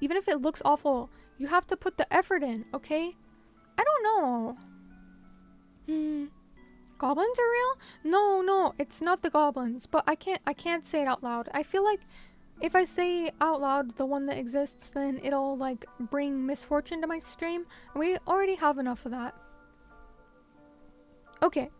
Even if it looks awful, you have to put the effort in, okay? I don't know. Goblins are real? No, it's not the goblins, but I can't say it out loud. I feel like if I say out loud the one that exists, then it'll like bring misfortune to my stream. We already have enough of that. Okay.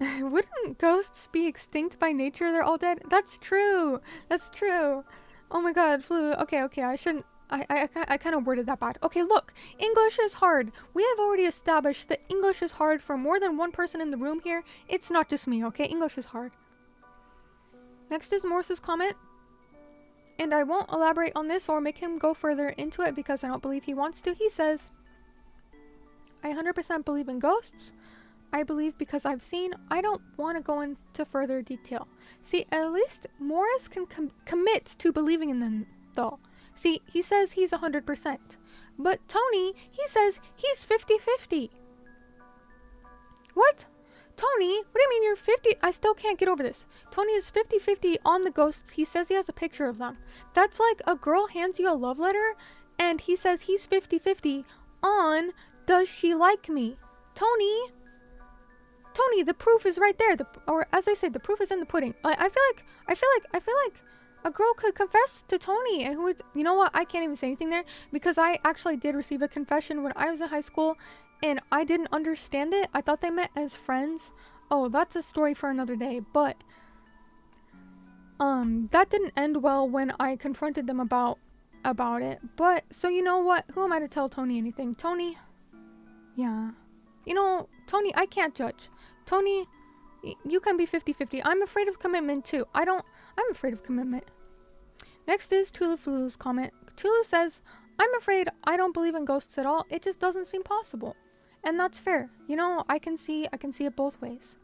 Wouldn't ghosts be extinct by nature? They're all dead? That's true. That's true. Oh my god, flu. Okay, I shouldn't. I kind of worded that bad. Okay, look. English is hard. We have already established that English is hard for more than one person in the room here. It's not just me, okay? English is hard. Next is Morse's comment. And I won't elaborate on this or make him go further into it because I don't believe he wants to. He says, I 100% believe in ghosts. I believe because I've seen. I don't want to go into further detail. See, at least Morris can commit to believing in them, though. See, he says he's 100%. But Tony, he says he's 50-50. What? Tony, what do you mean you're 50? I still can't get over this. Tony is 50-50 on the ghosts. He says he has a picture of them. That's like a girl hands you a love letter, and he says he's 50-50 on does she like me? Tony, the proof is right there. Or as I said, the proof is in the pudding. I feel like a girl could confess to Tony, and who would, you know what? I can't even say anything there because I actually did receive a confession when I was in high school, and I didn't understand it. I thought they met as friends. Oh, that's a story for another day. But that didn't end well when I confronted them about it. But so you know what? Who am I to tell Tony anything? Tony, yeah. You know, Tony, I can't judge. Tony, you can be 50-50. I'm afraid of commitment too. I'm afraid of commitment. Next is Tulufulu's comment. Tulu says, I'm afraid I don't believe in ghosts at all. It just doesn't seem possible. And that's fair. You know, I can see it both ways.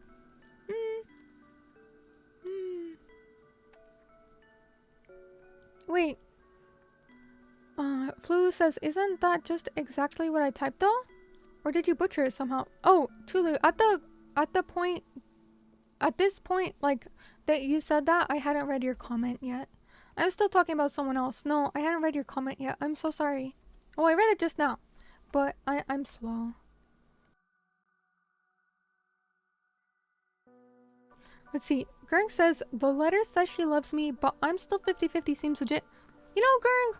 Wait. Flu says, isn't that just exactly what I typed though? Or did you butcher it somehow? Oh, Tulu, at this point, like, that you said that, I hadn't read your comment yet. I was still talking about someone else. No, I hadn't read your comment yet. I'm so sorry. Oh, I read it just now. But I'm slow. Let's see. Gurg says, the letter says she loves me, but I'm still 50-50 seems legit. You know, Gurg...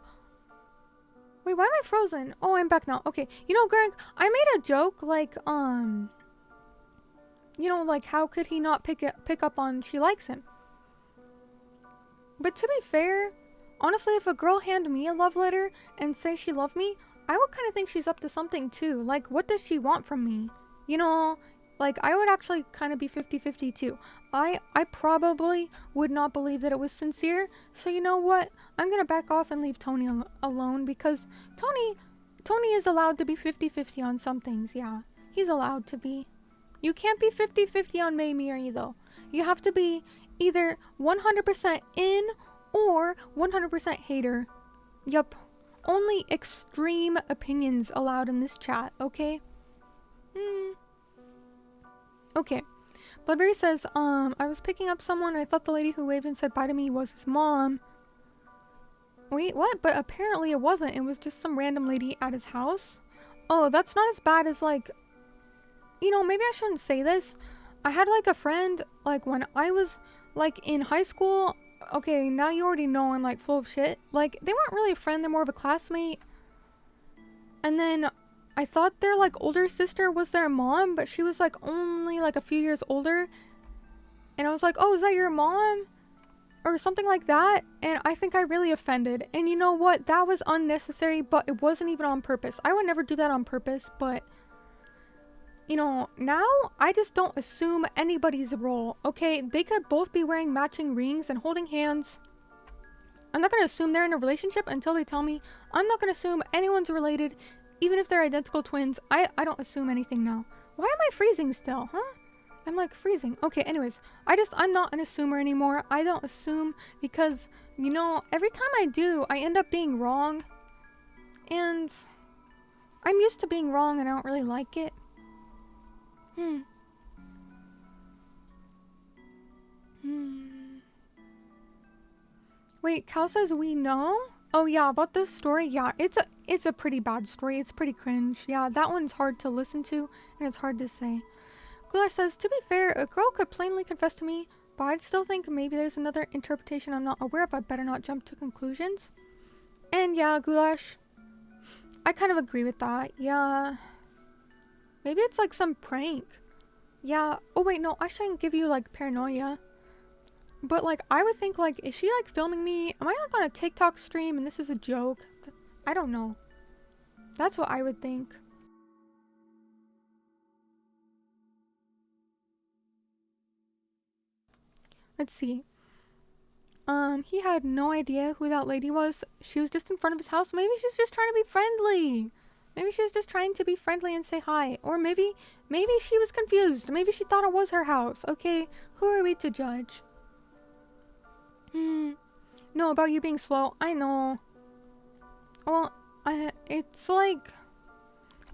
Wait, why am I frozen? Oh, I'm back now. Okay. You know, Gurg, I made a joke, like, you know, like, how could he not pick up on she likes him? But to be fair, honestly, if a girl handed me a love letter and say she loved me, I would kind of think she's up to something too. Like, what does she want from me? You know, like, I would actually kind of be 50-50 too. I probably would not believe that it was sincere. So you know what? I'm gonna back off and leave Tony alone because Tony is allowed to be 50-50 on some things. Yeah, he's allowed to be. You can't be 50-50 on Mei Miyuri though. You have to be either 100% in or 100% hater. Yup. Only extreme opinions allowed in this chat, okay? Okay. Bloodberry says, I was picking up someone. I thought the lady who waved and said bye to me was his mom. Wait, what? But apparently it wasn't. It was just some random lady at his house. Oh, that's not as bad as, like... You know, maybe I shouldn't say this. I had, like, a friend, like, when I was, like, in high school. Okay, now you already know I'm, like, full of shit. Like, they weren't really a friend. They're more of a classmate. And then I thought their, like, older sister was their mom, but she was, like, only, like, a few years older. And I was like, oh, is that your mom? Or something like that. And I think I really offended. And you know what? That was unnecessary, but it wasn't even on purpose. I would never do that on purpose, but... You know, now I just don't assume anybody's role, okay? They could both be wearing matching rings and holding hands. I'm not going to assume they're in a relationship until they tell me. I'm not going to assume anyone's related, even if they're identical twins. I don't assume anything now. Why am I freezing still, huh? I'm like freezing. Okay, anyways, I'm not an assumer anymore. I don't assume because, you know, every time I do, I end up being wrong. And I'm used to being wrong and I don't really like it. Wait, Cal says we know? Oh yeah, about this story, yeah, it's a pretty bad story. It's pretty cringe. Yeah, that one's hard to listen to, and it's hard to say. Goulash says, to be fair, a girl could plainly confess to me, but I'd still think maybe there's another interpretation I'm not aware of. I better not jump to conclusions. And yeah, Goulash, I kind of agree with that. Yeah. Maybe it's like some prank. Yeah. Oh wait, no, I shouldn't give you like paranoia. But like, I would think like, is she like filming me? Am I like on a TikTok stream and this is a joke? I don't know. That's what I would think. Let's see. He had no idea who that lady was. She was just in front of his house. Maybe she's just trying to be friendly. Maybe she was just trying to be friendly and say hi. Or maybe she was confused. Maybe she thought it was her house. Okay, who are we to judge? No, about you being slow. I know. Well, it's like,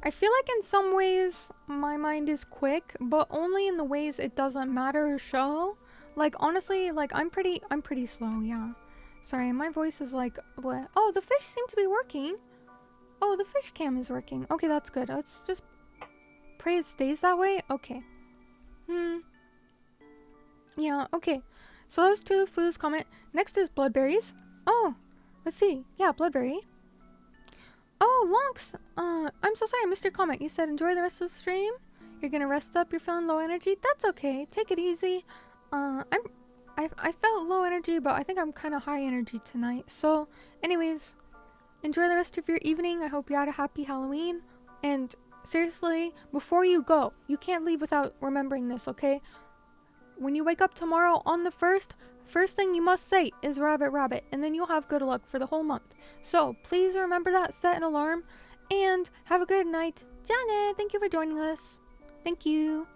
I feel like in some ways my mind is quick, but only in the ways it doesn't matter or show. Like, honestly, like, I'm pretty slow, yeah. Sorry, my voice is like, what? Oh, the fish seem to be working. Oh, the fish cam is working. Okay, that's good. Let's just pray it stays that way. Okay. Yeah, okay. So that's to Flu's comment. Next is Bloodberries. Oh, let's see. Yeah, Bloodberry. Oh, Lonks. I'm so sorry I missed your comment. You said enjoy the rest of the stream. You're gonna rest up. You're feeling low energy. That's okay. Take it easy. I felt low energy, but I think I'm kind of high energy tonight. So, anyways, enjoy the rest of your evening. I hope you had a happy Halloween. And seriously, before you go, you can't leave without remembering this, okay? When you wake up tomorrow on the first thing you must say is rabbit rabbit, and then you'll have good luck for the whole month. So, please remember that, set an alarm, and have a good night. Janet, thank you for joining us. Thank you.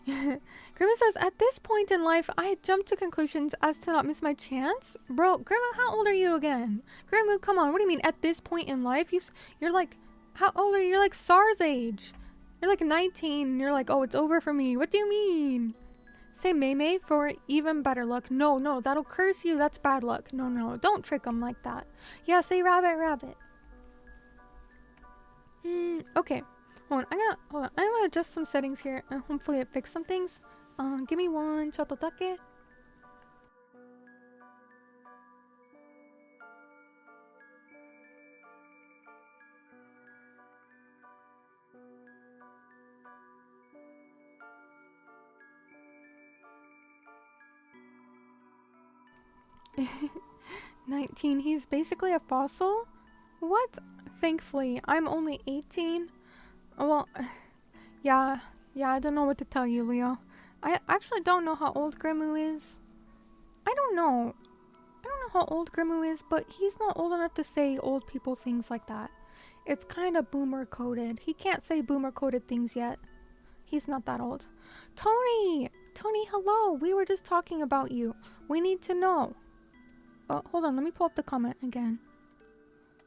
Grandma says, at this point in life, I had jumped to conclusions as to not miss my chance. Bro, Grandma, how old are you again? Grandma, come on, what do you mean at this point in life? You're like, how old are you? You're like SARS age. You're like 19 and you're like, oh, it's over for me. What do you mean? Say Mei Mei for even better luck. No, that'll curse you. That's bad luck. No, don't trick them like that. Yeah, say rabbit, rabbit. Okay. Hold on. I'm gonna adjust some settings here and hopefully it fixes some things. Give me one chototake. $19. He's basically a fossil? What? Thankfully, I'm only 18. Well, yeah, I don't know what to tell you, Leo. I actually don't know how old Grimu is. I don't know how old Grimu is, but he's not old enough to say old people things like that. It's kind of boomer coded. He can't say boomer coded things yet. He's not that old. Tony, hello. We were just talking about you. We need to know. Hold on. Let me pull up the comment again.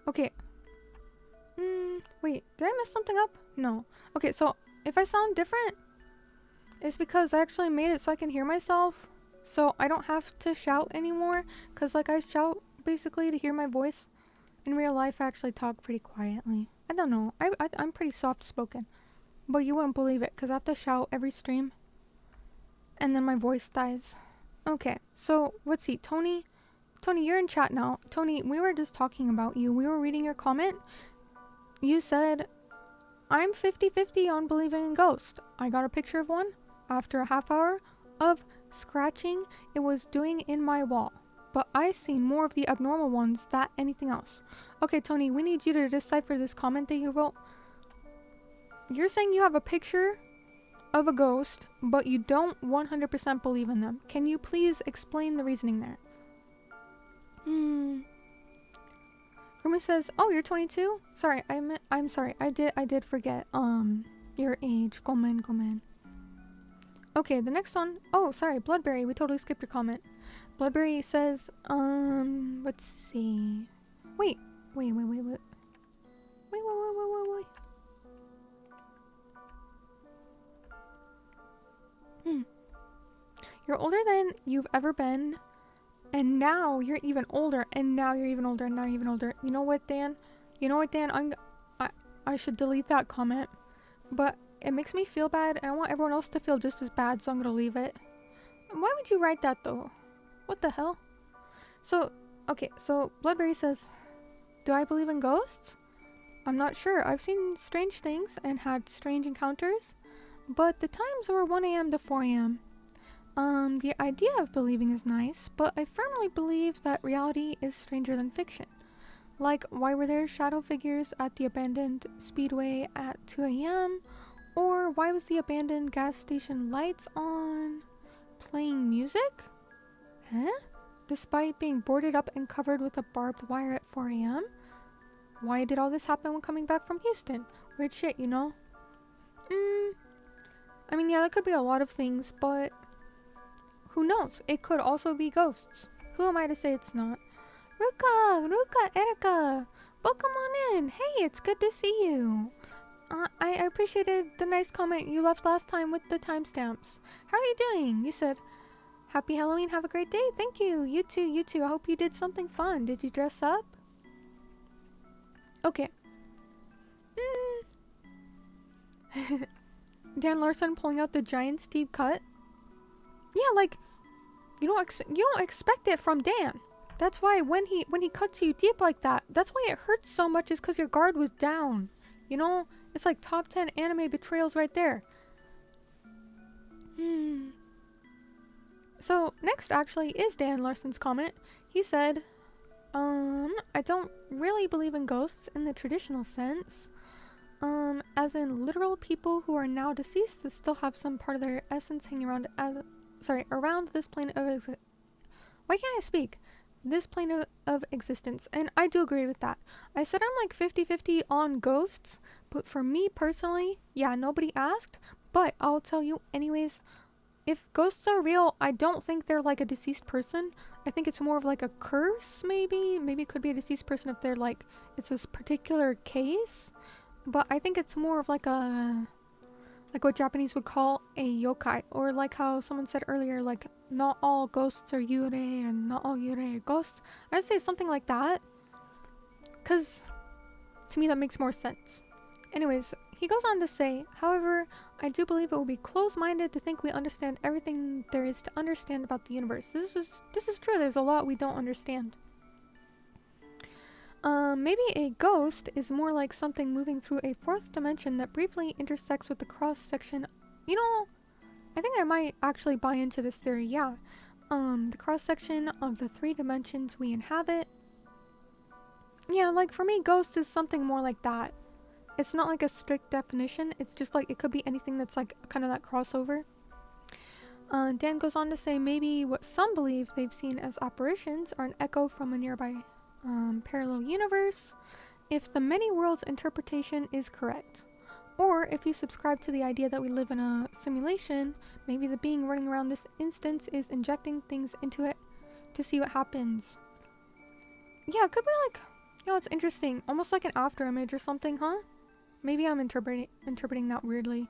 Okay. Wait. Did I mess something up? No. Okay, so if I sound different, it's because I actually made it so I can hear myself. So I don't have to shout anymore. Because, like, I shout basically to hear my voice. In real life, I actually talk pretty quietly. I don't know. I'm pretty soft-spoken. But you wouldn't believe it, because I have to shout every stream. And then my voice dies. Okay, so let's see. Tony, you're in chat now. Tony, we were just talking about you. We were reading your comment. You said, I'm 50-50 on believing in ghosts. I got a picture of one after a half hour of scratching it was doing in my wall. But I seen more of the abnormal ones than anything else. Okay, Tony, we need you to decipher this comment that you wrote. You're saying you have a picture of a ghost, but you don't 100% believe in them. Can you please explain the reasoning there? Rumi says, "Oh, you're 22? Sorry, I'm sorry. I did forget your age. Gomen. Okay, the next one. Oh, sorry, Bloodberry. We totally skipped your comment. Bloodberry says, let's see. Wait. You're older than you've ever been, and now you're even older, and now you're even older, and now you're even older. You know what, Dan? I should delete that comment, but it makes me feel bad, and I want everyone else to feel just as bad, so I'm gonna leave it. Why would you write that though? What the hell? So, okay, so Bloodberry says, do I believe in ghosts? I'm not sure. I've seen strange things and had strange encounters, but the times were 1 a.m. to 4 a.m. The idea of believing is nice, but I firmly believe that reality is stranger than fiction. Like, why were there shadow figures at the abandoned speedway at 2 a.m.? Or why was the abandoned gas station lights on? Playing music? Huh? Despite being boarded up and covered with a barbed wire at 4 a.m.? Why did all this happen when coming back from Houston? Weird shit, you know? I mean, yeah, that could be a lot of things, but who knows? It could also be ghosts. Who am I to say it's not? Ruka, Erika, welcome on in. Hey, it's good to see you. I appreciated the nice comment you left last time with the timestamps. How are you doing? You said, happy Halloween, have a great day. Thank you. You too. I hope you did something fun. Did you dress up? Okay. Dan Larson pulling out the giant steep cut. Yeah, like, you don't expect it from Dan. That's why when he cuts you deep like that, that's why it hurts so much, is because your guard was down. You know, it's like top 10 anime betrayals right there. So next actually is Dan Larson's comment. He said, I don't really believe in ghosts in the traditional sense. As in literal people who are now deceased that still have some part of their essence hanging around around this plane of why can't I speak? This plane of existence. And I do agree with that. I said I'm like 50-50 on ghosts, but for me personally, yeah, nobody asked, but I'll tell you anyways, if ghosts are real, I don't think they're like a deceased person. I think it's more of like a curse, maybe. Maybe it could be a deceased person if they're like, it's this particular case. But I think it's more of like what Japanese would call a yokai. Or like how someone said earlier, like, not all ghosts are yurei and not all yurei are ghosts. I'd say something like that. Because to me that makes more sense. Anyways, he goes on to say, however, I do believe it will be close-minded to think we understand everything there is to understand about the universe. This is true, there's a lot we don't understand. Maybe a ghost is more like something moving through a fourth dimension that briefly intersects with the cross-section. You know, I think I might actually buy into this theory, yeah. The cross-section of the 3 dimensions we inhabit. Yeah, like for me, ghost is something more like that. It's not like a strict definition, it's just like it could be anything that's like kind of that crossover. Dan goes on to say maybe what some believe they've seen as apparitions are an echo from a nearby parallel universe, if the many worlds interpretation is correct. Or if you subscribe to the idea that we live in a simulation, maybe the being running around this instance is injecting things into it to see what happens. Yeah, it could be like, you know, it's interesting, almost like an after image or something, huh? Maybe I'm interpreting that weirdly.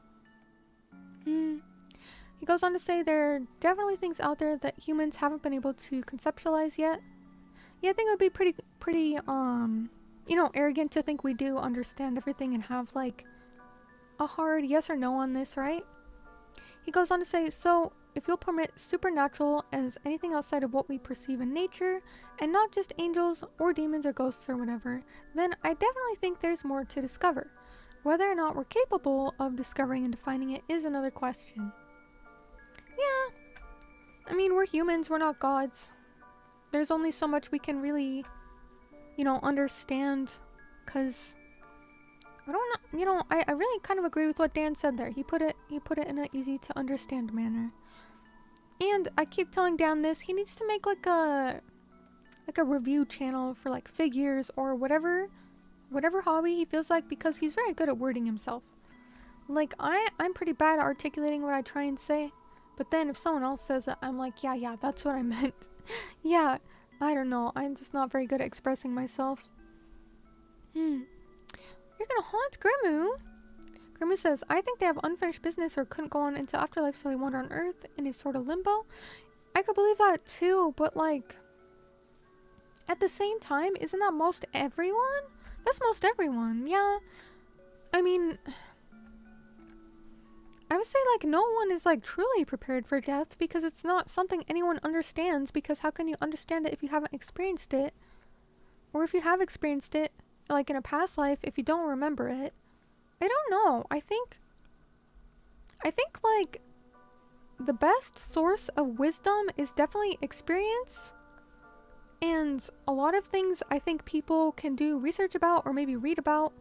He goes on to say there are definitely things out there that humans haven't been able to conceptualize yet. Yeah, I think it would be pretty, you know, arrogant to think we do understand everything and have, like, a hard yes or no on this, right? He goes on to say, so, if you'll permit supernatural as anything outside of what we perceive in nature, and not just angels or demons or ghosts or whatever, then I definitely think there's more to discover. Whether or not we're capable of discovering and defining it is another question. Yeah, I mean, we're humans, we're not gods. There's only so much we can really, you know, understand, because I don't know, you know, I really kind of agree with what Dan said there. He put it in an easy to understand manner. And I keep telling Dan this, he needs to make like a review channel for like figures or whatever hobby he feels like, because he's very good at wording himself. Like I'm pretty bad at articulating what I try and say, but then if someone else says it, I'm like, yeah, that's what I meant. Yeah, I don't know, I'm just not very good at expressing myself. You're gonna haunt Grimu? Grimu says, I think they have unfinished business or couldn't go on into afterlife, so they wander on Earth in a sort of limbo. I could believe that too, but like, at the same time, isn't that most everyone? That's most everyone, yeah. I mean, I would say like no one is like truly prepared for death because it's not something anyone understands, because how can you understand it if you haven't experienced it? Or if you have experienced it, like in a past life, if you don't remember it. I don't know. I think like the best source of wisdom is definitely experience. And a lot of things I think people can do research about or maybe read about,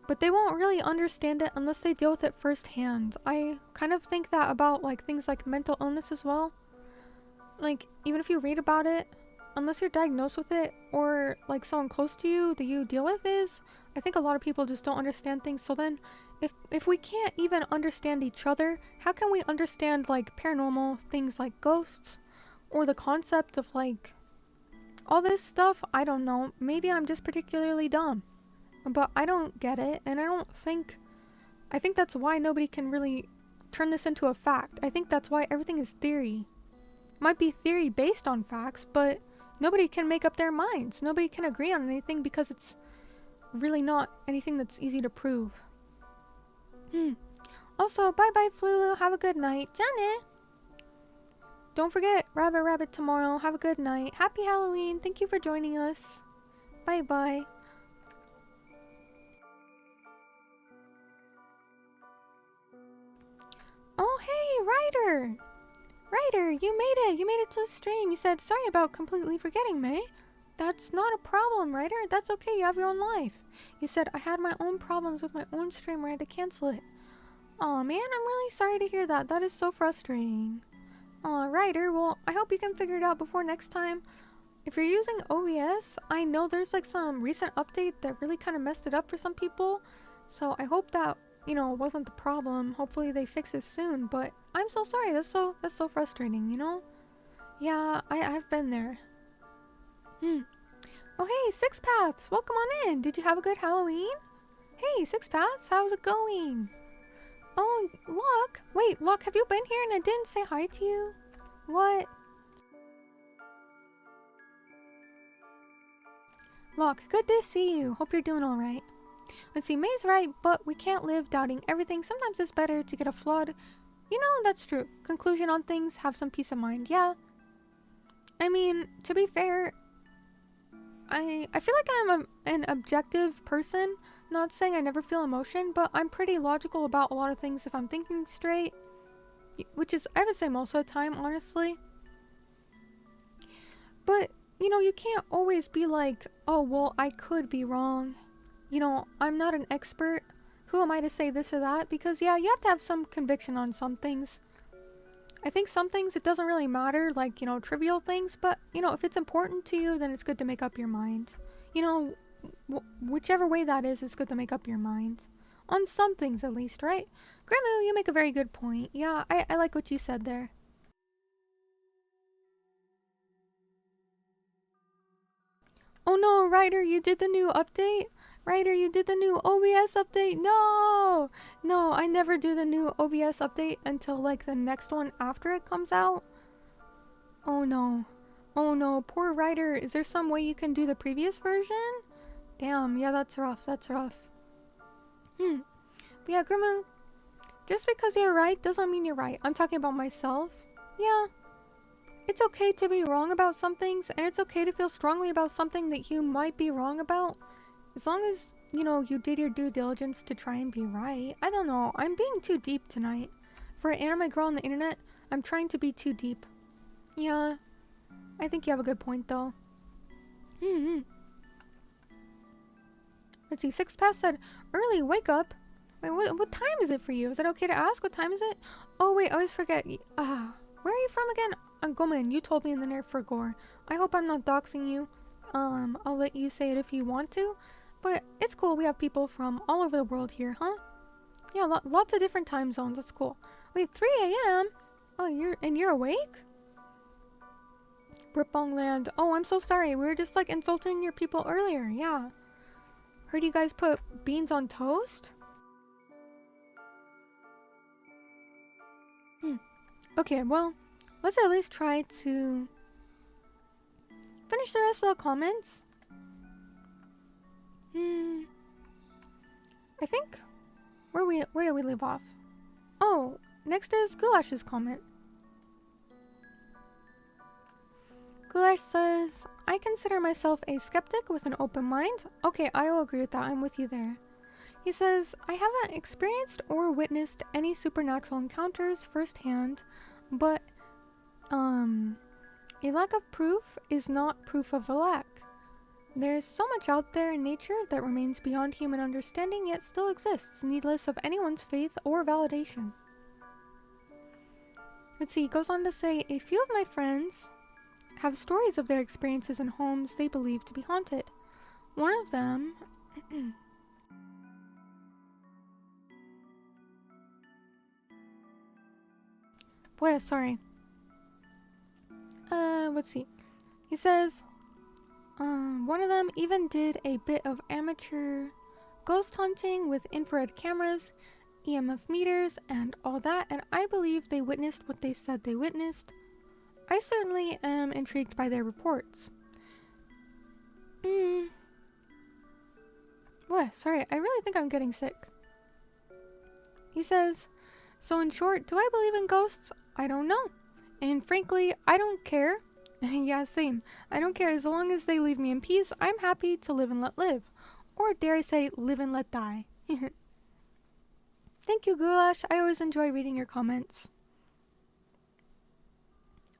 but they won't really understand it unless they deal with it firsthand. I kind of think that about like things like mental illness as well. Like, even if you read about it, unless you're diagnosed with it or like someone close to you that you deal with is, I think a lot of people just don't understand things. So then if we can't even understand each other, how can we understand like paranormal things like ghosts or the concept of like all this stuff? I don't know. Maybe I'm just particularly dumb, but I don't get it, and I think that's why nobody can really turn this into a fact. I think that's why everything is theory. Might be theory based on facts, but nobody can make up their minds. Nobody can agree on anything because it's really not anything that's easy to prove. Also, bye-bye, Flulu. Have a good night. Janet! Don't forget, Rabbit Rabbit tomorrow. Have a good night. Happy Halloween. Thank you for joining us. Bye-bye. Oh, hey, Ryder! Ryder, you made it! You made it to the stream. You said, sorry about completely forgetting, Mei. That's not a problem, Ryder. That's okay. You have your own life. You said, I had my own problems with my own stream where I had to cancel it. Aw, man, I'm really sorry to hear that. That is so frustrating. Aw, Ryder, well, I hope you can figure it out before next time. If you're using OBS, I know there's like some recent update that really kind of messed it up for some people. So I hope that, you know, wasn't the problem. Hopefully they fix it soon, but I'm so sorry. That's so frustrating, you know? Yeah, I've been there. Oh, hey, Six Paths! Welcome on in! Did you have a good Halloween? Hey, Six Paths, how's it going? Oh, Locke! Wait, Locke, have you been here and I didn't say hi to you? What? Locke, good to see you. Hope you're doing alright. Let's see, May's right, but we can't live doubting everything. Sometimes it's better to get a flawed... You know, that's true. Conclusion on things, have some peace of mind. Yeah. I mean, to be fair... I feel like I'm an objective person. Not saying I never feel emotion, but I'm pretty logical about a lot of things if I'm thinking straight. Which is, I would say, most of the time, honestly. But, you know, you can't always be like, oh, well, I could be wrong. You know, I'm not an expert. Who am I to say this or that? Because, yeah, you have to have some conviction on some things. I think some things it doesn't really matter, like, you know, trivial things, but, you know, if it's important to you, then it's good to make up your mind. You know, whichever way that is, it's good to make up your mind. On some things, at least, right? Grimu, you make a very good point. Yeah, I like what you said there. Oh no, Ryder, you did the new update? Ryder, you did the new OBS update? No! No, I never do the new OBS update until like the next one after it comes out. Oh no. Oh no, poor Ryder. Is there some way you can do the previous version? Damn, yeah, that's rough, that's rough. But yeah, Grimu, just because you're right doesn't mean you're right. I'm talking about myself. Yeah. It's okay to be wrong about some things, and it's okay to feel strongly about something that you might be wrong about. As long as, you know, you did your due diligence to try and be right. I don't know, I'm being too deep tonight. For an anime girl on the internet, I'm trying to be too deep. Yeah, I think you have a good point though. Let's see, Six Paths said, early, wake up. Wait, what time is it for you? Is it okay to ask? What time is it? Oh wait, I always forget. Where are you from again? Gomen, you told me in the Nerf for Gore. I hope I'm not doxing you. I'll let you say it if you want to. But it's cool, we have people from all over the world here, huh? Yeah, lots of different time zones, that's cool. Wait, 3 a.m.? Oh, you're awake? Bripbong Land. Oh, I'm so sorry, we were just like insulting your people earlier, yeah. Heard you guys put beans on toast? Okay, well, let's at least try to finish the rest of the comments. I think where did we leave off? Oh, next is Goulash's comment. Goulash says, I consider myself a skeptic with an open mind. Okay, I will agree with that. I'm with you there. He says, I haven't experienced or witnessed any supernatural encounters firsthand, but a lack of proof is not proof of a lack. There's so much out there in nature that remains beyond human understanding yet still exists, needless of anyone's faith or validation. Let's see, he goes on to say, a few of my friends have stories of their experiences in homes they believe to be haunted. One of them... Boy, sorry. Let's see. He says, one of them even did a bit of amateur ghost hunting with infrared cameras, EMF meters, and all that, and I believe they witnessed what they said they witnessed. I certainly am intrigued by their reports. What? Sorry, I really think I'm getting sick. He says, so in short, do I believe in ghosts? I don't know. And frankly, I don't care. Yeah, same. I don't care as long as they leave me in peace. I'm happy to live and let live. Or dare I say, live and let die. Thank you, Goulash. I always enjoy reading your comments.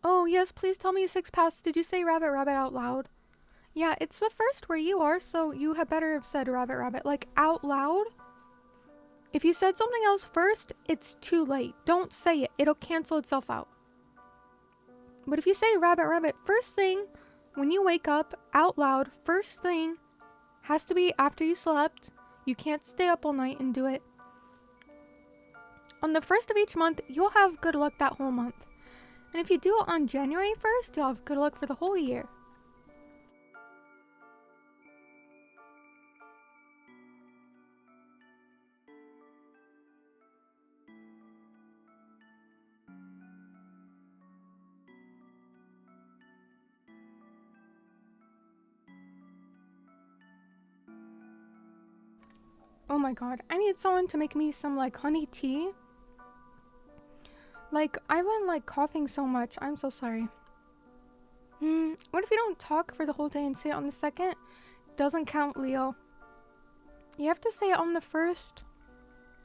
Oh, yes, please tell me 6 paths. Did you say rabbit rabbit out loud? Yeah, it's the first where you are, so you had better have said rabbit rabbit. Like, out loud? If you said something else first, it's too late. Don't say it. It'll cancel itself out. But if you say rabbit rabbit first thing, when you wake up, out loud, first thing, has to be after you slept. You can't stay up all night and do it. On the 1st of each month, you'll have good luck that whole month. And if you do it on January 1st, you'll have good luck for the whole year. Oh my god, I need someone to make me some like honey tea. Like, I've been like coughing so much. I'm so sorry. What if you don't talk for the whole day and say it on the 2nd? Doesn't count, Leo. You have to say it on the 1st.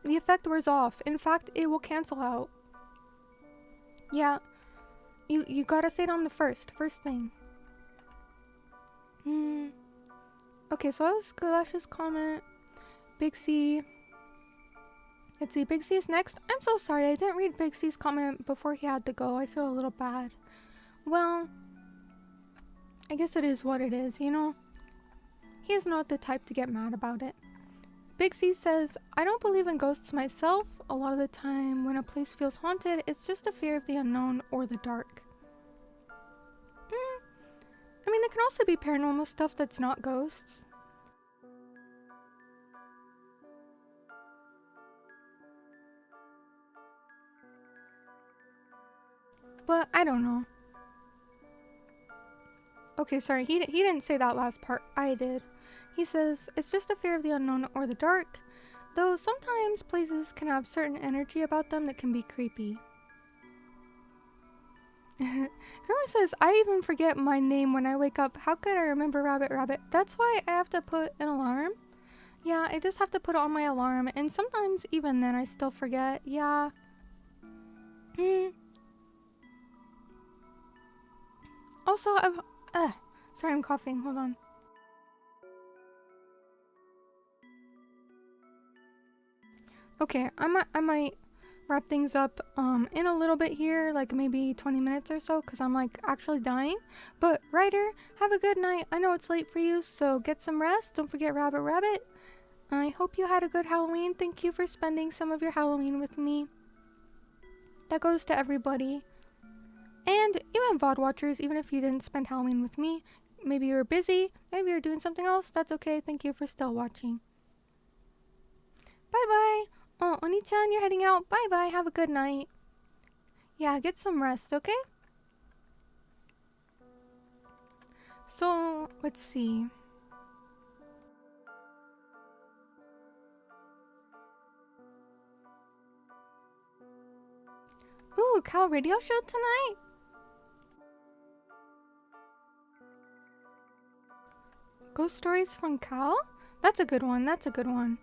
The effect wears off. In fact, it will cancel out. Yeah. You gotta say it on the 1st. First thing. Okay, so that was Goulash's comment. Big C. Let's see, Big C is next. I'm so sorry, I didn't read Big C's comment before he had to go. I feel a little bad. Well, I guess it is what it is, you know? He is not the type to get mad about it. Big C says, I don't believe in ghosts myself. A lot of the time, when a place feels haunted, it's just a fear of the unknown or the dark. I mean, there can also be paranormal stuff that's not ghosts. But I don't know. Okay, sorry, he didn't say that last part. I did. He says, it's just a fear of the unknown or the dark, though sometimes places can have certain energy about them that can be creepy. Grandma says, I even forget my name when I wake up. How could I remember Rabbit Rabbit? That's why I have to put an alarm. Yeah, I just have to put it on my alarm, and sometimes even then I still forget. Yeah. Also, sorry, I'm coughing. Hold on. Okay, I might wrap things up in a little bit here, like maybe 20 minutes or so, because I'm like actually dying. But Ryder, have a good night. I know it's late for you, so get some rest. Don't forget Rabbit Rabbit. I hope you had a good Halloween. Thank you for spending some of your Halloween with me. That goes to everybody. And even VOD watchers, even if you didn't spend Halloween with me, maybe you were busy, maybe you're doing something else, that's okay. Thank you for still watching. Bye-bye. Oh, Oni-chan, you're heading out. Bye-bye. Have a good night. Yeah, get some rest, okay? So, let's see. Ooh, Cal radio show tonight? Ghost stories from Cal? That's a good one, that's a good one.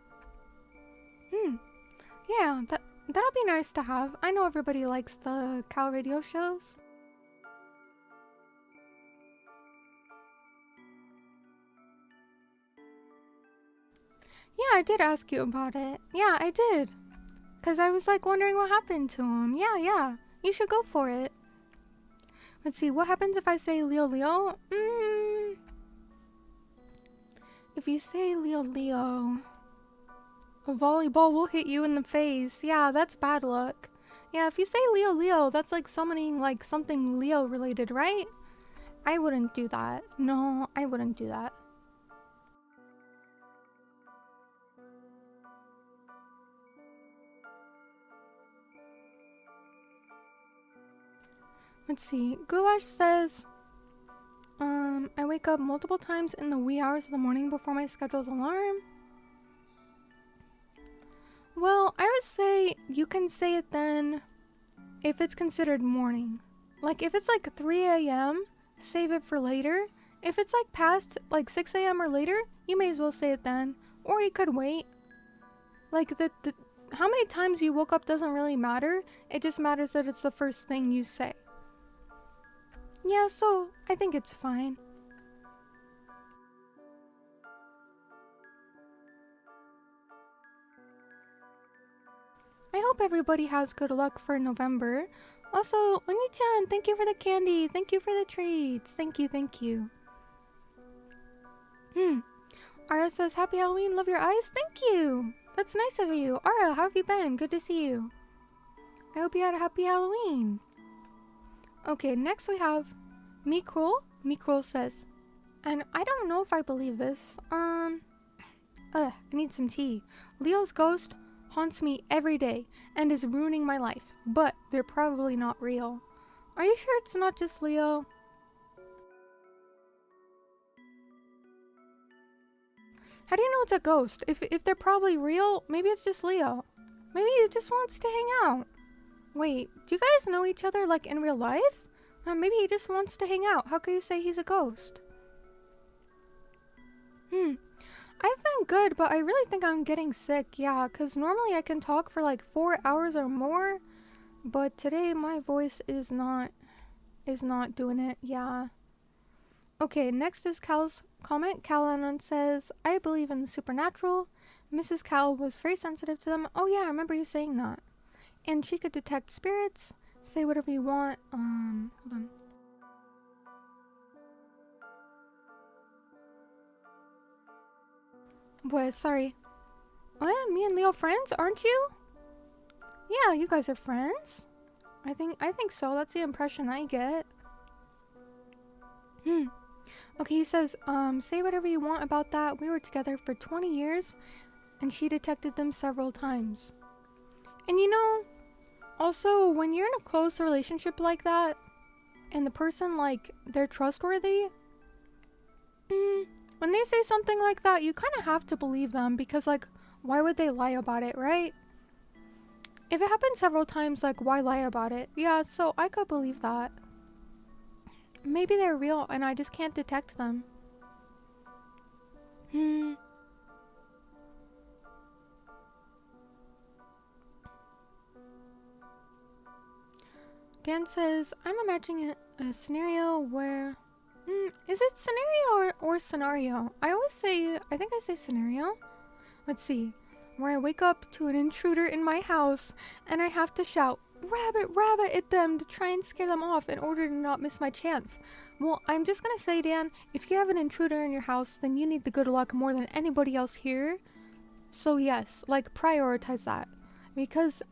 Yeah, that'll be nice to have. I know everybody likes the Cal radio shows. Yeah, I did ask you about it. Yeah, I did. Cause I was like wondering what happened to him. Yeah. You should go for it. Let's see, what happens if I say Leo Leo? If you say Leo Leo, a volleyball will hit you in the face. Yeah, that's bad luck. Yeah, if you say Leo Leo, that's like summoning like something Leo related, right? I wouldn't do that. No, I wouldn't do that. Let's see. Goulash says, I wake up multiple times in the wee hours of the morning before my scheduled alarm. Well, I would say you can say it then if it's considered morning. Like if it's like 3 a.m., save it for later. If it's like past like 6 a.m. or later, you may as well say it then. Or you could wait. Like the how many times you woke up doesn't really matter. It just matters that it's the first thing you say. Yeah, so I think it's fine. I hope everybody has good luck for November. Also, Oni-chan, thank you for the candy. Thank you for the treats. Thank you. Ara says, Happy Halloween, love your eyes. Thank you. That's nice of you. Ara, how have you been? Good to see you. I hope you had a happy Halloween. Okay, next we have Mikrol. Mikrol says, and I don't know if I believe this. I need some tea. Leo's ghost haunts me every day and is ruining my life, but they're probably not real. Are you sure it's not just Leo? How do you know it's a ghost? If they're probably real, maybe it's just Leo. Maybe he just wants to hang out. Wait, do you guys know each other like in real life? Maybe he just wants to hang out. How can you say he's a ghost? I've been good, but I really think I'm getting sick. Yeah, because normally I can talk for like 4 hours or more, but today my voice is not doing it. Yeah. Okay, next is Cal's comment. Cal says, I believe in the supernatural. Mrs. Cal was very sensitive to them. Oh yeah, I remember you saying that. And she could detect spirits. Say whatever you want. Hold on. What? Sorry. What? Me and Leo friends? Aren't you? Yeah, you guys are friends. I think so. That's the impression I get. Okay, he says, say whatever you want about that. We were together for 20 years, and she detected them several times. And you know, also, when you're in a close relationship like that, and the person, like, they're trustworthy, when they say something like that, you kind of have to believe them, because, like, why would they lie about it, right? If it happened several times, like, why lie about it? Yeah, so I could believe that. Maybe they're real, and I just can't detect them. Dan says, I'm imagining a scenario where... is it scenario or scenario? I think I say scenario. Let's see. Where I wake up to an intruder in my house, and I have to shout, rabbit, rabbit at them to try and scare them off in order to not miss my chance. Well, I'm just gonna say, Dan, if you have an intruder in your house, then you need the good luck more than anybody else here. So yes, like, prioritize that. Because...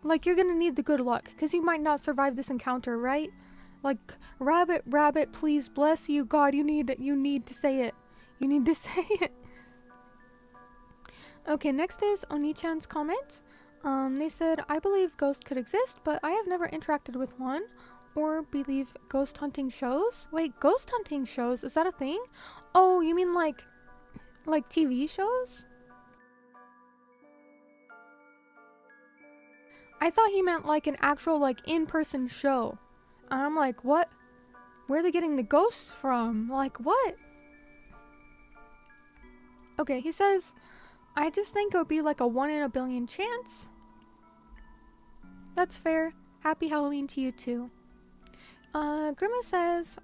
like, you're gonna need the good luck, because you might not survive this encounter, right? Like, rabbit, rabbit, please, bless you, God, you need to say it. You need to say it. Okay, next is Oni-chan's comment. They said, I believe ghosts could exist, but I have never interacted with one. or believe ghost hunting shows. Wait, ghost hunting shows? Is that a thing? Oh, you mean like TV shows? I thought he meant like an actual like in-person show. And I'm like, what? Where are they getting the ghosts from? Like, what? Okay, he says, I just think it would be like a 1 in a billion chance. That's fair. Happy Halloween to you too. Grimace says,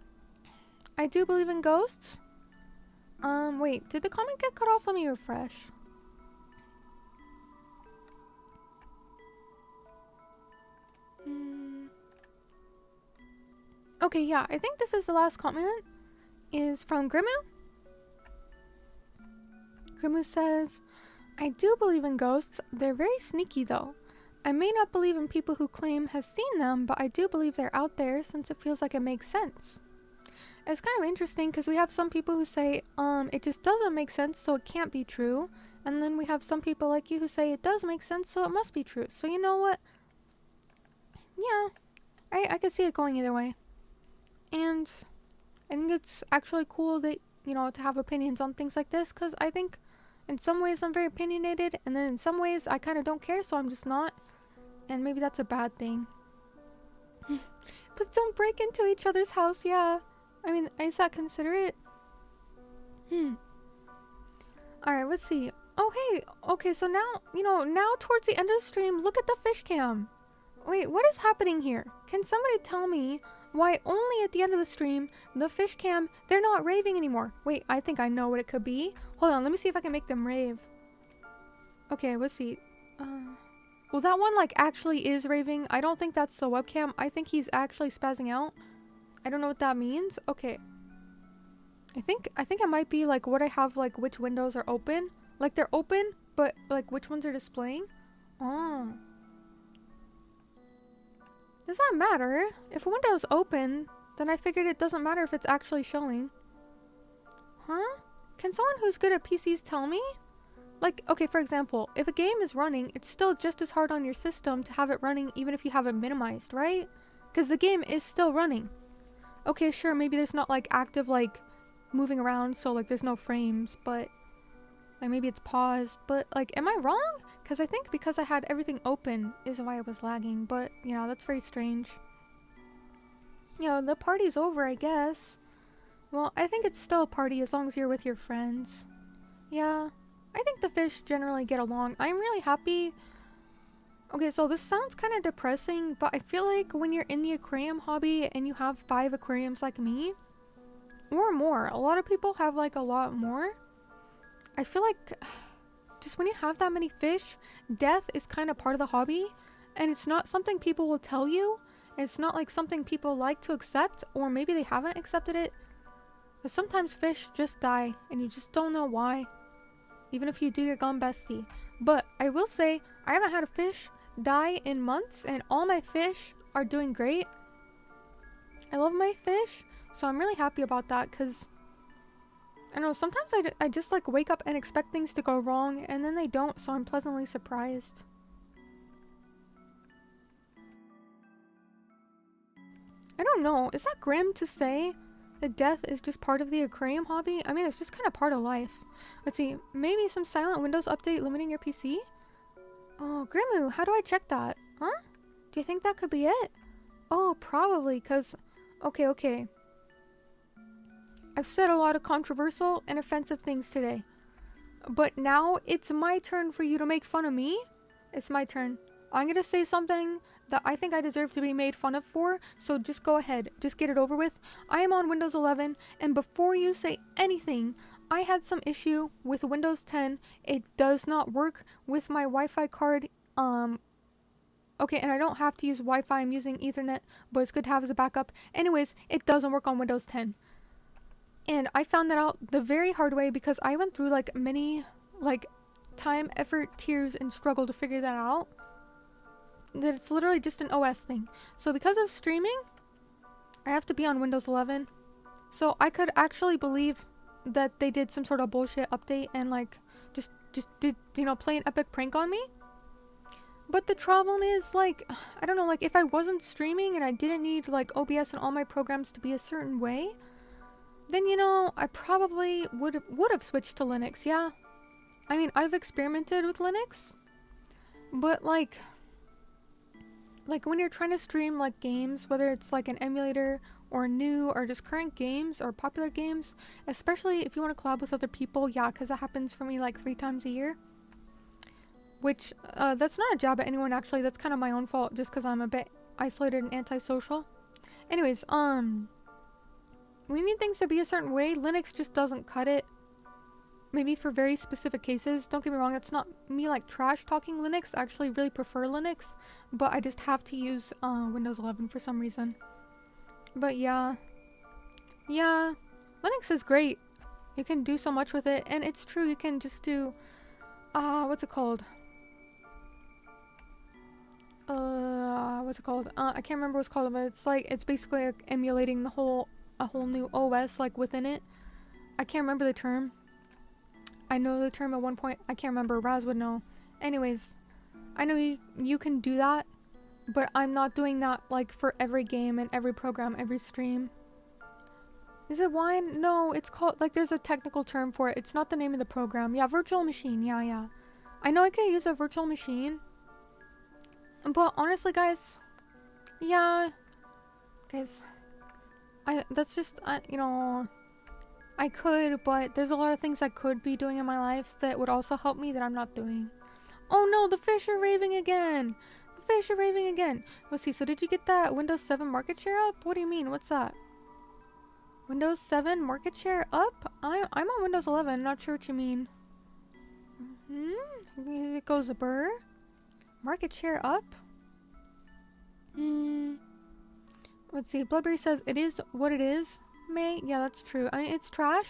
I do believe in ghosts. Wait, did the comment get cut off? Let me refresh. Okay, yeah, I think this is the last comment. Is from Grimu. Grimu says, I do believe in ghosts. They're very sneaky though. I may not believe in people who claim has seen them, but I do believe they're out there since it feels like it makes sense. It's kind of interesting because we have some people who say, it just doesn't make sense, so it can't be true. And then we have some people like you who say it does make sense, so it must be true. So you know what? Yeah, I could see it going either way. And I think it's actually cool that, you know, to have opinions on things like this, because I think in some ways I'm very opinionated, and then in some ways I kind of don't care, so I'm just not. And maybe that's a bad thing. But don't break into each other's house, yeah. I mean, is that considerate? Alright, let's see. Oh, hey. Okay, so now, you know, now towards the end of the stream, look at the fish cam. Wait, what is happening here? Can somebody tell me why only at the end of the stream, the fish cam, they're not raving anymore? Wait, I think I know what it could be. Hold on, let me see if I can make them rave. Okay, let's see. Well, that one, like, actually is raving. I don't think that's the webcam. I think he's actually spazzing out. I don't know what that means. Okay. I think it might be, like, what I have, like, which windows are open. Like, they're open, but, like, which ones are displaying. Oh. Does that matter? If a window is open, then I figured it doesn't matter if it's actually showing. Huh? Can someone who's good at PCs tell me? Like, okay, for example, if a game is running, it's still just as hard on your system to have it running even if you have it minimized, right? Because the game is still running. Okay, sure, maybe there's not, like, active, like, moving around, so, like, there's no frames, but, like, maybe it's paused, but, like, am I wrong? Because I think because I had everything open is why it was lagging, but, you know, that's very strange. You know, the party's over, I guess. Well, I think it's still a party as long as you're with your friends. Yeah, I think the fish generally get along. I'm really happy. Okay, so this sounds kind of depressing, but I feel like when you're in the aquarium hobby and you have 5 aquariums like me, or more, a lot of people have like a lot more. I feel like just when you have that many fish, death is kind of part of the hobby, and it's not something people will tell you. It's not like something people like to accept, or maybe they haven't accepted it. But sometimes fish just die, and you just don't know why. Even if you do your gum bestie. But I will say, I haven't had a fish die in months, and all my fish are doing great. I love my fish, so I'm really happy about that, because I don't know, sometimes I just like wake up and expect things to go wrong, and then they don't, so I'm pleasantly surprised. I don't know, is that grim to say that death is just part of the aquarium hobby? I mean, it's just kind of part of life. Let's see, maybe some silent Windows update limiting your PC? Oh, Grimu, how do I check that? Huh? Do you think that could be it? Oh, probably, because... Okay. I've said a lot of controversial and offensive things today. But now it's my turn for you to make fun of me. It's my turn. I'm gonna say something that I think I deserve to be made fun of for, so just go ahead. Just get it over with. I am on Windows 11, and before you say anything, I had some issue with Windows 10. It does not work with my Wi-Fi card. Okay, and I don't have to use Wi-Fi. I'm using Ethernet, but it's good to have as a backup. Anyways, it doesn't work on Windows 10. And I found that out the very hard way because I went through like many like time, effort, tears, and struggle to figure that out. That it's literally just an OS thing. So because of streaming, I have to be on Windows 11. So I could actually believe that they did some sort of bullshit update and like just did, you know, play an epic prank on me. But the problem is, like, I don't know, like, if I wasn't streaming and I didn't need, like, OBS and all my programs to be a certain way, then, you know, I probably would have switched to Linux, yeah. I mean, I've experimented with Linux, but, like, when you're trying to stream, like, games, whether it's, like, an emulator or new or just current games or popular games, especially if you want to collab with other people, yeah, because that happens for me, like, 3 times a year. Which, that's not a jab at anyone, actually. That's kind of my own fault, just because I'm a bit isolated and antisocial. Anyways, when you need things to be a certain way, Linux just doesn't cut it. Maybe for very specific cases. Don't get me wrong, that's not me, like, trash-talking Linux. I actually really prefer Linux. But I just have to use, Windows 11 for some reason. But, yeah. Yeah. Linux is great. You can do so much with it. And it's true, you can just do... what's it called? What's it called? I can't remember what it's called, but it's like, it's basically like emulating a whole new OS, like, within it. I can't remember the term. I know the term at one point. I can't remember. Raz would know. Anyways, I know you can do that, but I'm not doing that, like, for every game and every program, every stream. Is it Wine? No, it's called, like, there's a technical term for it. It's not the name of the program. Yeah, virtual machine. Yeah. I know I can use a virtual machine. But honestly, guys, yeah, guys, that's just, you know, I could, but there's a lot of things I could be doing in my life that would also help me that I'm not doing. Oh no, the fish are raving again. The fish are raving again. Let's see, so did you get that Windows 7 market share up? What do you mean? What's that? Windows 7 market share up? I'm on Windows 11, not sure what you mean. It goes a burr. Market share up? Let's see. Bloodberry says it is what it is, May. Yeah, that's true. I mean, it's trash,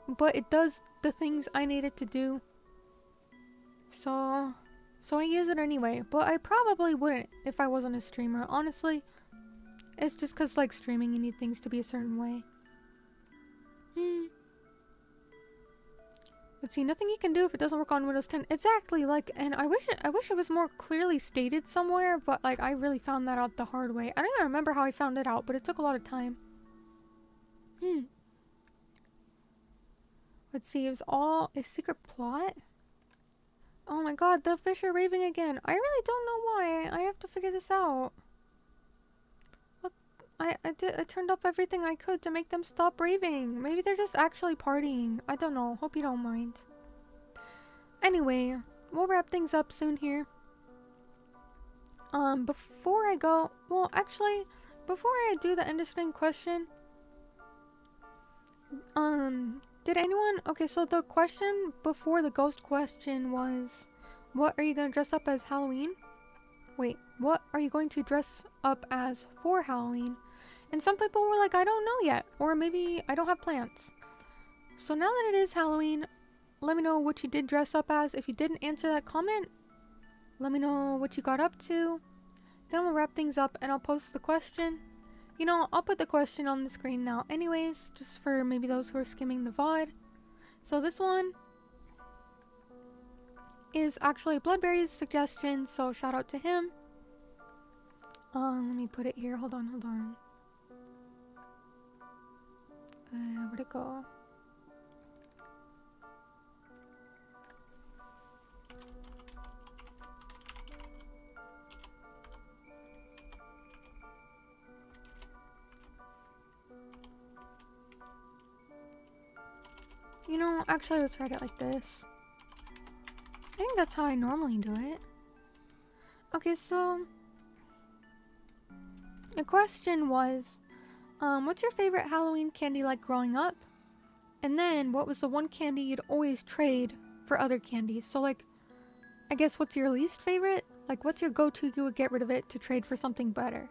but it does the things I need it to do. So I use it anyway. But I probably wouldn't if I wasn't a streamer. Honestly, it's just because, like, streaming, you need things to be a certain way. Let's see, nothing you can do if it doesn't work on Windows 10. Exactly, like, and I wish it was more clearly stated somewhere, but, like, I really found that out the hard way. I don't even remember how I found it out, but it took a lot of time. Let's see, it was all a secret plot? Oh my god, the fish are raving again. I really don't know why. I have to figure this out. What? I turned up everything I could to make them stop raving. Maybe they're just actually partying. I don't know. Hope you don't mind. Anyway, we'll wrap things up soon here. Before I go... Well, actually, before I do the interesting question... Did anyone... Okay, so the question before the ghost question was... What are you going to dress up as Halloween? Wait, what are you going to dress up as for Halloween? And some people were like, I don't know yet. Or maybe I don't have plans. So now that it is Halloween, let me know what you did dress up as. If you didn't answer that comment, let me know what you got up to. Then we'll wrap things up and I'll post the question. You know, I'll put the question on the screen now anyways, just for maybe those who are skimming the VOD. So this one is actually Bloodberry's suggestion, so shout out to him. Let me put it here. Hold on. Where'd it go? You know, actually, let's write it like this. I think that's how I normally do it. Okay, so the question was, what's your favorite Halloween candy like growing up? And then, what was the one candy you'd always trade for other candies? So, like, I guess what's your least favorite? Like, what's your go-to you would get rid of it to trade for something better?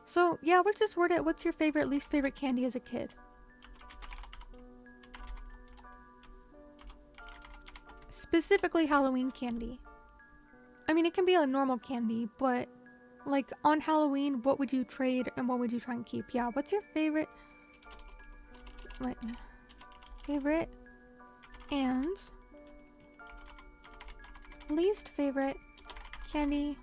So, yeah, let's just word it. What's your favorite, least favorite candy as a kid? Specifically Halloween candy. I mean, it can be a normal candy, but like on Halloween, what would you trade and what would you try and keep? Yeah, what's your favorite? Wait, favorite and least favorite candy.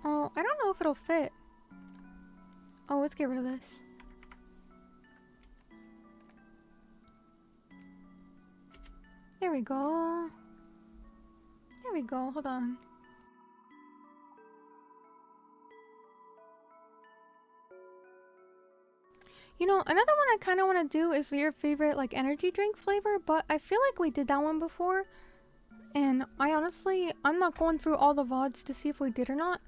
Oh, I don't know if it'll fit. Oh, let's get rid of this. There we go. There we go. Hold on. You know, another one I kind of want to do is your favorite like energy drink flavor, but I feel like we did that one before. And I'm not going through all the VODs to see if we did or not.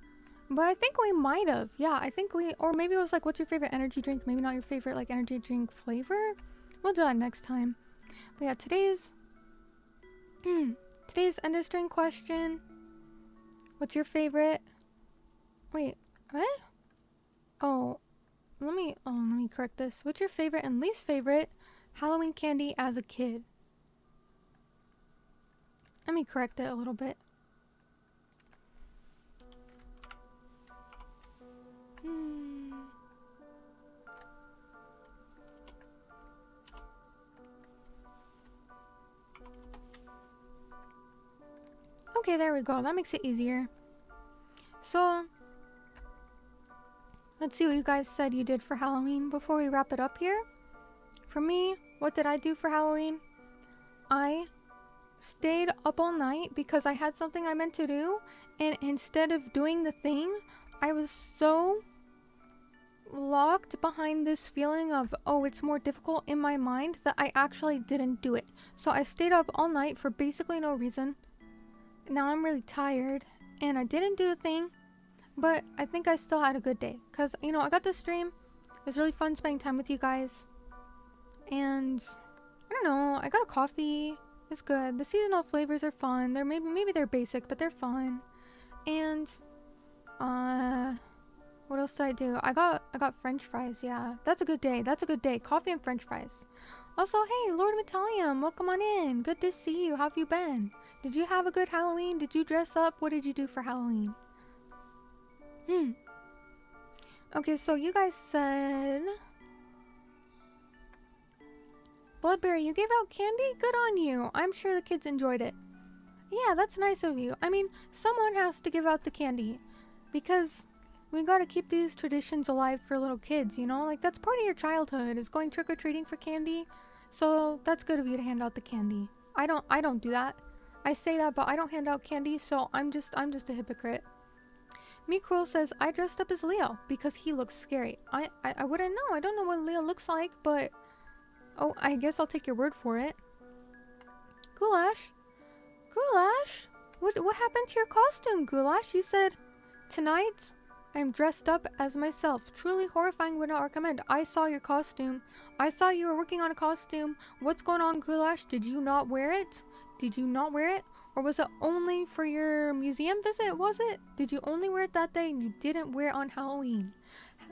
But I think we might have. Yeah, I think we, or maybe it was like, what's your favorite energy drink? Maybe not your favorite like energy drink flavor. We'll do that next time. But yeah, today's end of string question. What's your favorite? Wait, what? Oh, let me correct this. What's your favorite and least favorite Halloween candy as a kid? Let me correct it a little bit. Okay, there we go. That makes it easier. So, let's see what you guys said you did for Halloween before we wrap it up here. For me, what did I do for Halloween? I stayed up all night because I had something I meant to do, and instead of doing the thing, I was so locked behind this feeling of, oh, it's more difficult in my mind, that I actually didn't do it. So I stayed up all night for basically no reason. Now I'm really tired and I didn't do the thing, but I think I still had a good day because, you know, I got to stream. It was really fun spending time with you guys, and I don't know, I got a coffee. It's good. The seasonal flavors are fun. They're maybe they're basic, but they're fun. And what else did I do? I got French fries. Yeah, that's a good day. That's a good day. Coffee and French fries. Also, hey, Lord Metallium, welcome on in. Good to see you. How have you been? Did you have a good Halloween? Did you dress up? What did you do for Halloween? Okay, so you guys said Bloodberry, you gave out candy? Good on you. I'm sure the kids enjoyed it. Yeah, that's nice of you. I mean, someone has to give out the candy because we gotta keep these traditions alive for little kids, you know? Like, that's part of your childhood, is going trick-or-treating for candy. So that's good of you to hand out the candy. I don't do that. I say that, but I don't hand out candy, so I'm just a hypocrite. Me Cruel says, I dressed up as Leo because he looks scary. I wouldn't know. I don't know what Leo looks like, but oh, I guess I'll take your word for it. Goulash? Goulash? What happened to your costume, Goulash? You said, tonight I'm dressed up as myself. Truly horrifying, would not recommend. I saw your costume. I saw you were working on a costume. What's going on, Goulash? Did you not wear it? Did you not wear it? Or was it only for your museum visit, was it? Did you only wear it that day and you didn't wear it on Halloween?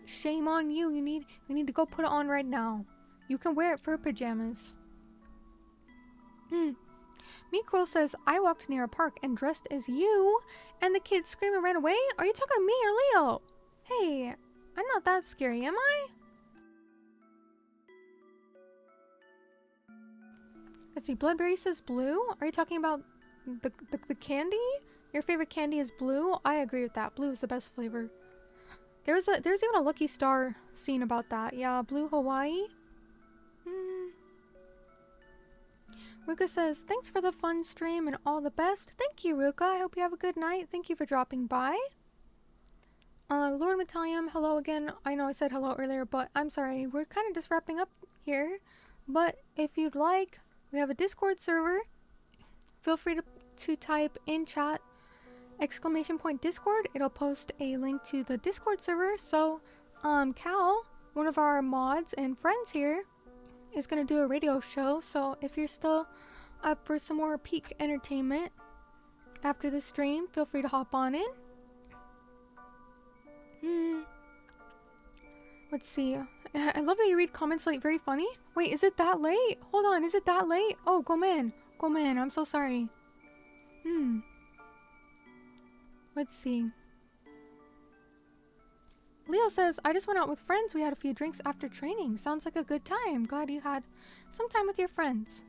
Shame on you. You need to go put it on right now. You can wear it for pajamas. Mikro says, I walked near a park and dressed as you, and the kids screamed and ran away? Are you talking to me or Leo? Hey, I'm not that scary, am I? Let's see, Bloodberry says blue? Are you talking about the candy? Your favorite candy is blue? I agree with that. Blue is the best flavor. There's even a Lucky Star scene about that. Yeah, blue Hawaii. Ruka says, thanks for the fun stream and all the best. Thank you, Ruka. I hope you have a good night. Thank you for dropping by. Lord Metallium, hello again. I know I said hello earlier, but I'm sorry. We're kind of just wrapping up here. But if you'd like, we have a Discord server. Feel free to type in chat !Discord. It'll post a link to the Discord server. So, Cal, one of our mods and friends here, is going to do a radio show. So if you're still up for some more peak entertainment after the stream, feel free to hop on in. Let's see. I love that you read comments late. Very funny. Wait, is it that late? Hold on, is it that late? Oh, go man. Go man, I'm so sorry. Let's see. Leo says, I just went out with friends. We had a few drinks after training. Sounds like a good time. Glad you had some time with your friends.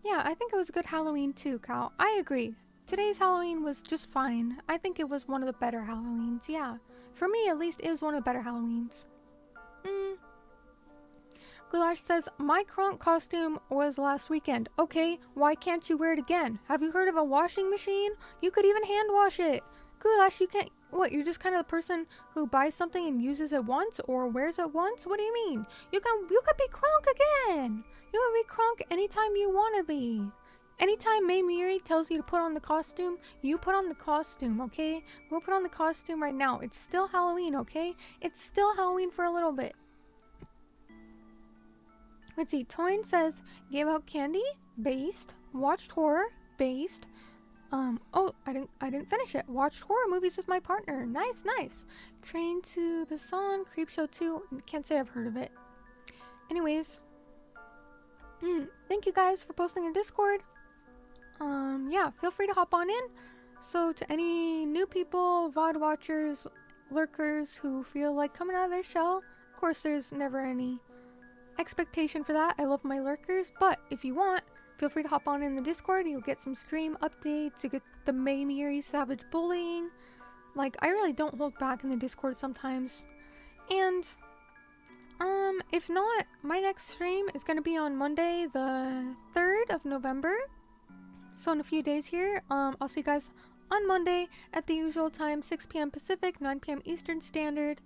Yeah, I think it was a good Halloween too, Cal. I agree. Today's Halloween was just fine. I think it was one of the better Halloweens, yeah. For me, at least, it was one of the better Halloweens. Goulash says, my Kronk costume was last weekend. Okay, why can't you wear it again? Have you heard of a washing machine? You could even hand wash it. Goulash, you can't... What, you're just kind of the person who buys something and uses it once or wears it once? What do you mean? You could be Kronk again. You can be Kronk anytime you want to be. Anytime Mei Miyuri tells you to put on the costume, you put on the costume, okay? Go put on the costume right now. It's still Halloween, okay? It's still Halloween for a little bit. Let's see. Toyn says, gave out candy, based, watched horror, based. Oh, I didn't finish it. Watched horror movies with my partner. Nice, nice. Train to Busan, Creepshow 2. Can't say I've heard of it. Anyways, thank you guys for posting in Discord. Yeah, feel free to hop on in. So to any new people, VOD watchers, lurkers who feel like coming out of their shell, of course there's never any expectation for that. I love my lurkers, but if you want, feel free to hop on in the Discord. You'll get some stream updates, you get the Mei Miyuri savage bullying. Like, I really don't hold back in the Discord sometimes. And if not, my next stream is going to be on Monday the 3rd of November. So in a few days here, I'll see you guys on Monday at the usual time, 6 p.m. Pacific, 9 p.m. Eastern Standard.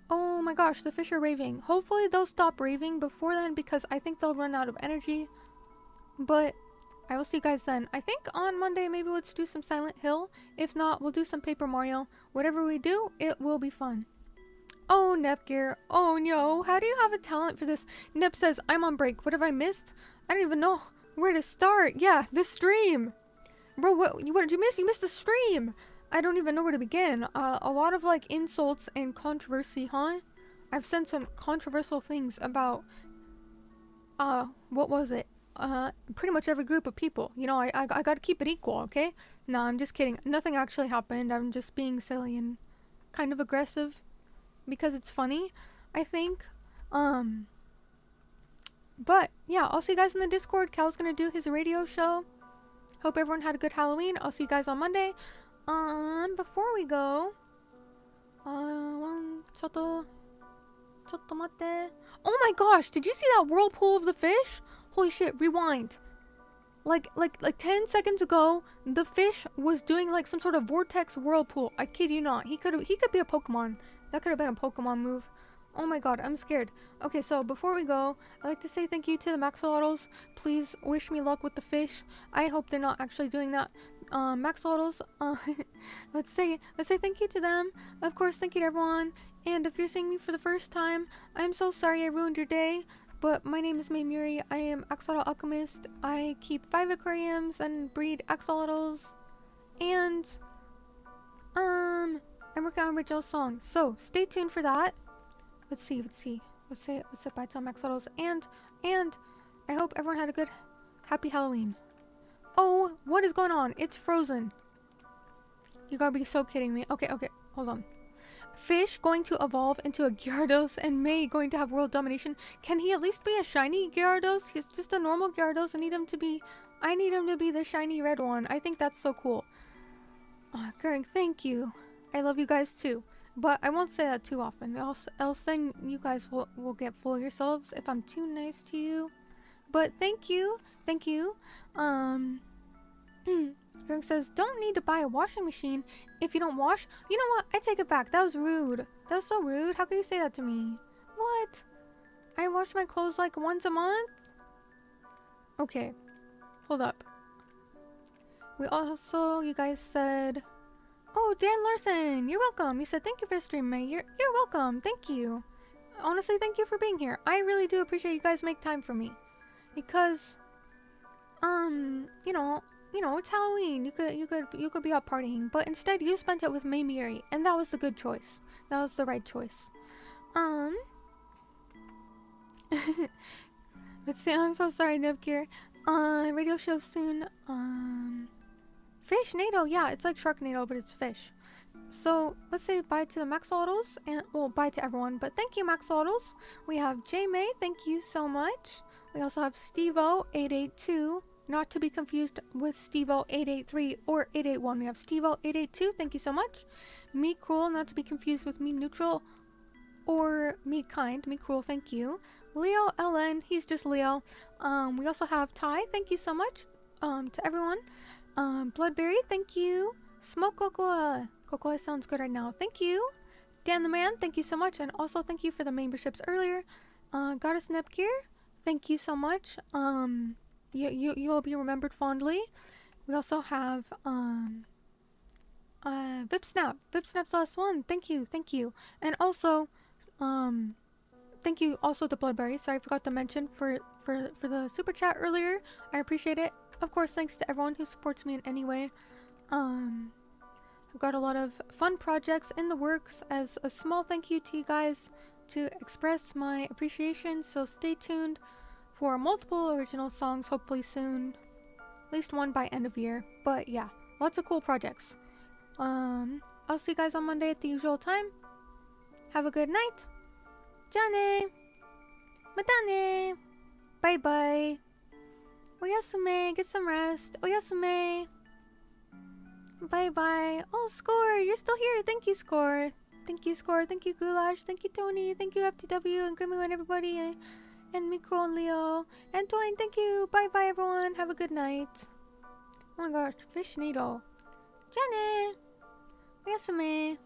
Oh my gosh, the fish are raving. Hopefully they'll stop raving before then because I think they'll run out of energy. But I will see you guys then. I think on Monday maybe let's do some Silent Hill. If not, we'll do some Paper Mario. Whatever we do, it will be fun. Oh, Nepgear. Oh no, how do you have a talent for this? Nep says, I'm on break. What have I missed? I don't even know where to start. Yeah, the stream. Bro, what did you miss? You missed the stream. I don't even know where to begin. A lot of like insults and controversy, huh? I've said some controversial things about what was it? Pretty much every group of people. You know, I gotta keep it equal, okay? No, I'm just kidding. Nothing actually happened. I'm just being silly and kind of aggressive because it's funny, I think. But yeah, I'll see you guys in the Discord. Cal's gonna do his radio show. Hope everyone had a good Halloween. I'll see you guys on Monday. Before we go, chotto matte. Oh my gosh, did you see that whirlpool of the fish? Holy shit, rewind. Like 10 seconds ago, the fish was doing like some sort of vortex whirlpool. I kid you not. He could be a Pokemon. That could have been a Pokemon move. Oh my god, I'm scared. Okay, so before we go, I'd like to say thank you to the axolotls. Please wish me luck with the fish. I hope they're not actually doing that. Axolotls, let's say thank you to them. Of course, thank you to everyone. And if you're seeing me for the first time, I'm so sorry I ruined your day. But my name is Mei Miyuri. I am axolotl alchemist. I keep 5 aquariums and breed axolotls. And I'm working on original songs. So stay tuned for that. Let's see. Let's say bye to axolotls. And I hope everyone had a good, happy Halloween. Oh, what is going on? It's frozen. You gotta be so kidding me. Okay, hold on. Fish going to evolve into a Gyarados and Mei going to have world domination. Can he at least be a shiny Gyarados? He's just a normal Gyarados. I need him to be the shiny red one. I think that's so cool. Oh, Gering, thank you. I love you guys too. But I won't say that too often. Else then you guys will get full of yourselves if I'm too nice to you. But thank you. Greg says, don't need to buy a washing machine if you don't wash. You know what? I take it back. That was rude. That was so rude. How can you say that to me? What? I wash my clothes like once a month? Okay. Hold up. We also, you guys said, oh, Dan Larson, you're welcome. You said, thank you for the stream, May. You're welcome. Thank you. Honestly, thank you for being here. I really do appreciate you guys make time for me. Because, you know, it's Halloween. You could be out partying, but instead you spent it with Mei Miyuri, and that was the good choice. That was the right choice. Let's see. I'm so sorry, Nevgear. Radio show soon. Fishnado. Yeah, it's like Sharknado, but it's fish. So let's say bye to the Maxolotls, and well, bye to everyone. But thank you, Maxolotls. We have J May. Thank you so much. We also have Stevo882. not to be confused with Stevo883 or 881. We have Stevo882, thank you so much. Me Cruel, not to be confused with Me Neutral or Me Kind. Me Cruel, thank you. Leo LN, he's just Leo. We also have Ty, thank you so much to everyone. Bloodberry, thank you. Smoke Cocoa. Cocoa sounds good right now, thank you. Dan the Man, thank you so much. And also thank you for the memberships earlier. Goddess Nepgear, thank you so much. You'll be remembered fondly. We also have Vipsnap. Vipsnap's the last one. Thank you, thank you. And also thank you also to Bloodberry. Sorry, I forgot to mention for the super chat earlier. I appreciate it. Of course, thanks to everyone who supports me in any way. I've got a lot of fun projects in the works as a small thank you to you guys to express my appreciation. So stay tuned for multiple original songs hopefully soon. At least one by end of year. But yeah, lots of cool projects. I'll see you guys on Monday at the usual time. Have a good night. Jane. Matane. Bye bye. Oyasume. Get some rest. Oyasume. Bye bye. Oh, Score. You're still here. Thank you, Score. Thank you, Score. Thank you, Goulash. Thank you, Tony. Thank you, FTW and Grimmy and everybody. And Miko and Leo. And Toyin, thank you. Bye bye, everyone. Have a good night. Oh my gosh. Fish needle. Jane. Oyasume.